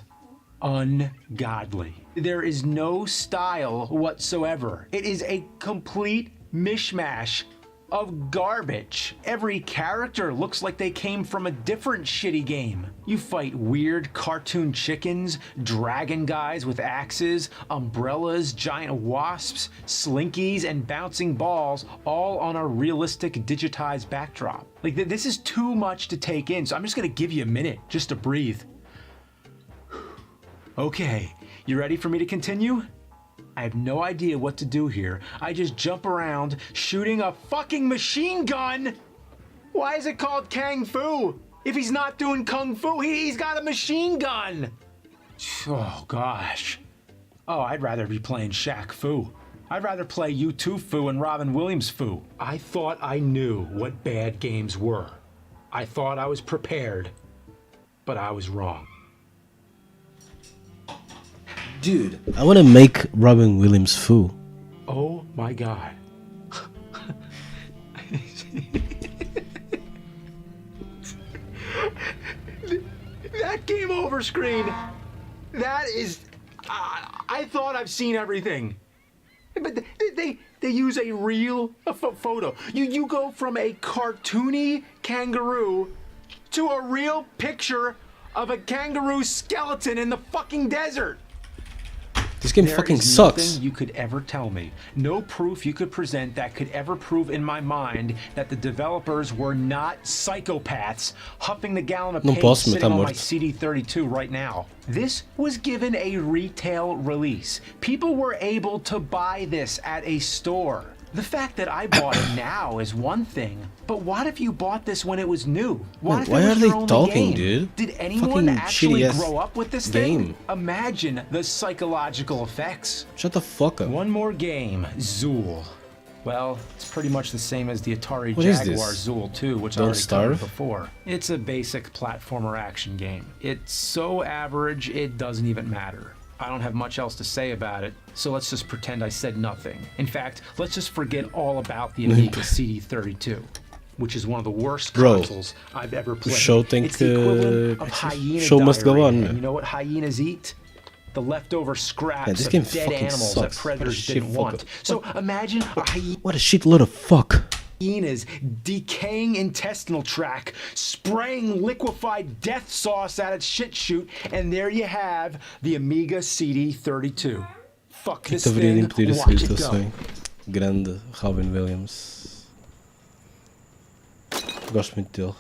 ungodly. There is no style whatsoever. It is a complete mishmash of garbage. Every character looks like they came from a different shitty game. You fight weird cartoon chickens, dragon guys with axes, umbrellas, giant wasps, slinkies, and bouncing balls, all on a realistic digitized backdrop. Like, this is too much to take in, so I'm just gonna give you a minute just to breathe. Okay, you ready for me to continue? I have no idea what to do here. I just jump around shooting a fucking machine gun. Why is it called Kung Fu? If he's not doing Kung Fu, he's got a machine gun. Oh gosh. Oh, I'd rather be playing Shaq Fu. I'd rather play U2 Fu and Robin Williams Fu. I thought I knew what bad games were. I thought I was prepared, but I was wrong. Dude, I want to make Robin Williams Fu. Oh my god. That game over screen. That is. I thought I've seen everything. But they use a real photo. You go from a cartoony kangaroo to a real picture of a kangaroo skeleton in the fucking desert. This game fucking sucks. There is nothing you could ever tell me, no proof you could present that could ever prove in my mind that the developers were not psychopaths huffing the gallon of paint sitting on my CD32 right now. This was given a retail release. People were able to buy this at a store. The fact that I bought it now is one thing, but what if you bought this when it was new? What if it was Why are they your only talking, game? dude? Did anyone Fucking actually shitty-ass grow up with this game. thing? Imagine the psychological effects. Shut the fuck up. One more game, Zool. Well, it's pretty much the same as the Atari What is Jaguar this? Zool 2, which I Don't already Starve? covered before. It's a basic platformer action game. It's so average, it doesn't even matter. I don't have much else to say about it, so let's just pretend I said nothing. In fact, let's just forget all about the Amiga CD32, which is one of the worst consoles I've ever played. It's the equivalent of hyena show must go diarrhea. on. And you know what hyenas eat? The leftover scraps this of game dead fucking animals sucks. that predators What a didn't shit want. fuck up. So imagine a hyena. What a shitload of fuck. Hyena's decaying intestinal tract, spraying liquefied death sauce at its shit chute, and there you have the Amiga CD32. Fuck this Deveria thing, impedir a watch sair it go. também. Grande Robin Williams. Gosto muito dele.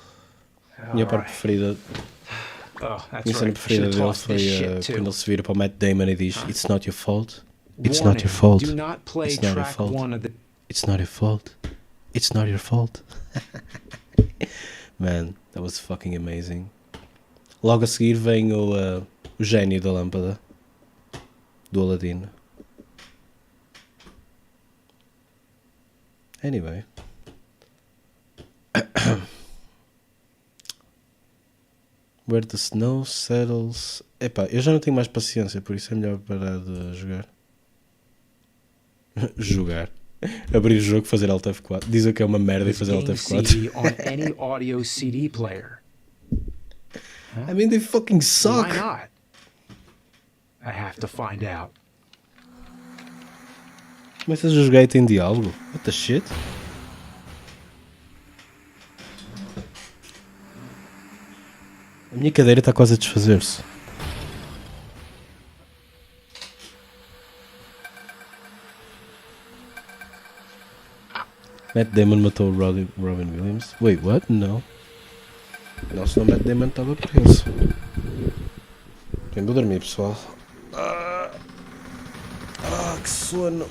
Minha parte preferida. Oh, that's Minha cena right. preferida dele foi quando ele se vira para o Matt Damon e diz: It's not your fault. It's not your fault. Do not play It's not your track fault. one of the. It's not your fault. It's not your fault. Man, that was fucking amazing. Logo a seguir vem o gênio da lâmpada do Aladdin. Anyway. Where the snow settles. Epá, eu já não tenho mais paciência, por isso é melhor parar de jogar. Jogar. Abrir o jogo, fazer Alt F4. Dizem que é uma merda e fazer Alt F4. on any audio CD player. I mean, they fucking suck. Why not? I have to find out. Começas a jogar e tem diálogo. What the shit? A minha cadeira está quase a desfazer-se. Matt Damon matou o Robin Williams. Wait, what? No. Não, senão Matt Damon estava preso. Bem, vou dormir, pessoal. Que sono.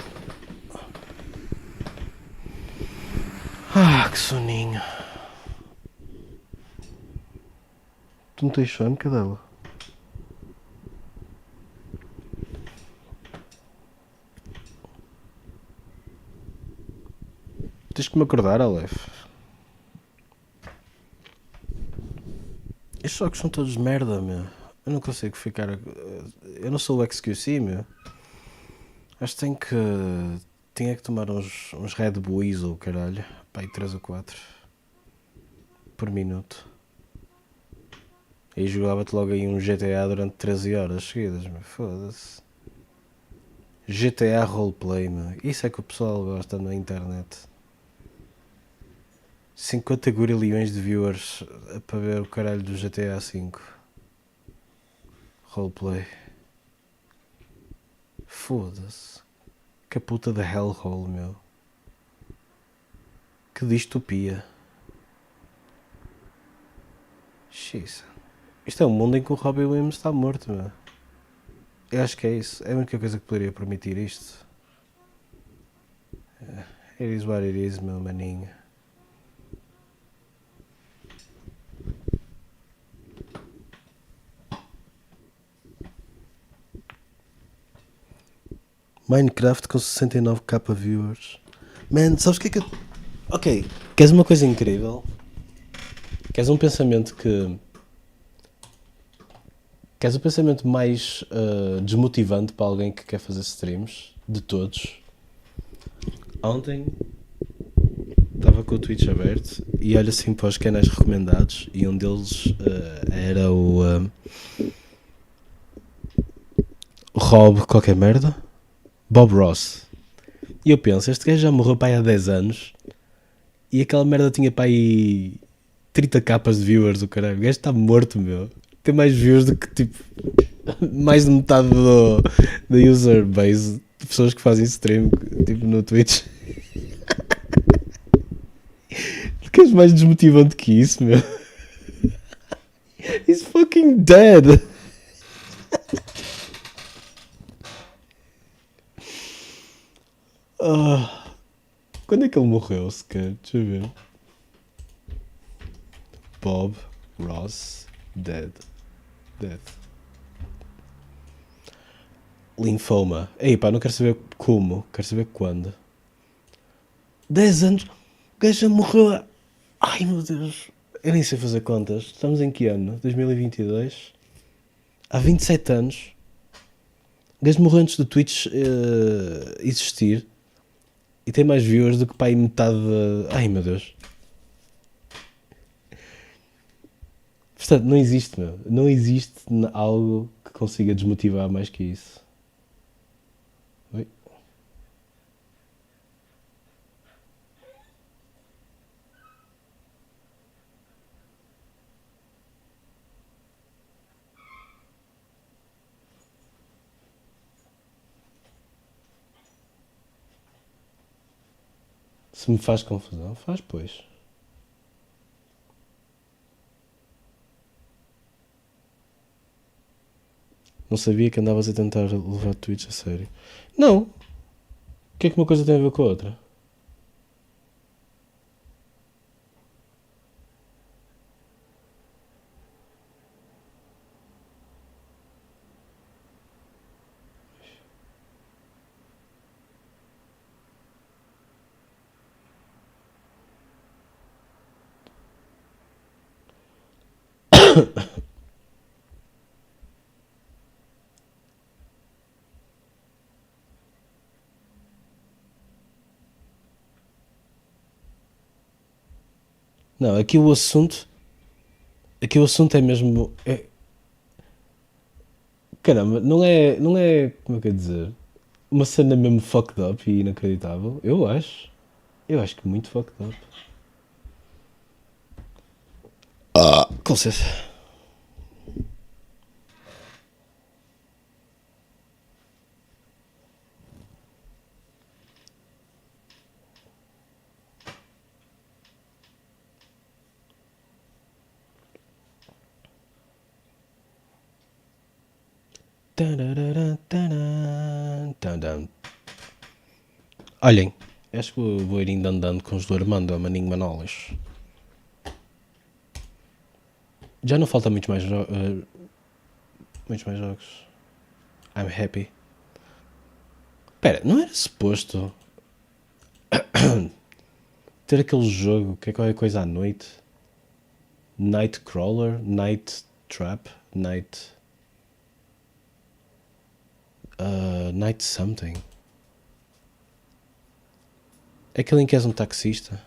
Que soninho. Tu não tens sono, cadela? tens que me acordar, Aleph. Estes jogos são todos merda, meu. Eu não consigo ficar... Eu não sou o XQC, meu. Acho que tinha que tomar uns Red Bulls ou caralho. Pá, aí 3 ou 4 por minuto. E jogava-te logo aí um GTA durante 13 horas seguidas, meu. Foda-se. GTA Roleplay, meu. Isso é que o pessoal gosta na internet. 50 gorilhões de viewers para ver o caralho do GTA V. Roleplay. Foda-se. Que puta de hellhole, meu. Que distopia. Xiça. Isto é um mundo em que o Robbie Williams está morto, meu. Eu acho que é isso. É a única coisa que poderia permitir isto. It is what it is, meu maninho. Minecraft com 69k viewers. Man, sabes o que é que eu... Ok, queres uma coisa incrível? Queres um pensamento que... Queres o pensamento mais desmotivante para alguém que quer fazer streams? De todos. Ontem estava com o Twitch aberto e olho assim para os canais recomendados e um deles era o Rob qualquer merda, Bob Ross. E eu penso, este gajo já morreu para aí há 10 anos e aquela merda tinha para aí 30 capas de viewers, o caralho. O gajo está morto, meu. Tem mais views do que tipo mais de metade da user base de pessoas que fazem stream tipo no Twitch. Queres mais desmotivante que isso, meu? He's fucking dead. Quando é que ele morreu, sequer? Deixa eu ver. Bob Ross dead. Linfoma. Ei pá, não quero saber como, quero saber quando. 10 anos. O gajo já morreu há... Ai meu Deus. Eu nem sei fazer contas. Estamos em que ano? 2022? Há 27 anos. O gajo morreu antes do Twitch existir. E tem mais viewers do que para aí metade de... Ai meu Deus. Portanto, não existe, meu. Não existe algo que consiga desmotivar mais que isso. Oi? Se me faz confusão, faz pois. Não sabia que andavas a tentar levar Twitch a sério. Não. O que é que uma coisa tem a ver com a outra? Não, aqui o assunto. Aqui o assunto é mesmo. Caramba, não é. Não é. Como é que é dizer? Uma cena mesmo fucked up e inacreditável. Eu acho. Eu acho que muito fucked up. Com licença. Olhem, acho que vou ir indo andando com os do Armando, a Maninho Manolas. Já não falta muitos mais jogos. I'm happy. Espera, não era suposto... ter aquele jogo que é qualquer coisa à noite. Nightcrawler, Night Trap, Night something. É aquele em que és um taxista.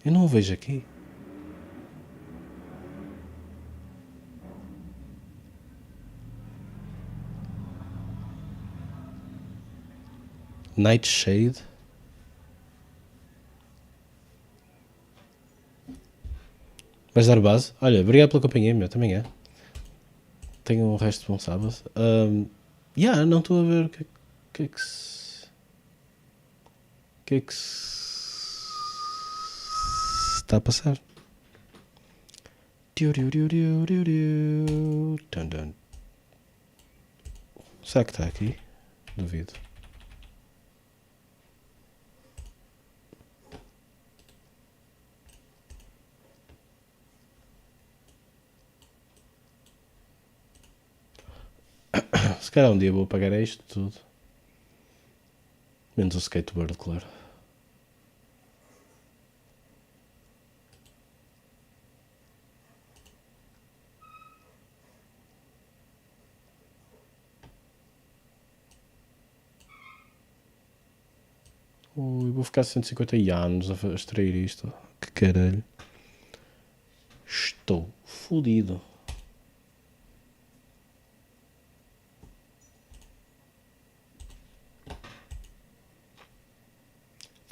Eu não o vejo aqui. Nightshade. Vais dar base? Olha, obrigado pela companhia, meu, também é. Tenho o resto de bom sábado. Não estou a ver o que é que se... O que é que se está a passar? Será que está aqui? Duvido. Se calhar um dia vou pagar isto tudo. Menos o skateboard, claro. Ui, vou ficar 150 anos a extrair isto. Que caralho. Estou fodido.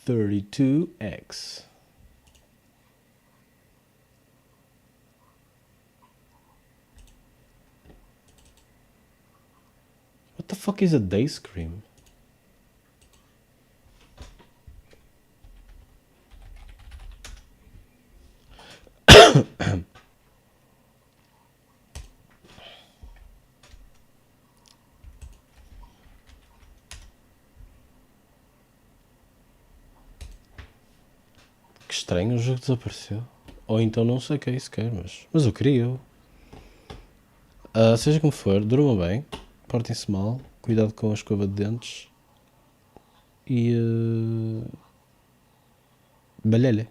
$32X. What the fuck is a day scream? Que estranho, o jogo desapareceu. Ou então não sei o que é isso quer, mas eu queria. Seja como for, durmam bem, portem-se mal, cuidado com a escova de dentes e balhelha.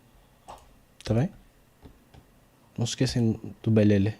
Tá bem? Não se esquecem do balhelha.